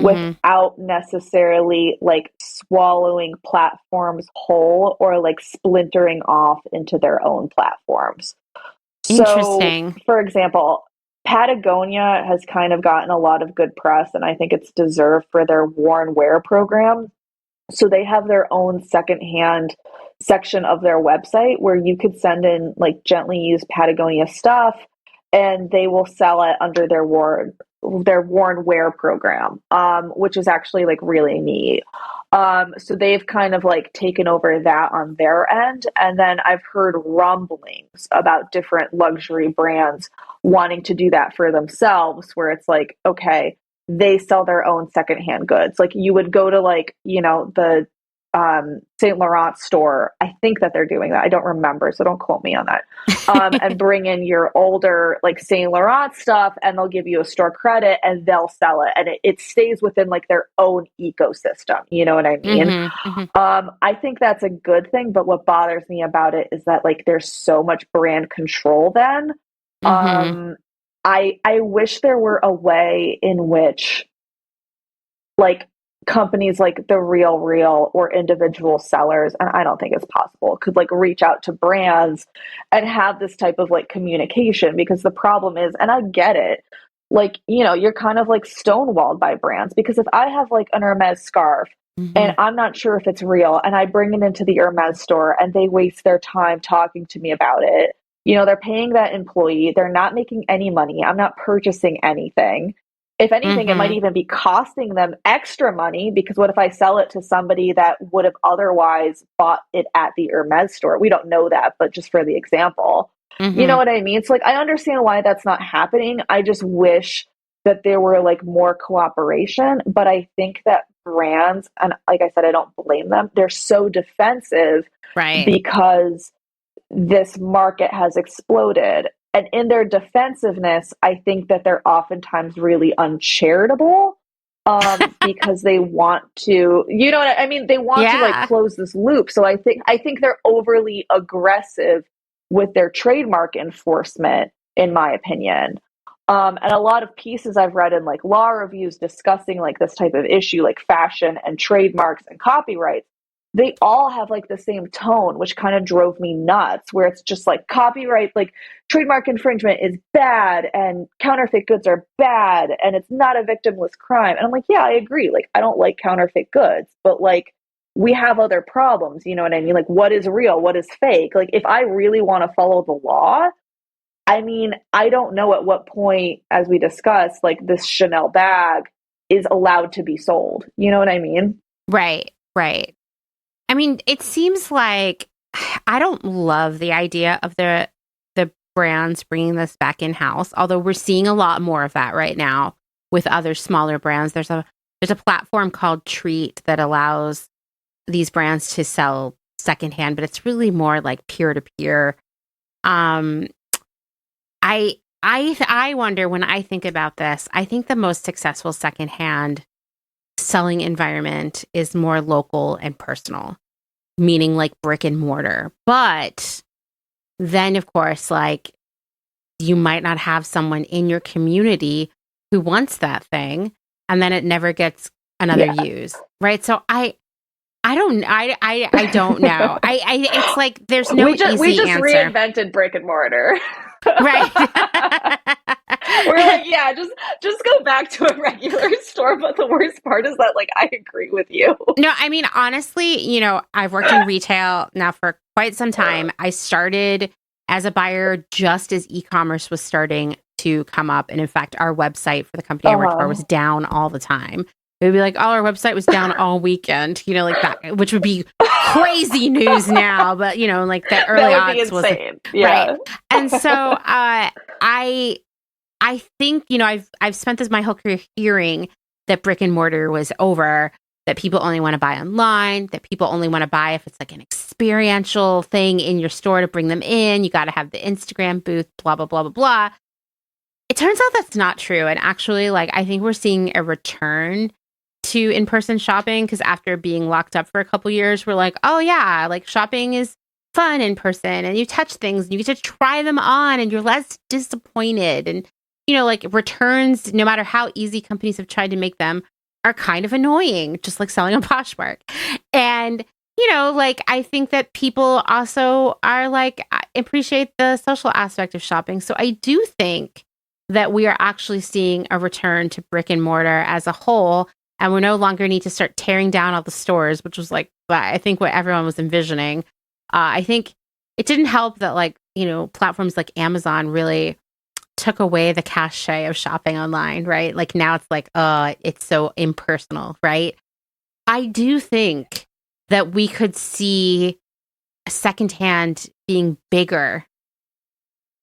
without necessarily like swallowing platforms whole or like splintering off into their own platforms. Interesting. So, for example, Patagonia has kind of gotten a lot of good press, and I think it's deserved for their worn wear program. So they have their own secondhand section of their website where you could send in like gently used Patagonia stuff, and they will sell it under their worn wear program, which is actually like really neat. So they've kind of like taken over that on their end. And then I've heard rumblings about different luxury brands wanting to do that for themselves, where it's like, okay, they sell their own secondhand goods. Like you would go to like, the Saint Laurent store. I think that they're doing that. I don't remember, so don't quote me on that. And bring in your older like Saint Laurent stuff, and they'll give you a store credit, and they'll sell it, and it stays within like their own ecosystem. You know what I mean? I think that's a good thing, but what bothers me about it is that like there's so much brand control. Then, I wish there were a way in which like companies like the RealReal or individual sellers, and I don't think it's possible, could like reach out to brands and have this type of like communication. Because the problem is, and I get it, like, you're kind of like stonewalled by brands. Because if I have like an Hermes scarf and I'm not sure if it's real, and I bring it into the Hermes store and they waste their time talking to me about it, they're paying that employee, they're not making any money, I'm not purchasing anything. If anything, it might even be costing them extra money, because what if I sell it to somebody that would have otherwise bought it at the Hermes store? We don't know that, but just for the example, you know what I mean? So like, I understand why that's not happening. I just wish that there were like more cooperation. But I think that brands, and like I said, I don't blame them, they're so defensive, right? Because this market has exploded. And in their defensiveness, I think that they're oftentimes really uncharitable, because they want to, what I mean? They want to like close this loop. So I think they're overly aggressive with their trademark enforcement, in my opinion. And a lot of pieces I've read in like law reviews discussing like this type of issue, like fashion and trademarks and copyrights, they all have like the same tone, which kind of drove me nuts, where it's just like copyright, like trademark infringement is bad and counterfeit goods are bad and it's not a victimless crime. And I'm like, yeah, I agree. Like, I don't like counterfeit goods, but like we have other problems. You know what I mean? Like, what is real? What is fake? Like, if I really want to follow the law, I mean, I don't know at what point, as we discussed, like this Chanel bag is allowed to be sold. You know what I mean? Right, right. I mean, it seems like I don't love the idea of the brands bringing this back in house. Although we're seeing a lot more of that right now with other smaller brands. There's a platform called Treat that allows these brands to sell secondhand, but it's really more like peer to peer. I wonder, when I think about this, I think the most successful secondhand selling environment is more local and personal, meaning like brick and mortar. But then, of course, like you might not have someone in your community who wants that thing, and then it never gets another use, right? So I don't know. It's like there's no easy answer. We just reinvented brick and mortar. Right. We're like, yeah, just go back to a regular store. But the worst part is that, like, I agree with you. No, I mean, honestly, I've worked in retail now for quite some time. I started as a buyer just as e-commerce was starting to come up. And in fact, our website for the company I worked for was down all the time. It would be like, oh, our website was down all weekend, like that, which would be crazy news now. But, like the early odds was insane. Right. And so I think, I've spent my whole career hearing that brick and mortar was over, that people only want to buy online, that people only want to buy if it's like an experiential thing in your store to bring them in. You got to have the Instagram booth, blah, blah, blah, blah, blah. It turns out that's not true. And actually, like, I think we're seeing a return to in-person shopping, because after being locked up for a couple years, we're like, oh yeah, like shopping is fun in person, and you touch things and you get to try them on and you're less disappointed. And, like returns, no matter how easy companies have tried to make them, are kind of annoying, just like selling a Poshmark. And, like, I think that people also are like, appreciate the social aspect of shopping. So I do think that we are actually seeing a return to brick and mortar as a whole. And we no longer need to start tearing down all the stores, which was like, I think what everyone was envisioning. I think it didn't help that, like, platforms like Amazon really took away the cachet of shopping online, right? Like now it's like, it's so impersonal, right? I do think that we could see secondhand being bigger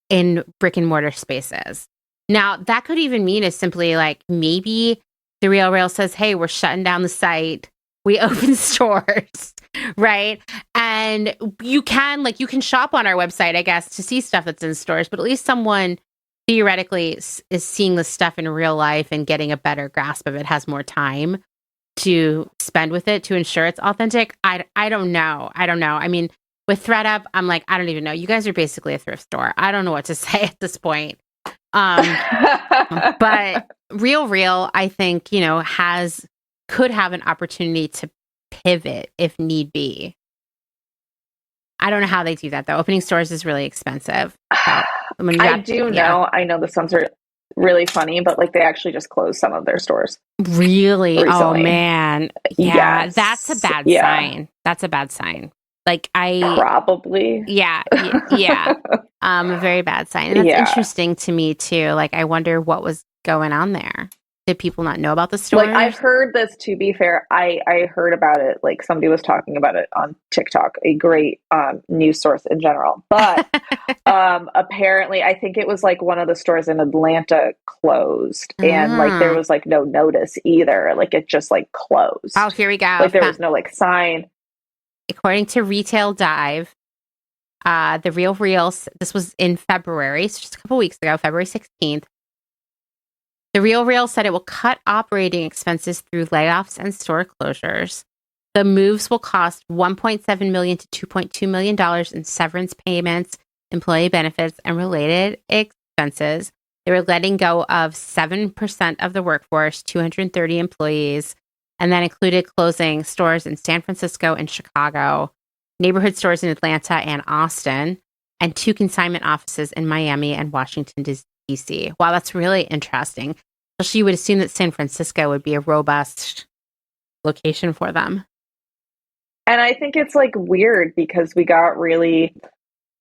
in brick and mortar spaces. Now, that could even mean is simply like maybe the RealReal says, hey, we're shutting down the site. We open stores, right? And you can shop on our website, I guess, to see stuff that's in stores, but at least someone theoretically is seeing the stuff in real life and getting a better grasp of it, has more time to spend with it to ensure it's authentic. I don't know. I mean, with ThredUp, I'm like, I don't even know. You guys are basically a thrift store. I don't know what to say at this point. But RealReal, I think, could have an opportunity to pivot if need be. I don't know how they do that, though. Opening stores is really expensive. So, I know this sounds really funny, but like they actually just closed some of their stores. Really? Recently. Oh, man. Yeah, yes. That's a bad sign. That's a bad sign. Like probably. Yeah. A very bad sign. And that's interesting to me too. Like, I wonder what was going on there. Did people not know about the stores? Like, I've heard this, to be fair. I heard about it. Like, somebody was talking about it on TikTok, a great news source in general. But apparently, I think it was like one of the stores in Atlanta closed. And like, there was like no notice either. Like, it just like closed. Oh, here we go. Like, there was no like sign. According to Retail Dive, the RealReal, this was in February, so just a couple weeks ago, February 16th. The RealReal said it will cut operating expenses through layoffs and store closures. The moves will cost $1.7 million to $2.2 million in severance payments, employee benefits, and related expenses. They were letting go of 7% of the workforce, 230 employees, and that included closing stores in San Francisco and Chicago, neighborhood stores in Atlanta and Austin, and 2 consignment offices in Miami and Washington, D.C. Wow, that's really interesting. Especially, you would assume that San Francisco would be a robust location for them. And I think it's like weird because we got really,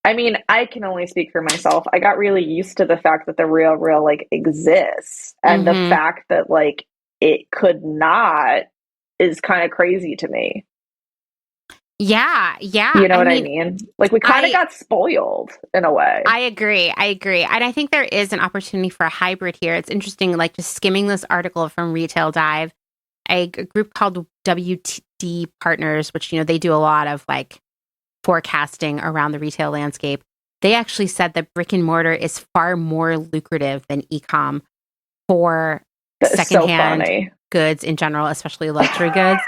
I mean, I can only speak for myself. I got really used to the fact that the RealReal like exists, and the fact that like it could not is kind of crazy to me. Yeah. You know what I mean? Like, we kind of got spoiled in a way. I agree. And I think there is an opportunity for a hybrid here. It's interesting, like just skimming this article from Retail Dive, a group called WTD Partners, which, they do a lot of like forecasting around the retail landscape. They actually said that brick and mortar is far more lucrative than e-com for secondhand goods in general, especially luxury goods.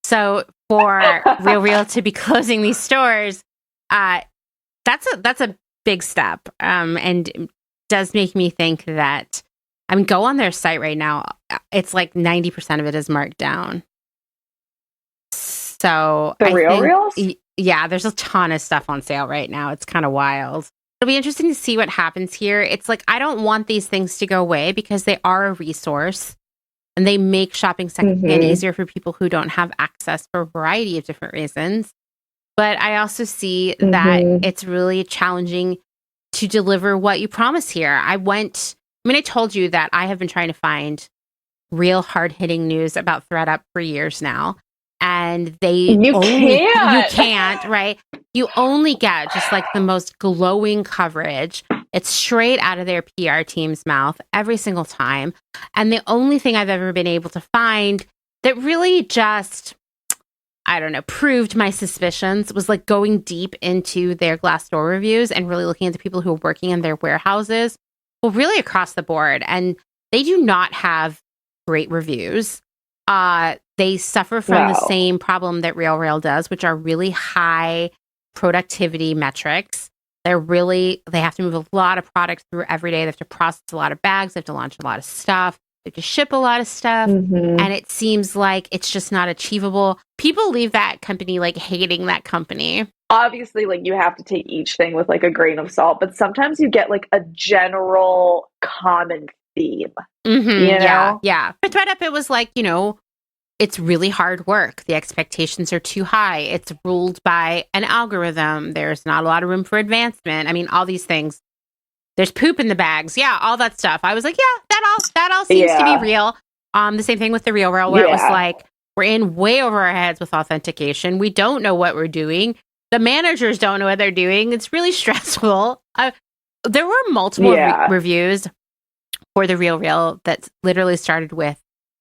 So for RealReal to be closing these stores, that's a big step, and does make me think that, I mean, go on their site right now. It's like 90% of it is marked down. So the RealReals? Yeah, there's a ton of stuff on sale right now. It's kind of wild. It'll be interesting to see what happens here. It's like, I don't want these things to go away because they are a resource. And they make shopping secondhand easier for people who don't have access for a variety of different reasons. But I also see that it's really challenging to deliver what you promise here. I told you that I have been trying to find real hard-hitting news about ThredUp for years now. And you can't, right? You only get just like the most glowing coverage. It's straight out of their PR team's mouth every single time. And the only thing I've ever been able to find that really just, I don't know, proved my suspicions was like going deep into their Glassdoor reviews and really looking at the people who are working in their warehouses. Well, really across the board. And they do not have great reviews. They suffer from the same problem that RealReal does, which are really high productivity metrics. They have to move a lot of product through every day. They have to process a lot of bags. They have to launch a lot of stuff. They have to ship a lot of stuff. And it seems like it's just not achievable. People leave that company like hating that company. Obviously, like, you have to take each thing with like a grain of salt, but sometimes you get like a general common theme. You know? Yeah. For ThredUp, it was like, it's really hard work. The expectations are too high. It's ruled by an algorithm. There's not a lot of room for advancement. I mean, all these things. There's poop in the bags. Yeah, all that stuff. I was like, yeah, that all seems to be real. The same thing with the RealReal, where it was like, We're in way over our heads with authentication. We don't know what we're doing. The managers don't know what they're doing. It's really stressful. There were multiple reviews for the RealReal that literally started with,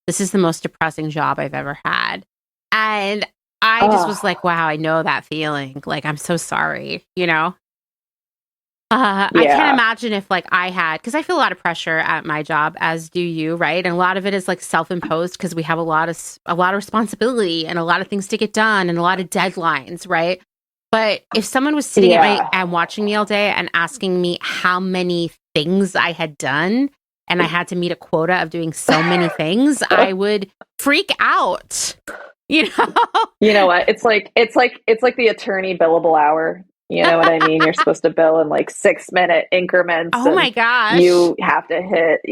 "This is the most depressing job I've ever had." And I just was like, wow, I know that feeling. Like, I'm so sorry, you know? I can't imagine if like I had, because I feel a lot of pressure at my job, as do you, right? And a lot of it is like self-imposed because we have a lot of responsibility and a lot of things to get done and a lot of deadlines, right? But if someone was sitting and watching me all day and asking me how many things I had done, and I had to meet a quota of doing so many things, I would freak out. You know? You know what? It's like the attorney billable hour. You know what I mean? You're supposed to bill in like 6-minute increments. Oh my gosh. You have to hit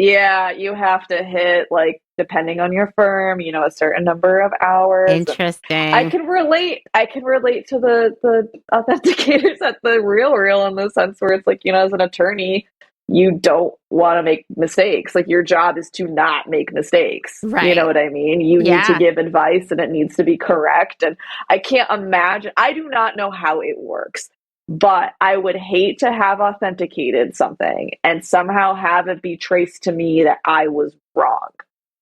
like, depending on your firm, you know, a certain number of hours. Interesting. I can relate to the authenticators at the RealReal in the sense where it's like, you know, as an attorney, you don't want to make mistakes. Like, your job is to not make mistakes. Right. You know what I mean? You need to give advice and it needs to be correct. And I can't imagine, I do not know how it works, but I would hate to have authenticated something and somehow have it be traced to me that I was wrong.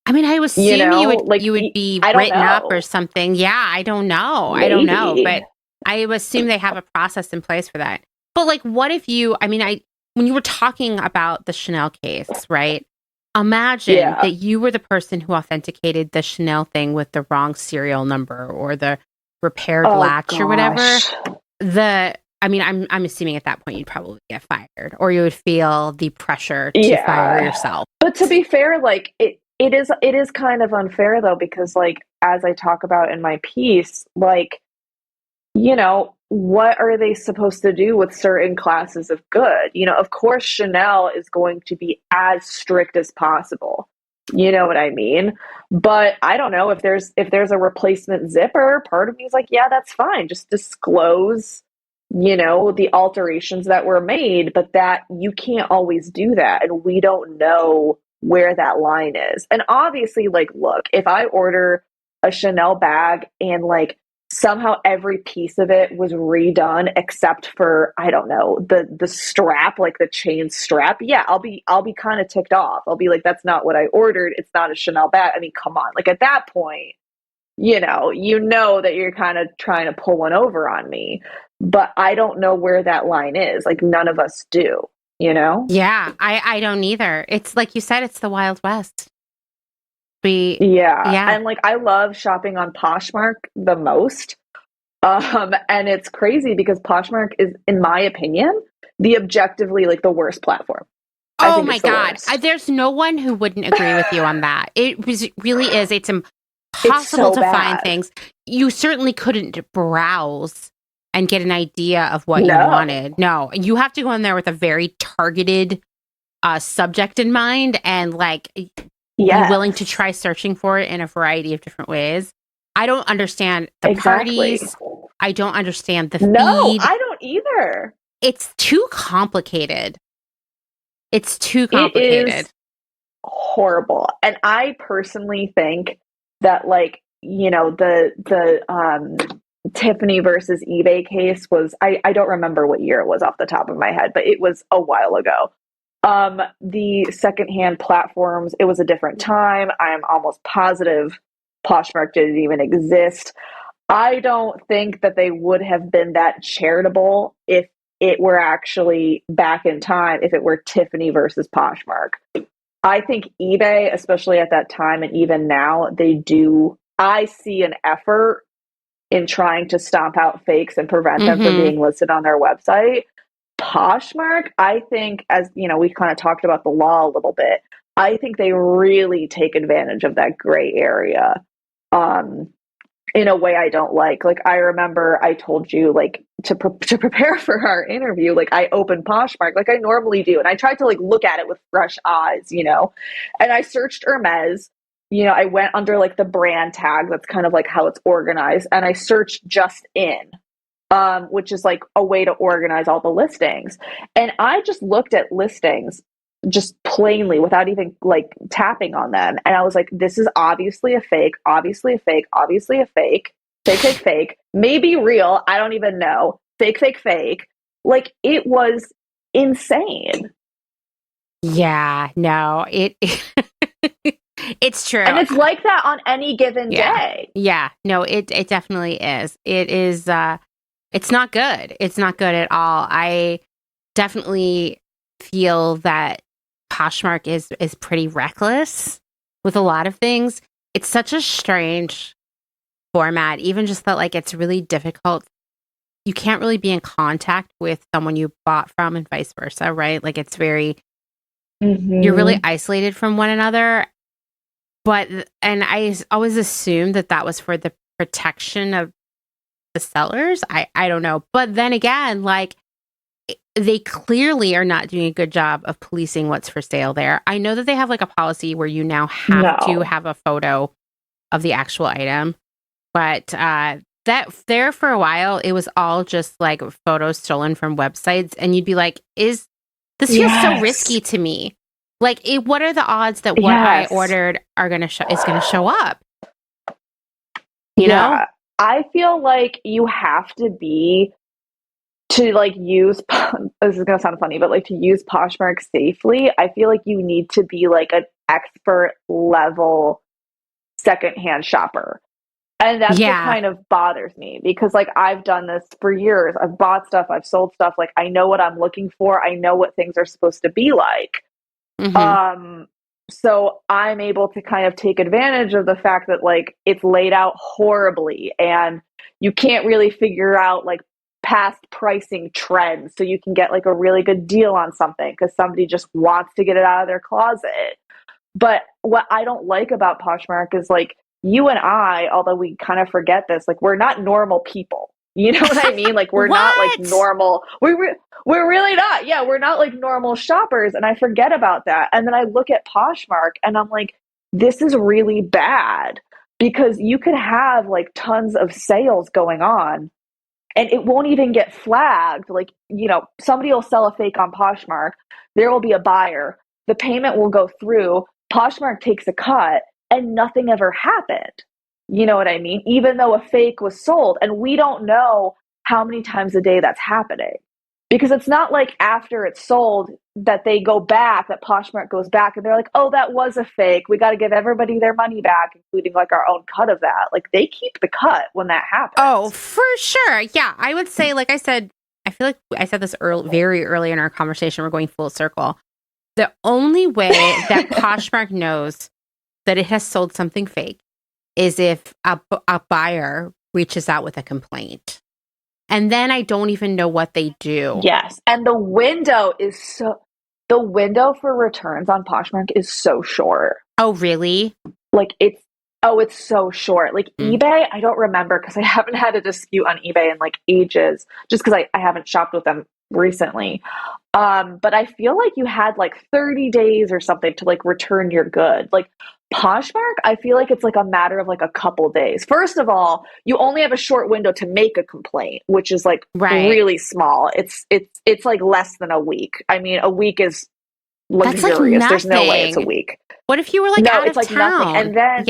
I mean, I assume you would be written up or something. Yeah, I don't know. Maybe. I don't know. But I assume they have a process in place for that. But like, what if when you were talking about the Chanel case, right? Imagine that you were the person who authenticated the Chanel thing with the wrong serial number or the repaired latch or whatever. I'm assuming at that point you'd probably get fired, or you would feel the pressure to fire yourself. But to be fair, like it is kind of unfair though, because like, as I talk about in my piece, like, you know, what are they supposed to do with certain classes of good? You know, of course, Chanel is going to be as strict as possible. You know what I mean? But I don't know, if there's a replacement zipper, part of me is like, yeah, that's fine. Just disclose, you know, the alterations that were made, but that you can't always do that. And we don't know where that line is. And obviously, like, look, if I order a Chanel bag and like somehow every piece of it was redone except for, I don't know, the strap, like the chain strap, yeah, I'll be kind of ticked off. I'll be like, that's not what I ordered. It's not a Chanel bag. I mean, come on. Like, at that point, you know that you're kind of trying to pull one over on me. But I don't know where that line is. Like, none of us do, you know? Yeah, I don't either. It's like you said, it's the Wild West. And like, I love shopping on Poshmark the most. And it's crazy because Poshmark is, in my opinion, the objectively like the worst platform. Oh my God. There's no one who wouldn't agree with you on that. Really is. It's impossible to find things. You certainly couldn't browse and get an idea of what you wanted. No, you have to go in there with a very targeted subject in mind and like be willing to try searching for it in a variety of different ways. I don't understand the parties. I don't understand the feed. No, I don't either. It's too complicated. It's too complicated. It is horrible. And I personally think that, like, you know, the Tiffany versus eBay case was, I don't remember what year it was off the top of my head, but it was a while ago. The secondhand platforms, it was a different time. I'm almost positive Poshmark didn't even exist. I don't think that they would have been that charitable if it were actually back in time, if it were Tiffany versus Poshmark. I think eBay, especially at that time and even now, I see an effort in trying to stomp out fakes and prevent them from being listed on their website. Poshmark, I think, as you know, we kind of talked about the law a little bit. I think they really take advantage of that gray area in a way I don't like. Like, I remember I told you, like, to prepare for our interview, like, I opened Poshmark like I normally do. And I tried to, like, look at it with fresh eyes, you know, and I searched Hermes. You know, I went under, like, the brand tag. That's kind of like how it's organized. And I searched just in, which is like a way to organize all the listings. And I just looked at listings just plainly without even like tapping on them. And I was like, this is obviously a fake, obviously a fake, obviously a fake, fake, fake, fake, maybe real. I don't even know. Fake, fake, fake. Like it was insane. Yeah, no, it's true. And it's like that on any given day. Yeah, no, it definitely is. It is it's not good. It's not good at all. I definitely feel that Poshmark is pretty reckless with a lot of things. It's such a strange format, even just that like it's really difficult. You can't really be in contact with someone you bought from and vice versa, right? Like it's very you're really isolated from one another. But, and I always assumed that was for the protection of the sellers. I don't know. But then again, like, they clearly are not doing a good job of policing what's for sale there. I know that they have like a policy where you now have to have a photo of the actual item. But that there for a while, it was all just like photos stolen from websites. And you'd be like, this feels so risky to me. Like, what are the odds that what I ordered is going to show up? You know? I feel like you have to be to like use, this is going to sound funny, but like to use Poshmark safely, I feel like you need to be like an expert level secondhand shopper. And that's what kind of bothers me because like I've done this for years. I've bought stuff, I've sold stuff. Like I know what I'm looking for. I know what things are supposed to be like. So I'm able to kind of take advantage of the fact that like it's laid out horribly and you can't really figure out like past pricing trends so you can get like a really good deal on something because somebody just wants to get it out of their closet. But what I don't like about Poshmark is like you and I, although we kind of forget this, like we're not normal people. You know what I mean? Like we're not like normal. We're really not. Yeah, we're not like normal shoppers. And I forget about that. And then I look at Poshmark and I'm like, this is really bad because you could have like tons of sales going on and it won't even get flagged. Like, you know, somebody will sell a fake on Poshmark. There will be a buyer. The payment will go through. Poshmark takes a cut and nothing ever happened. You know what I mean? Even though a fake was sold. And we don't know how many times a day that's happening. Because it's not like after it's sold that they go back, that Poshmark goes back and they're like, oh, that was a fake. We got to give everybody their money back, including like our own cut of that. Like they keep the cut when that happens. Oh, for sure. Yeah. I would say, like I said, I feel like I said this very early in our conversation. We're going full circle. The only way that Poshmark knows that it has sold something fake is if a buyer reaches out with a complaint. And then I don't even know what they do. Yes. And the window for returns on Poshmark is so short. Oh, really? Like it's so short. Like eBay, I don't remember because I haven't had a dispute on eBay in like ages, just because I haven't shopped with them recently. But I feel like you had like 30 days or something to like return your good. Like Poshmark, I feel like it's like a matter of like a couple days. First of all, you only have a short window to make a complaint, which is like really small. It's like less than a week. I mean, a week is luxurious. Like there's no way it's a week. What if you were like out of like town? Nothing. And then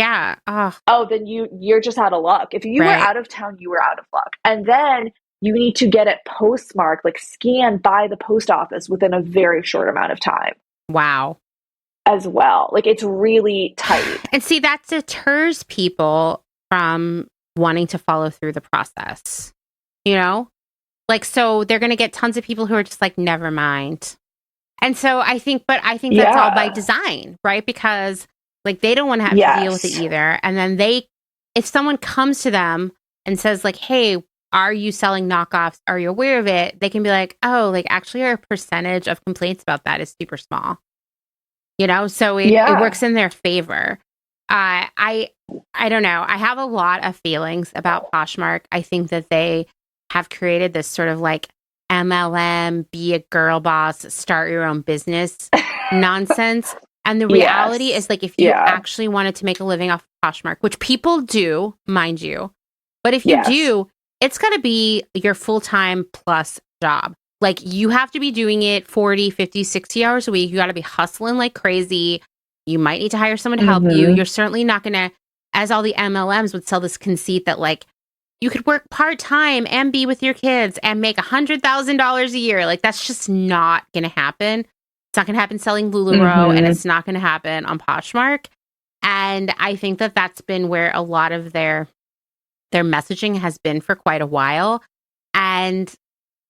then you're just out of luck. If you were out of town, you were out of luck. And then you need to get it postmarked, like scanned by the post office within a very short amount of time. Wow. As well. Like it's really tight. And see, that deters people from wanting to follow through the process. You know? Like, so they're going to get tons of people who are just like, never mind. And so I think that's all by design, right? Because like they don't want to have to deal with it either. And then if someone comes to them and says like, hey, are you selling knockoffs? Are you aware of it? They can be like, oh, like actually our percentage of complaints about that is super small. You know, so it works in their favor. I don't know. I have a lot of feelings about Poshmark. I think that they have created this sort of like MLM, be a girl boss, start your own business nonsense. And the reality is like if you actually wanted to make a living off Poshmark, which people do, mind you, but if you do, it's got to be your full-time plus job. Like, you have to be doing it 40, 50, 60 hours a week. You got to be hustling like crazy. You might need to hire someone to help you. You're certainly not going to, as all the MLMs would sell this conceit that, like, you could work part-time and be with your kids and make $100,000 a year. Like, that's just not going to happen. It's not going to happen selling LuLaRoe, and it's not going to happen on Poshmark. And I think that that's been where a lot of their messaging has been for quite a while. And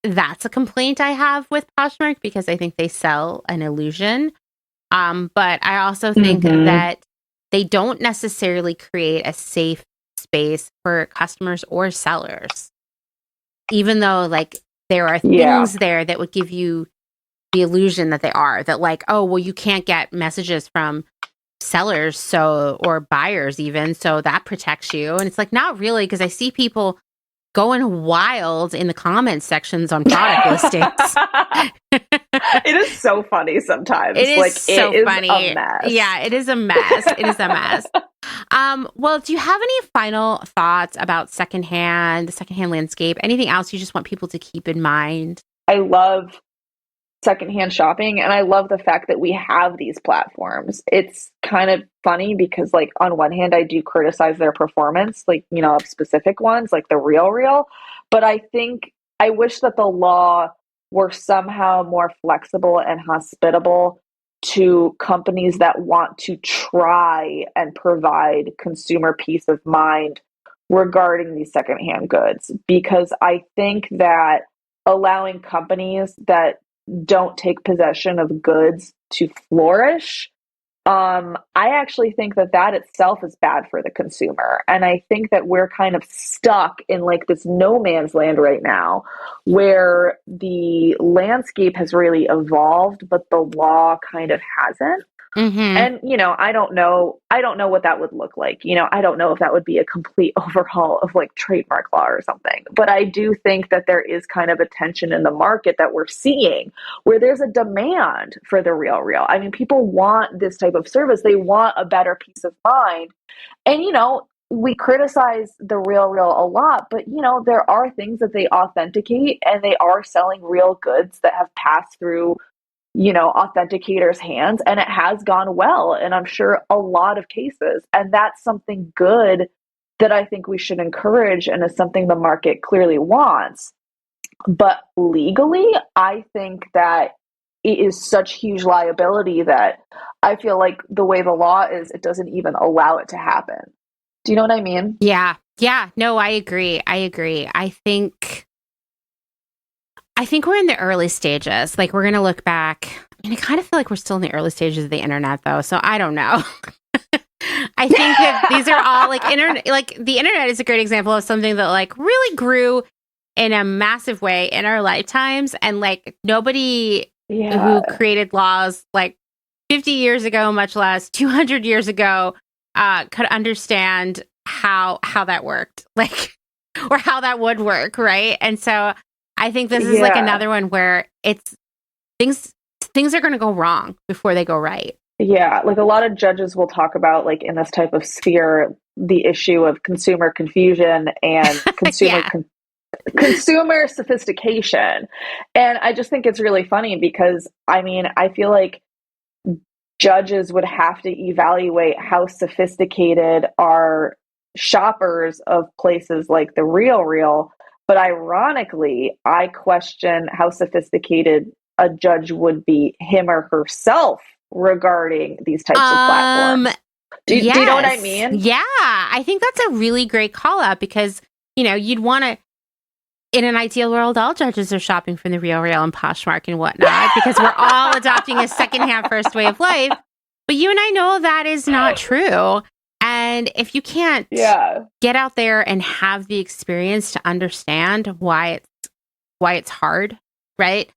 that's a complaint I have with Poshmark, because I think they sell an illusion. But I also think that they don't necessarily create a safe space for customers or sellers, even though, like, there are things there that would give you the illusion that they are, that, like, oh, well, you can't get messages from sellers, or buyers even, so that protects you. And it's like, not really, because I see people going wild in the comments sections on product listings. It is so funny sometimes. It is like, so it is funny. A mess. Yeah, it is a mess. It is a mess. Well, do you have any final thoughts about the secondhand landscape? Anything else you just want people to keep in mind? I love secondhand shopping, and I love the fact that we have these platforms. It's kind of funny because, like, on one hand, I do criticize their performance, like, you know, of specific ones like the RealReal, but I think I wish that the law were somehow more flexible and hospitable to companies that want to try and provide consumer peace of mind regarding these secondhand goods, because I think that allowing companies that don't take possession of goods to flourish, I actually think that that itself is bad for the consumer. And I think that we're kind of stuck in, like, this no man's land right now, where the landscape has really evolved, but the law kind of hasn't. And, you know, I don't know what that would look like. You know, I don't know if that would be a complete overhaul of, like, trademark law or something. But I do think that there is kind of a tension in the market that we're seeing, where there's a demand for the RealReal. I mean, people want this type of service. They want a better peace of mind. And, you know, we criticize the RealReal a lot, but, you know, there are things that they authenticate, and they are selling real goods that have passed through, you know, authenticators' hands, and it has gone well. And I'm sure a lot of cases. And that's something good that I think we should encourage, and is something the market clearly wants. But legally, I think that it is such huge liability that I feel like the way the law is, it doesn't even allow it to happen. Do you know what I mean? Yeah. Yeah. No, I agree. I think we're in the early stages. Like, we're going to look back. I mean, I kind of feel like we're still in the early stages of the internet, though. So I don't know. I think that these are all, like, internet. Like, the internet is a great example of something that, like, really grew in a massive way in our lifetimes. And, like, nobody who created laws, like, 50 years ago, much less 200 years ago, could understand how that worked, like, or how that would work, right? And so I think this is like another one where it's things are going to go wrong before they go right. Yeah, like, a lot of judges will talk about, like, in this type of sphere, the issue of consumer confusion and consumer sophistication. And I just think it's really funny because, I mean, I feel like judges would have to evaluate how sophisticated are shoppers of places like the RealReal. But ironically, I question how sophisticated a judge would be, him or herself, regarding these types of platforms. Do you know what I mean? Yeah, I think that's a really great call out, because, you know, you'd want to, in an ideal world, all judges are shopping from the RealReal and Poshmark and whatnot, because we're all adopting a secondhand first way of life. But you and I know that is not true. And if you can't get out there and have the experience to understand why it's hard, right?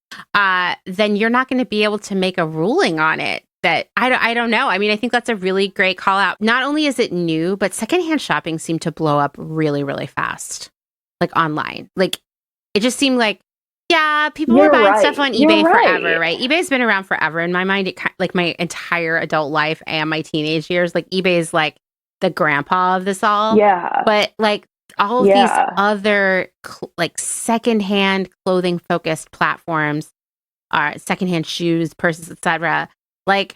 Then you're not going to be able to make a ruling on it. That I don't know. I mean, I think that's a really great call out. Not only is it new, but secondhand shopping seemed to blow up really, really fast, like, online. Like, it just seemed like, people were buying stuff on eBay forever, right? eBay's been around forever. In my mind, like, my entire adult life and my teenage years, like, eBay is like the grandpa of this all. Yeah. But, like, all of these Yeah. other like secondhand clothing focused platforms, secondhand shoes, purses, etc. Like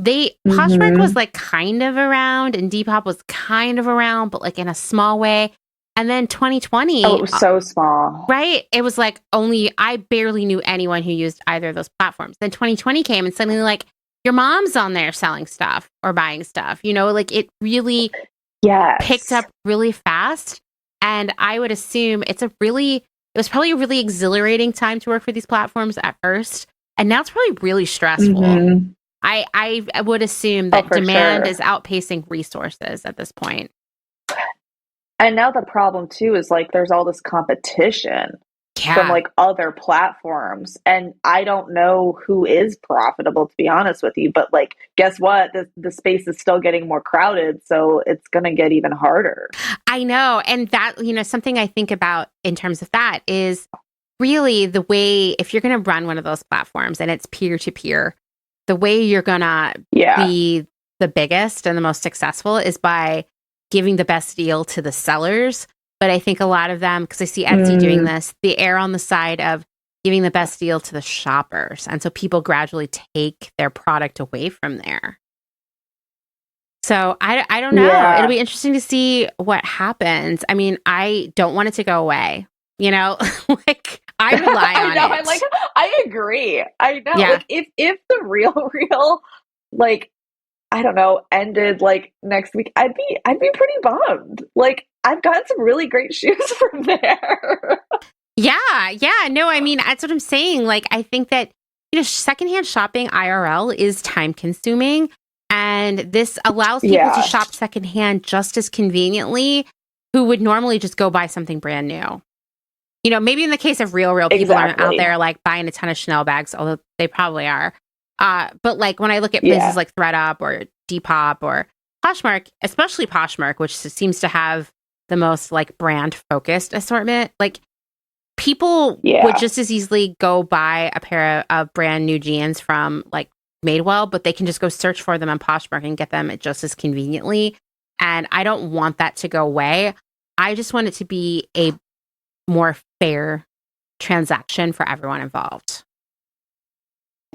Poshmark was Mm-hmm. like kind of around and Depop was kind of around, but like in a small way. And then Oh, 2020, it was so small. right? It was like I barely knew anyone who used either of those platforms. Then 2020 came and suddenly like your mom's on there selling stuff or buying stuff, like it really picked Yes. up really fast. And I would assume it was probably a really exhilarating time to work for these platforms at first. And now it's probably really stressful. Mm-hmm. I would assume Oh, that for demand sure. is outpacing resources at this point. And now the problem too is like there's all this competition from Yeah. like other platforms, and I don't know who is profitable, to be honest with you, but like guess what, the space is still getting more crowded, so it's going to get even harder. I know. And that, something I think about in terms of that is really the way, if you're going to run one of those platforms and it's peer to peer, the way you're going to Yeah. be the biggest and the most successful is by giving the best deal to the sellers. But I think a lot of them, because I see Etsy doing Mm, this, they err on the side of giving the best deal to the shoppers. And so people gradually take their product away from there. So I don't know. It'll yeah. be interesting to see what happens. I mean, I don't want it to go away. Like I rely I on know. it. I agree. I know. Yeah. Like if the real like I don't know ended like next week, I'd be pretty bummed. Like I've got some really great shoes from there. Yeah. Yeah. No, I mean, that's what I'm saying. Like, I think that, secondhand shopping IRL is time consuming. And this allows people to Yeah. shop secondhand just as conveniently who would normally just go buy something brand new. Maybe in the case of RealReal, people aren't out Exactly. there like buying a ton of Chanel bags, although they probably are. But like when I look at places Yeah. like ThredUp or Depop or Poshmark, especially Poshmark, which seems to have the most like brand focused assortment, like people would Yeah. just as easily go buy a pair of brand new jeans from like Madewell, but they can just go search for them on Poshmark and get them just as conveniently. And I don't want that to go away. I just want it to be a more fair transaction for everyone involved.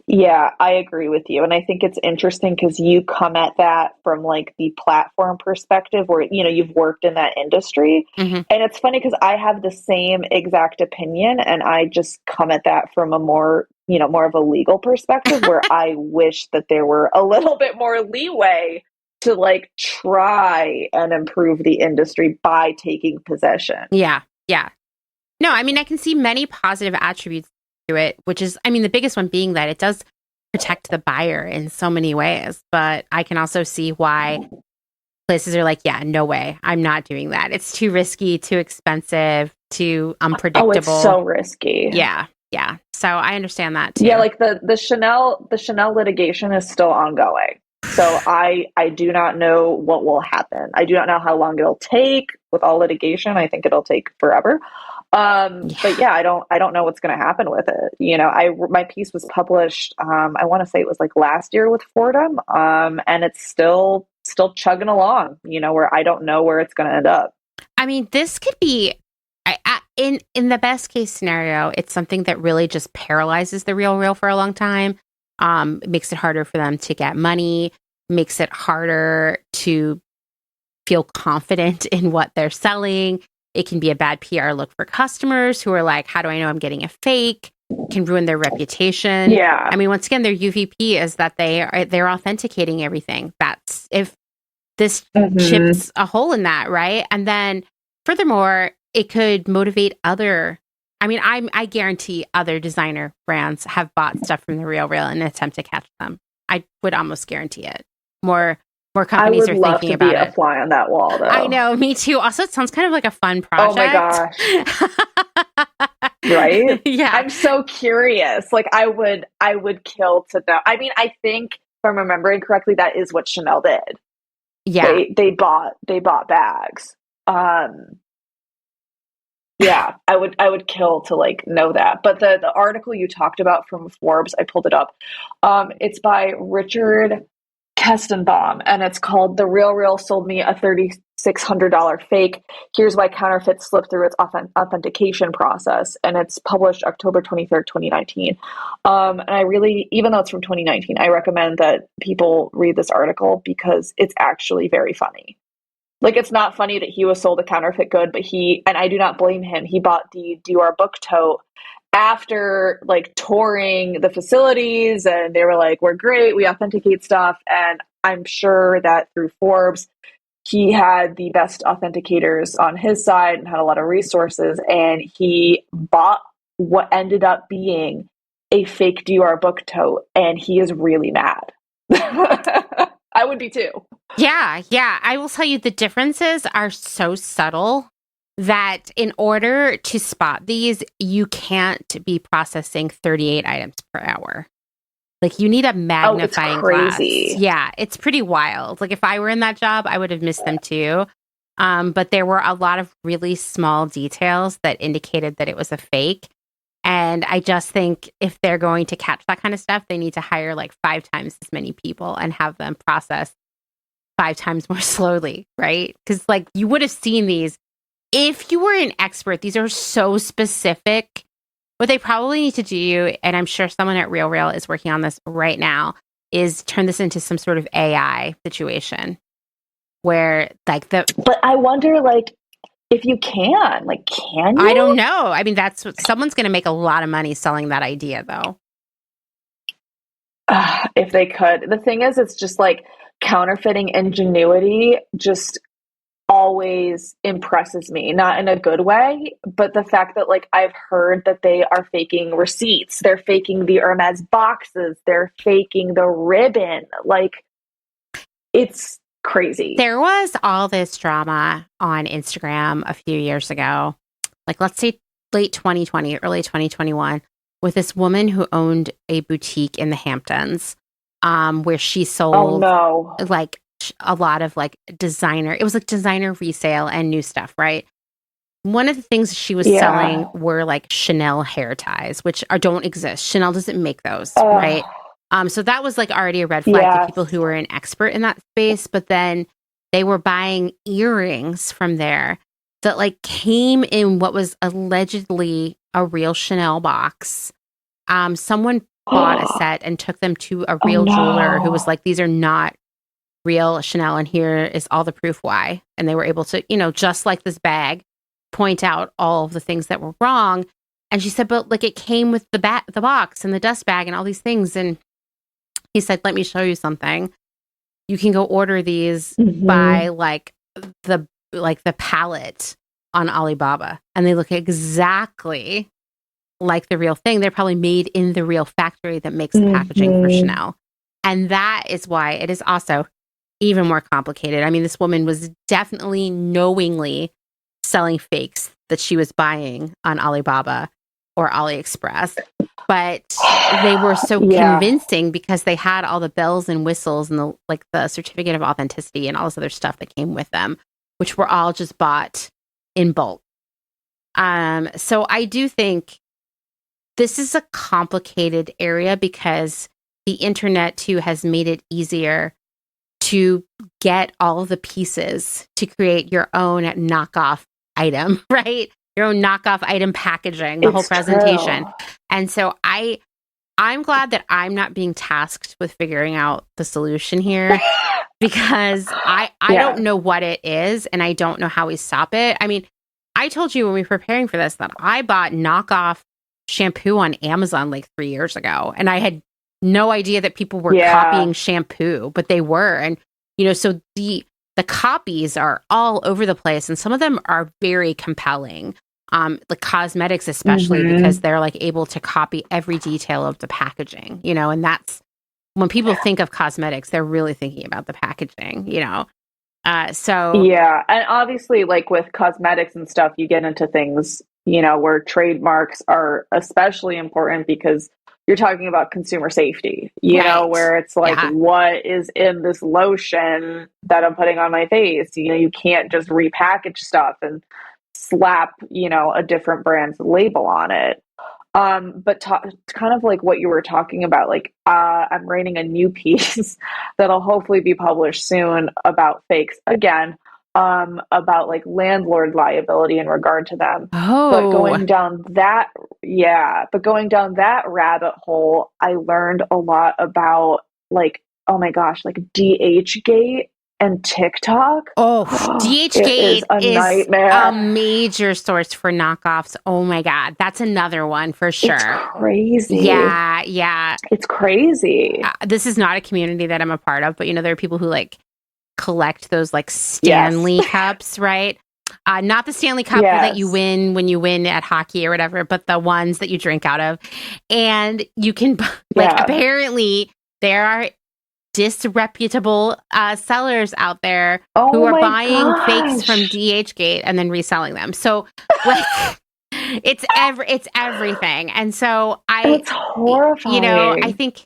Yeah, I agree with you. And I think it's interesting because you come at that from like the platform perspective where, you've worked in that industry. Hmm. And it's funny because I have the same exact opinion and I just come at that from a more of a legal perspective where I wish that there were a little bit more leeway to like try and improve the industry by taking possession. Yeah. Yeah. No, I mean, I can see many positive attributes to it, which is, I mean, the biggest one being that it does protect the buyer in so many ways. But I can also see why places are like, yeah, no way. I'm not doing that. It's too risky, too expensive, too Oh, it's unpredictable. so risky. Yeah. Yeah. So I understand that Yeah, too. like the Chanel litigation is still ongoing. So I do not know what will happen. I do not know how long it'll take with all litigation. I think it'll take forever. But Yeah. yeah, I don't know what's going to happen with it. My piece was published. I want to say it was like last year with Fordham. And it's still chugging along. Where I don't know where it's going to end up. I mean, this could be in the best case scenario, it's something that really just paralyzes the real for a long time. It makes it harder for them to get money, makes it harder to feel confident in what they're selling. It can be a bad PR look for customers who are like, how do I know I'm getting a fake? Can ruin their reputation. Yeah. I mean, once again, their UVP is that they're authenticating everything. That's if this Hmm. chips a hole in that, right? And then furthermore, it could motivate other. I mean, I guarantee other designer brands have bought stuff from the RealReal in an attempt to catch them. I would almost guarantee it. More I companies would are love thinking to be about a it. fly on that wall, I though. know, me too. Also, it sounds kind of like a fun Oh my project. gosh. Right? Yeah, I'm so curious. Like I would kill to know. I mean, I think if I'm remembering correctly, that is what Chanel did. yeah. They bought bags. Um yeah, I would kill to like know that. But the article you talked about from Forbes, I pulled it up. It's by Richard Kestenbaum and it's called "The Real Real Sold Me a $36 $600 fake. Here's why Counterfeits slipped through its authentication process. And it's published October 23rd, 2019. And I really, even though it's from 2019, I recommend that people read this article because it's actually very funny. Like, it's not funny that he was sold a counterfeit good, but and I do not blame him, he bought the Do Our Book tote after like touring the facilities, and they were like, we're great, we authenticate stuff. And I'm sure that through Forbes, he had the best authenticators on his side and had a lot of resources, and he bought what ended up being a fake Do Our Book tote, and he is really mad. I would be too. Yeah, yeah. I will tell you, the differences are so subtle that in order to spot these, you can't be processing 38 items per hour. Like, you need a magnifying glass. Yeah, it's pretty wild. Like, if I were in that job, I would have missed them too. But there were a lot of really small details that indicated that it was a fake. And I just think if they're going to catch that kind of stuff, they need to hire like 5 times as many people and have them process 5 times more slowly, right? Because like, you would have seen these if you were an expert. These are so specific. What they probably need to do, and I'm sure someone at RealReal is working on this right now, is turn this into some sort of AI situation where like But I wonder, like, if you can, like, can you? I don't know. I mean, that's what someone's going to make a lot of money selling that idea, though. If they could. The thing is, it's just like counterfeiting ingenuity just always impresses me, not in a good way, but the fact that like I've heard that they are faking receipts, they're faking the Hermes boxes, they're faking the ribbon. Like, it's crazy. There was all this drama on Instagram a few years ago, like let's say late 2020, early 2021, with this woman who owned a boutique in the Hamptons, where she sold like a lot of like designer. It was like designer resale and new stuff, right? One of the things she was selling were like Chanel hair ties, which don't exist. Chanel doesn't make those, right? So that was like already a red flag to people who were an expert in that space. But then they were buying earrings from there that like came in what was allegedly a real Chanel box. Someone bought a set and took them to a real jeweler who was like, these are not real Chanel, and here is all the proof why. And they were able to, just like this bag, point out all of the things that were wrong. And she said, but like it came with the box and the dust bag and all these things. And he said, let me show you something. You can go order these by like the palette on Alibaba, and they look exactly like the real thing. They're probably made in the real factory that makes the packaging for Chanel. And that is why it is also even more complicated. I mean, this woman was definitely knowingly selling fakes that she was buying on Alibaba or AliExpress, but they were so convincing because they had all the bells and whistles and the certificate of authenticity and all this other stuff that came with them, which were all just bought in bulk. So I do think this is a complicated area because the internet too has made it easier to get all of the pieces to create your own knockoff item, right? Your own knockoff item packaging, the whole presentation. True. And so I'm glad that I'm not being tasked with figuring out the solution here because I don't know what it is and I don't know how we stop it. I mean, I told you when we were preparing for this that I bought knockoff shampoo on Amazon like 3 years ago, and I had no idea that people were copying shampoo, but they were. And, so the copies are all over the place, and some of them are very compelling. Like cosmetics, especially because they're like able to copy every detail of the packaging, and that's when people think of cosmetics, they're really thinking about the packaging, So yeah. And obviously, like with cosmetics and stuff, you get into things, where trademarks are especially important because you're talking about consumer safety, where it's like, what is in this lotion that I'm putting on my face? You can't just repackage stuff and slap, a different brand's label on it. But kind of like what you were talking about, like I'm writing a new piece that'll hopefully be published soon about fakes again. about like landlord liability in regard to them. But Oh, going down that rabbit hole, I learned a lot about like, oh my gosh, like DH gate and TikTok. oh, It is DHgate a is a nightmare. major source for knockoffs. Oh my God. That's another one for It's sure. crazy. Yeah, yeah. It's crazy. This is not a community that I'm a part of, but there are people who like collect those like Yes. Stanley cups, right? Not the Stanley Cup that you Yes. win when you win at hockey or whatever, but the ones that you drink out of. And you can, like, Yeah. apparently there are disreputable sellers out there who Oh are my buying fakes from gosh. DHgate and then reselling them. So, like, it's everything. And so It's I horrifying. think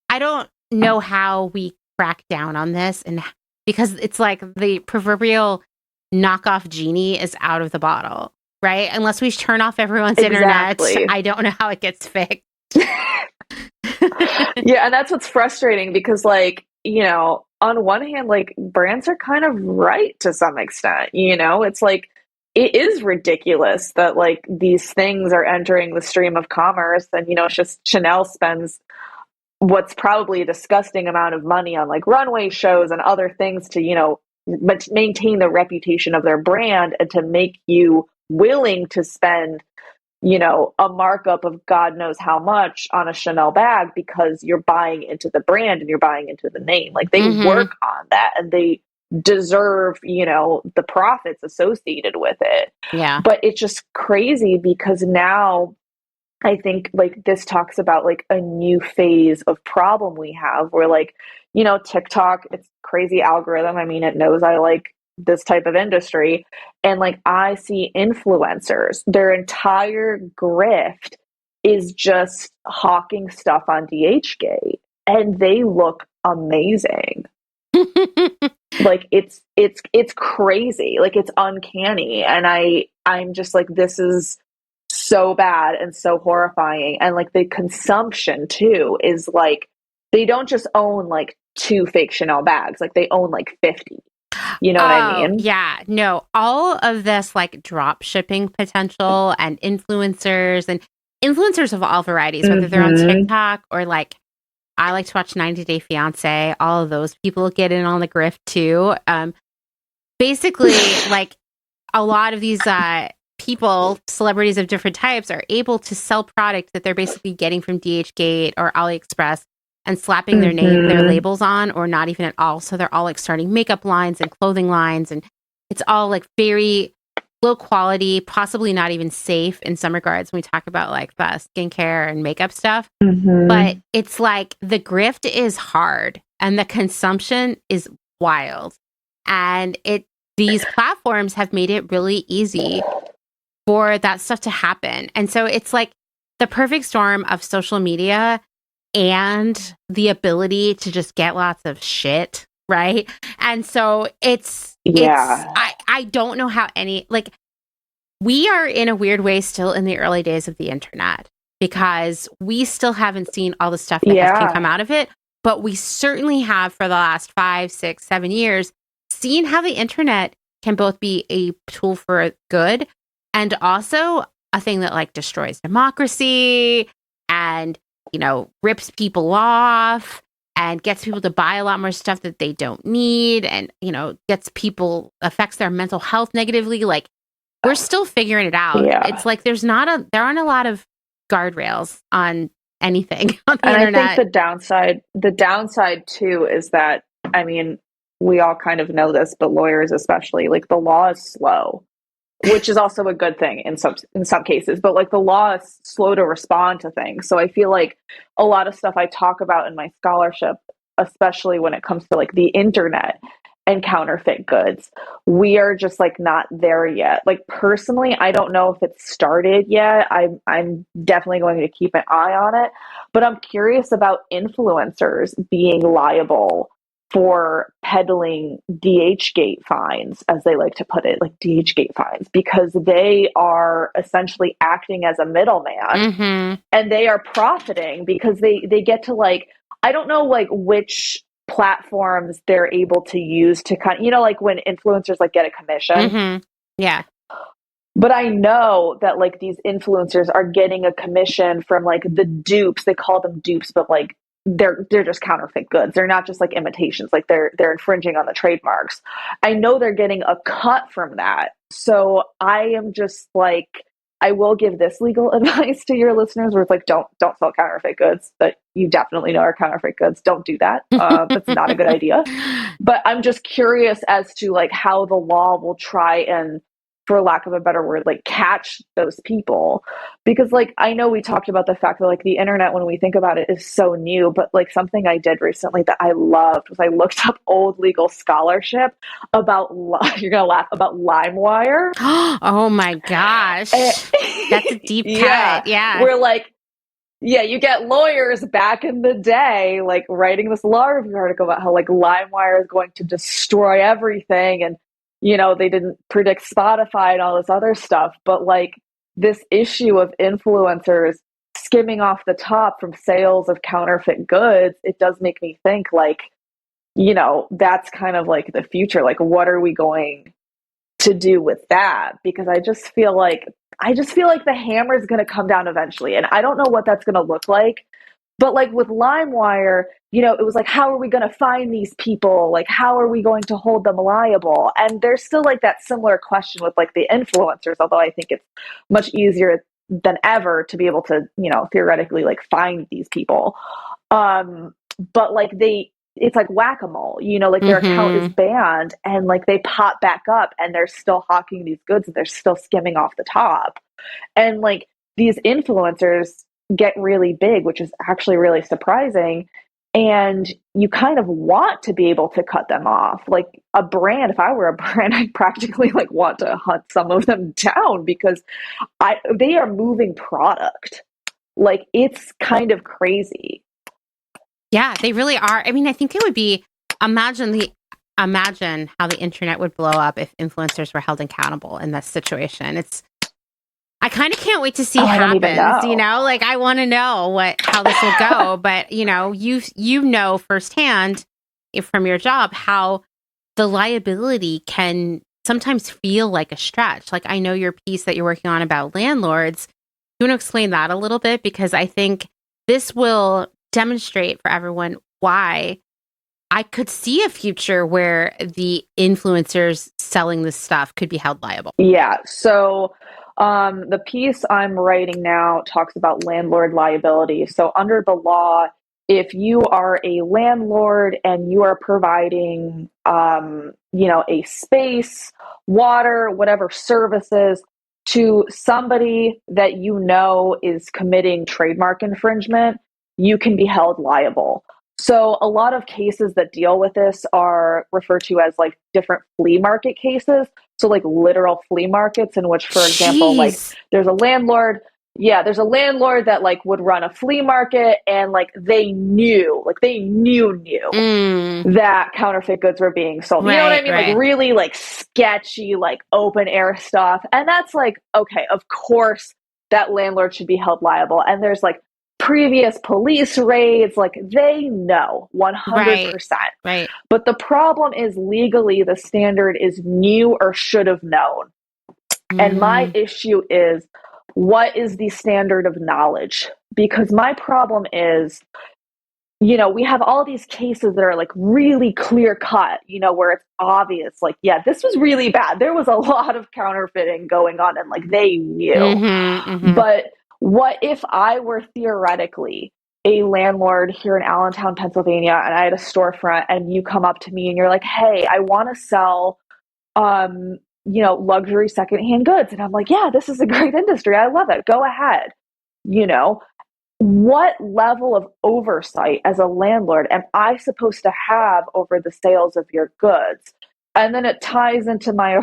I don't know how we crack down on this, and because it's like the proverbial knockoff genie is out of the bottle, right? Unless we turn off everyone's internet, Exactly. I don't know how it gets fixed. Yeah, and that's what's frustrating because, like, on one hand, like, brands are kind of right to some extent. It's like, it is ridiculous that, like, these things are entering the stream of commerce. And, it's just Chanel spends what's probably a disgusting amount of money on, like, runway shows and other things to, maintain the reputation of their brand and to make you willing to spend a markup of God knows how much on a Chanel bag because you're buying into the brand and you're buying into the name. Like they Mm-hmm. work on that and they deserve, the profits associated with it. Yeah. But it's just crazy because now I think like this talks about like a new phase of problem we have where like, TikTok, it's crazy algorithm. I mean, it knows I like this type of industry. And like I see influencers, their entire grift is just hawking stuff on DHgate and they look amazing. Like it's crazy. Like it's uncanny. And I'm just like, this is so bad and so horrifying. And like the consumption too is like they don't just own like two fake Chanel bags, like they own like 50. You know what I Oh, mean? yeah. No, all of this like drop shipping potential and influencers of all varieties, whether they're on Mm-hmm. TikTok or like I like to watch 90 Day Fiance, all of those people get in on the grift too. Basically, like a lot of these people, celebrities of different types, are able to sell product that they're basically getting from DHgate or AliExpress and slapping their Mm-hmm. labels on, or not even at all. So they're all like starting makeup lines and clothing lines, and it's all like very low quality, possibly not even safe in some regards when we talk about like the skincare and makeup stuff. But Mm-hmm. it's like the grift is hard and the consumption is wild. And these platforms have made it really easy for that stuff to happen. And so it's like the perfect storm of social media and the ability to just get lots of shit, right? And so Yeah. I don't know how like we are in a weird way still in the early days of the internet because we still haven't seen all the stuff that can come Yeah. out of it, but we certainly have for the last 5, 6, 7 years seen how the internet can both be a tool for good and also a thing that like destroys democracy and rips people off and gets people to buy a lot more stuff that they don't need and affects their mental health negatively. Like we're still figuring it out. Yeah. It's like there aren't a lot of guardrails on anything on the And I think internet. the downside too is that, I mean, we all kind of know this, but lawyers especially, like the law is slow, which is also a good thing in some cases, but like the law is slow to respond to things. So I feel like a lot of stuff I talk about in my scholarship, especially when it comes to like the internet and counterfeit goods, we are just like not there yet. Like personally, I don't know if it's started yet. I'm definitely going to keep an eye on it, but I'm curious about influencers being liable for peddling DHgate fines, as they like to put it, like DHgate fines, because they are essentially acting as a middleman Mm-hmm. and they are profiting because they get to like, I don't know like which platforms they're able to use to kind of, like when influencers like get a commission. Mm-hmm. Yeah. But I know that like these influencers are getting a commission from like the dupes. They call them dupes, but like they're just counterfeit goods. They're not just like imitations. Like they're infringing on the trademarks. I know they're getting a cut from that. So I am just like, I will give this legal advice to your listeners where it's like, don't sell counterfeit goods that you definitely know are counterfeit goods. Don't do that. That's not a good idea. But I'm just curious as to like how the law will try and, for lack of a better word, like catch those people. Because like, I know we talked about the fact that like the internet, when we think about it, is so new, but like something I did recently that I loved was I looked up old legal scholarship about, you're going to laugh, about LimeWire. Oh my gosh. That's a deep cut. Yeah. We're like, yeah, you get lawyers back in the day, like writing this law review article about how like LimeWire is going to destroy everything. And, they didn't predict Spotify and all this other stuff. But like this issue of influencers skimming off the top from sales of counterfeit goods, it does make me think like, that's kind of like the future. Like, what are we going to do with that? Because I just feel like the hammer is going to come down eventually. And I don't know what that's going to look like. But like with LimeWire, it was like, how are we going to find these people? Like, how are we going to hold them liable? And there's still like that similar question with like the influencers, although I think it's much easier than ever to be able to, theoretically like find these people. But like it's like whack-a-mole, like their account is banned and like they pop back up and they're still hawking these goods and they're still skimming off the top. And like these influencers get really big, which is actually really surprising. And you kind of want to be able to cut them off. Like a brand, if I were a brand, I'd practically like want to hunt some of them down because they are moving product. Like it's kind of crazy. Yeah, they really are. I mean, I think it would be, imagine how the internet would blow up if influencers were held accountable in this situation. I kind of can't wait to see what happens, like I want to know how this will go, but you know firsthand from your job how the liability can sometimes feel like a stretch. Like I know your piece that you're working on about landlords. You want to explain that a little bit? Because I think this will demonstrate for everyone why I could see a future where the influencers selling this stuff could be held liable. Yeah. So the piece I'm writing now talks about landlord liability. So under the law, if you are a landlord and you are providing, a space, water, whatever services to somebody that is committing trademark infringement, you can be held liable. So a lot of cases that deal with this are referred to as like different flea market cases. So like literal flea markets in which, for example, like there's a landlord that like would run a flea market and like they knew that counterfeit goods were being sold. You know what I mean? Right. Like really like sketchy, like open air stuff. And that's like, okay, of course that landlord should be held liable. And there's like previous police raids, like they know 100%. Right. But the problem is legally the standard is knew or should have known. And my issue is, what is the standard of knowledge? Because my problem is, we have all these cases that are like really clear cut, where it's obvious, like, yeah, this was really bad. There was a lot of counterfeiting going on and like they knew. But what if I were theoretically a landlord here in Allentown, Pennsylvania, and I had a storefront and you come up to me and you're like, hey, I want to sell, luxury secondhand goods. And I'm like, yeah, this is a great industry. I love it. Go ahead. What level of oversight as a landlord am I supposed to have over the sales of your goods? And then it ties into my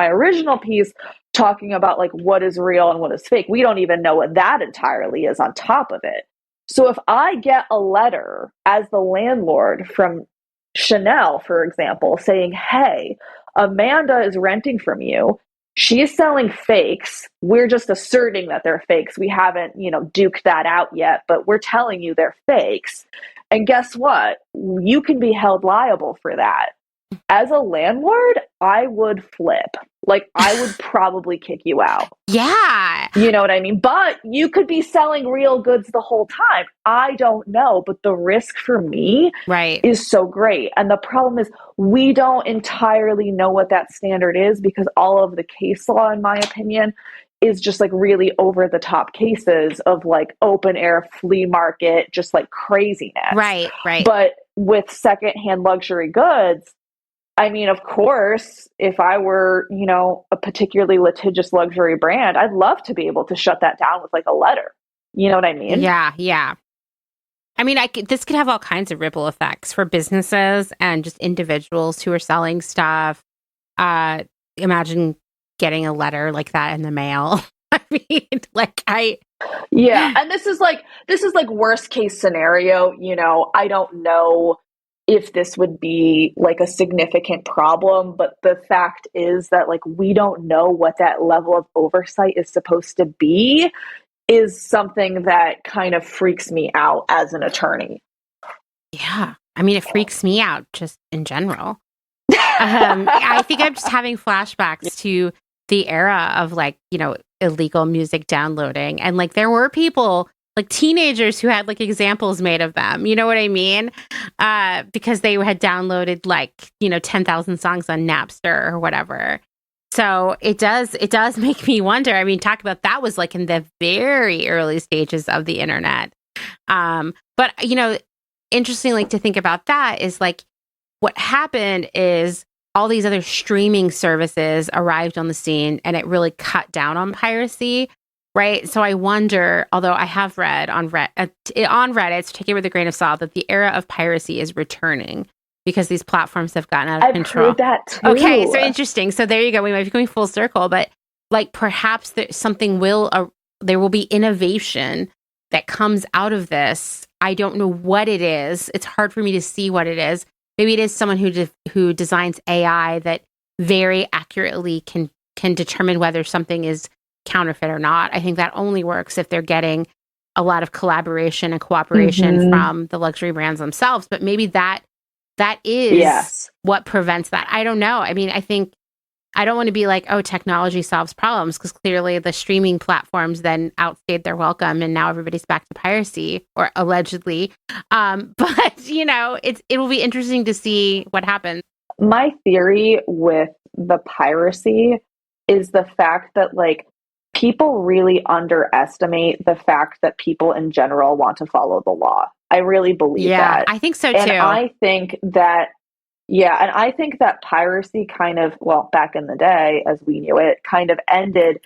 original piece talking about like what is real and what is fake. We don't even know what that entirely is on top of it. So if I get a letter as the landlord from Chanel, for example, saying, hey, Amanda is renting from you She is selling fakes. We're just asserting that they're fakes. We haven't, duked that out yet, but we're telling you they're fakes. And guess what? You can be held liable for that. As a landlord, I would flip. Like, I would probably kick you out. Yeah. You know what I mean? But you could be selling real goods the whole time. I don't know. But the risk for me is so great. And the problem is we don't entirely know what that standard is, because all of the case law, in my opinion, is just like really over the top cases of like open air flea market, just like craziness. Right. But with secondhand luxury goods, I mean, of course, if I were, a particularly litigious luxury brand, I'd love to be able to shut that down with like a letter. You know what I mean? Yeah. I mean, this could have all kinds of ripple effects for businesses and just individuals who are selling stuff. Imagine getting a letter like that in the mail. I mean, Yeah, and this is like worst case scenario. I don't know if this would be like a significant problem, but the fact is that like we don't know what that level of oversight is supposed to be, is something that kind of freaks me out as an attorney. Yeah. I mean, it freaks me out just in general. I think I'm just having flashbacks to the era of like, illegal music downloading. And like there were people, like teenagers, who had like examples made of them. You know what I mean? Because they had downloaded like, 10,000 songs on Napster or whatever. So it does make me wonder. I mean, talk about that was like in the very early stages of the internet. But, interesting, like to think about that is like what happened is all these other streaming services arrived on the scene and it really cut down on piracy. Right. So I wonder, although I have read on Reddit, take it with a grain of salt, that the era of piracy is returning because these platforms have gotten out of control. I've heard that too. Okay, so interesting. So there you go. We might be going full circle, but like perhaps there will be innovation that comes out of this. I don't know what it is. It's hard for me to see what it is. Maybe it is someone who designs AI that very accurately can determine whether something is counterfeit or not. I think that only works if they're getting a lot of collaboration and cooperation from the luxury brands themselves. But maybe that is what prevents that. I don't know. I mean, I think I don't want to be like, oh, technology solves problems, because clearly the streaming platforms then outstayed their welcome and now everybody's back to piracy, or allegedly. But it will be interesting to see what happens. My theory with the piracy is the fact that like people really underestimate the fact that people in general want to follow the law. I really believe that. I think so too. And I think that piracy kind of, well, back in the day, as we knew it, kind of ended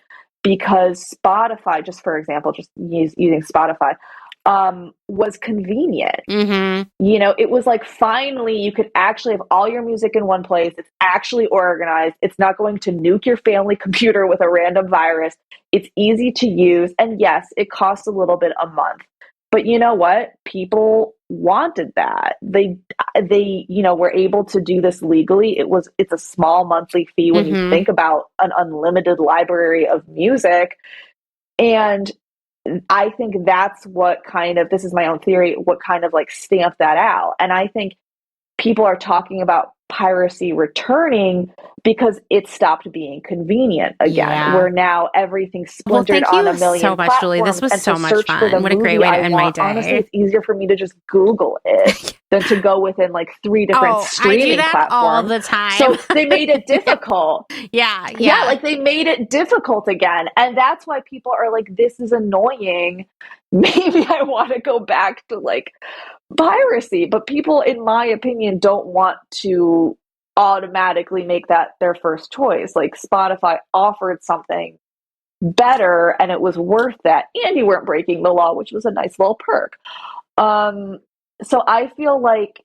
because Spotify, just for example, just using Spotify, was convenient. It was like, finally, you could actually have all your music in one place. It's actually organized. It's not going to nuke your family computer with a random virus. It's easy to use. And yes, it costs a little bit a month. But you know what? People wanted that. They were able to do this legally. It's a small monthly fee when you think about an unlimited library of music. And I think that's what this is my own theory, what kind of like stamped that out. And I think people are talking about piracy returning because it stopped being convenient again. Where now everything's splintered on a million so much, platforms. Julie. This was so much fun. What a great way to end my day. Honestly, it's easier for me to just Google it than to go within like 3 different streaming I do that platforms all the time. So they made it difficult. Yeah, like they made it difficult again. And that's why people are like, this is annoying. Maybe I want to go back to like piracy. But people, in my opinion, don't want to automatically make that their first choice. Like Spotify offered something better and it was worth that. And you weren't breaking the law, which was a nice little perk. So I feel like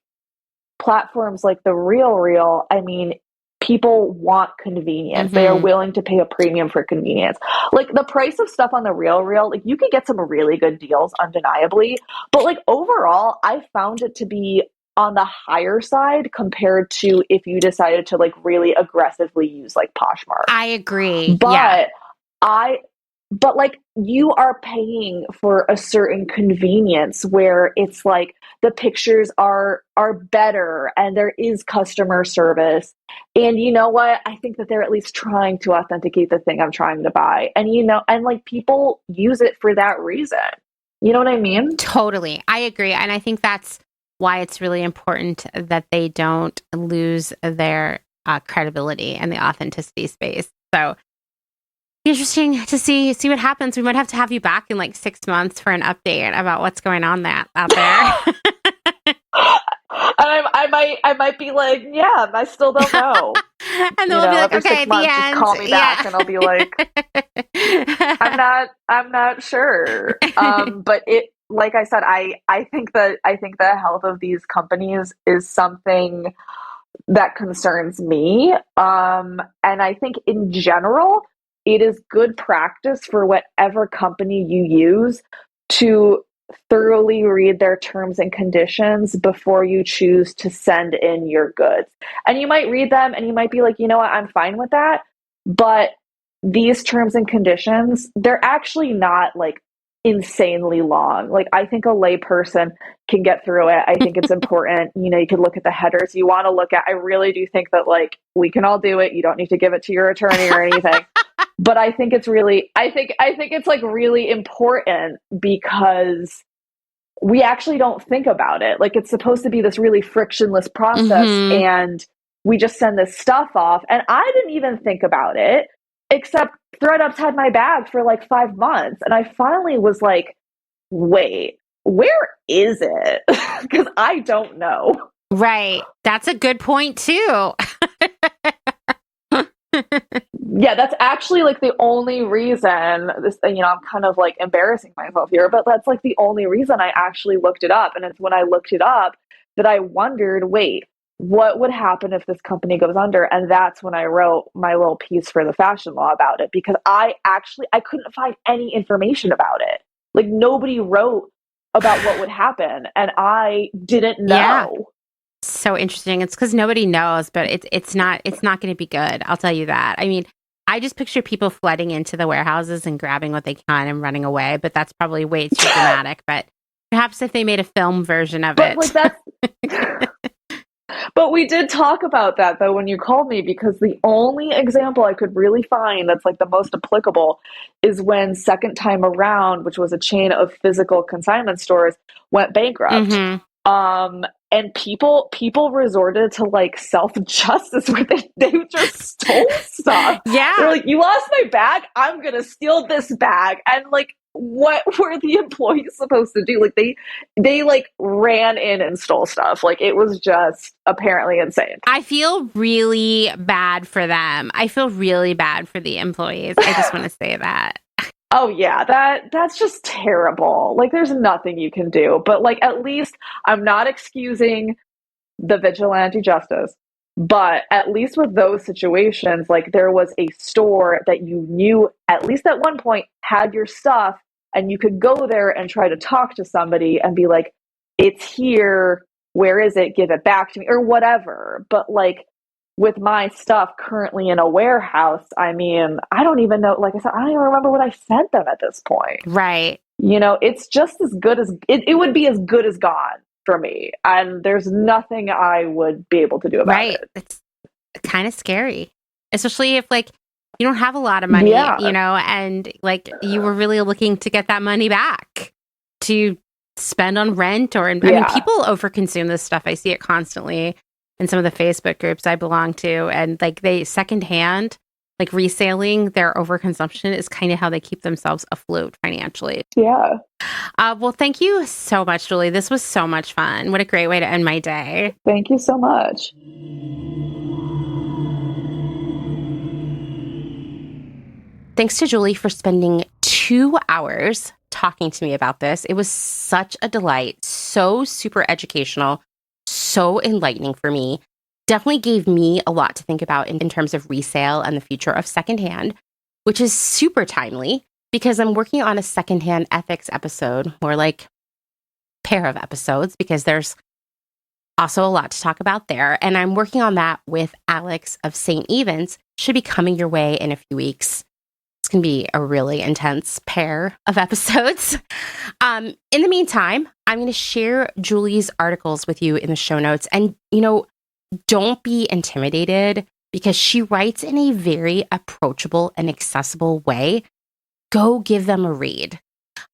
platforms like the RealReal, I mean, people want convenience. They are willing to pay a premium for convenience. Like the price of stuff on the RealReal, like you can get some really good deals, undeniably. But like overall, I found it to be on the higher side compared to if you decided to like really aggressively use like Poshmark. I agree. Yeah. But I but like you are paying for a certain convenience where it's like the pictures are better and there is customer service. And you know what? I think that they're at least trying to authenticate the thing I'm trying to buy. And you know, and like people use it for that reason. You know what I mean? Totally. I agree. And I think that's why it's really important that they don't lose their credibility and the authenticity space. So interesting to see what happens. We might have to have you back in like 6 months for an update about what's going on out there. I might be like, yeah, I still don't know. And then we'll be like, every okay, 6 months, the just end. call me back, and I'll be like, I'm not sure. But it, like I said, I think the health of these companies is something that concerns me. And I think in general, it is good practice for whatever company you use to thoroughly read their terms and conditions before you choose to send in your goods. And you might read them and you might be like, you know what, I'm fine with that. But these terms and conditions, they're actually not like insanely long. Like I think a layperson can get through it. I think it's important. You can look at the headers you want to look at. I really do think that like we can all do it. You don't need to give it to your attorney or anything. But I think it's really, I think it's like really important because we actually don't think about it. Like it's supposed to be this really frictionless process, and we just send this stuff off. And I didn't even think about it, except ThredUp's had my bag for like 5 months. And I finally was like, wait, where is it? Because I don't know. Right. That's a good point too. Yeah, that's actually like the only reason this, I'm kind of like embarrassing myself here, but that's like the only reason I actually looked it up. And it's when I looked it up that I wondered, wait, what would happen if this company goes under? And that's when I wrote my little piece for the fashion law about it, because I couldn't find any information about it. Like nobody wrote about what would happen, and I didn't know. Yeah. So interesting. It's because nobody knows, but it's not going to be good. I'll tell you that. I mean, I just picture people flooding into the warehouses and grabbing what they can and running away, but that's probably way too dramatic. But perhaps if they made a film version of it. Like that's But we did talk about that though when you called me, because the only example I could really find that's like the most applicable is when Second Time Around, which was a chain of physical consignment stores, went bankrupt. And people resorted to like self-justice where they just stole stuff. Yeah. They're like, you lost my bag, I'm gonna steal this bag. And like, what were the employees supposed to do? Like they like ran in and stole stuff. Like it was just apparently insane. I feel really bad for them. I feel really bad for the employees. I just want to say that. Oh yeah, that's just terrible. Like there's nothing you can do. But like at least I'm not excusing the vigilante justice, but at least with those situations, like there was a store that you knew at least at one point had your stuff, and you could go there and try to talk to somebody and be like, it's here, where is it? Give it back to me or whatever. But like with my stuff currently in a warehouse, I mean, I don't even know, like I said, I don't even remember what I sent them at this point. Right. It's just as good as, it would be as good as gone for me. And there's nothing I would be able to do about it. It's kind of scary, especially if like you don't have a lot of money, and like you were really looking to get that money back to spend on rent I mean, people overconsume this stuff. I see it constantly in some of the Facebook groups I belong to, and like they secondhand, like reselling their overconsumption is kind of how they keep themselves afloat financially. Yeah. Well, thank you so much, Julie. This was so much fun. What a great way to end my day. Thank you so much. Thanks to Julie for spending 2 hours talking to me about this. It was such a delight, so super educational, so enlightening for me. Definitely gave me a lot to think about in terms of resale and the future of secondhand, which is super timely because I'm working on a secondhand ethics episode, more like pair of episodes, because there's Also, a lot to talk about there. And I'm working on that with Alex of St. Evans. Should be coming your way in a few weeks. It's going to be a really intense pair of episodes. In the meantime, I'm going to share Julie's articles with you in the show notes. And, don't be intimidated because she writes in a very approachable and accessible way. Go give them a read.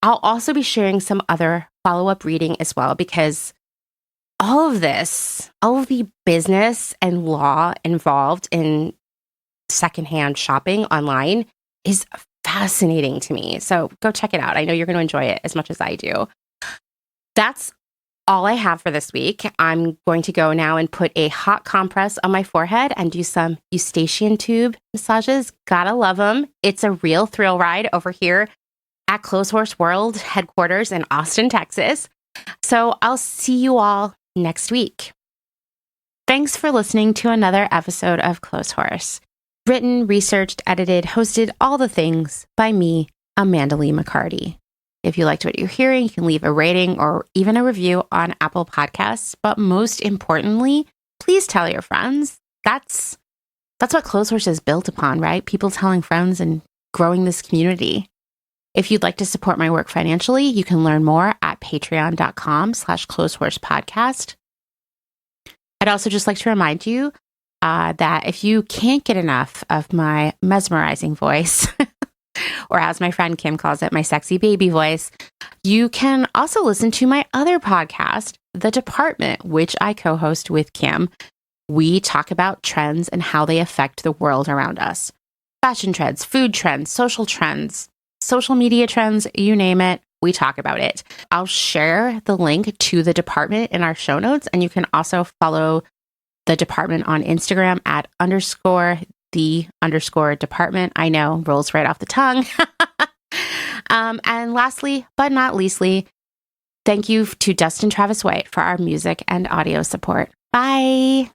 I'll also be sharing some other follow-up reading as well because all of the business and law involved in secondhand shopping online is fascinating to me. So go check it out. I know you're going to enjoy it as much as I do. That's all I have for this week. I'm going to go now and put a hot compress on my forehead and do some eustachian tube massages. Gotta love them. It's a real thrill ride over here at Clotheshorse World headquarters in Austin, Texas. So I'll see you all next week. Thanks for listening to another episode of Clotheshorse. Written, researched, edited, hosted, all the things by me, Amanda Lee McCarty. If you liked what you're hearing, you can leave a rating or even a review on Apple Podcasts. But most importantly, please tell your friends. That's what Clotheshorse is built upon, right? People telling friends and growing this community. If you'd like to support my work financially, you can learn more at patreon.com/clothehorsepodcast. I'd also just like to remind you that if you can't get enough of my mesmerizing voice, or as my friend Kim calls it, my sexy baby voice, you can also listen to my other podcast, The Department, which I co-host with Kim. We talk about trends and how they affect the world around us. Fashion trends, food trends, social media trends, you name it, we talk about it. I'll share the link to The Department in our show notes, and you can also follow The Department on Instagram at _the_department. I know, rolls right off the tongue. And lastly, but not leastly, thank you to Dustin Travis White for our music and audio support. Bye.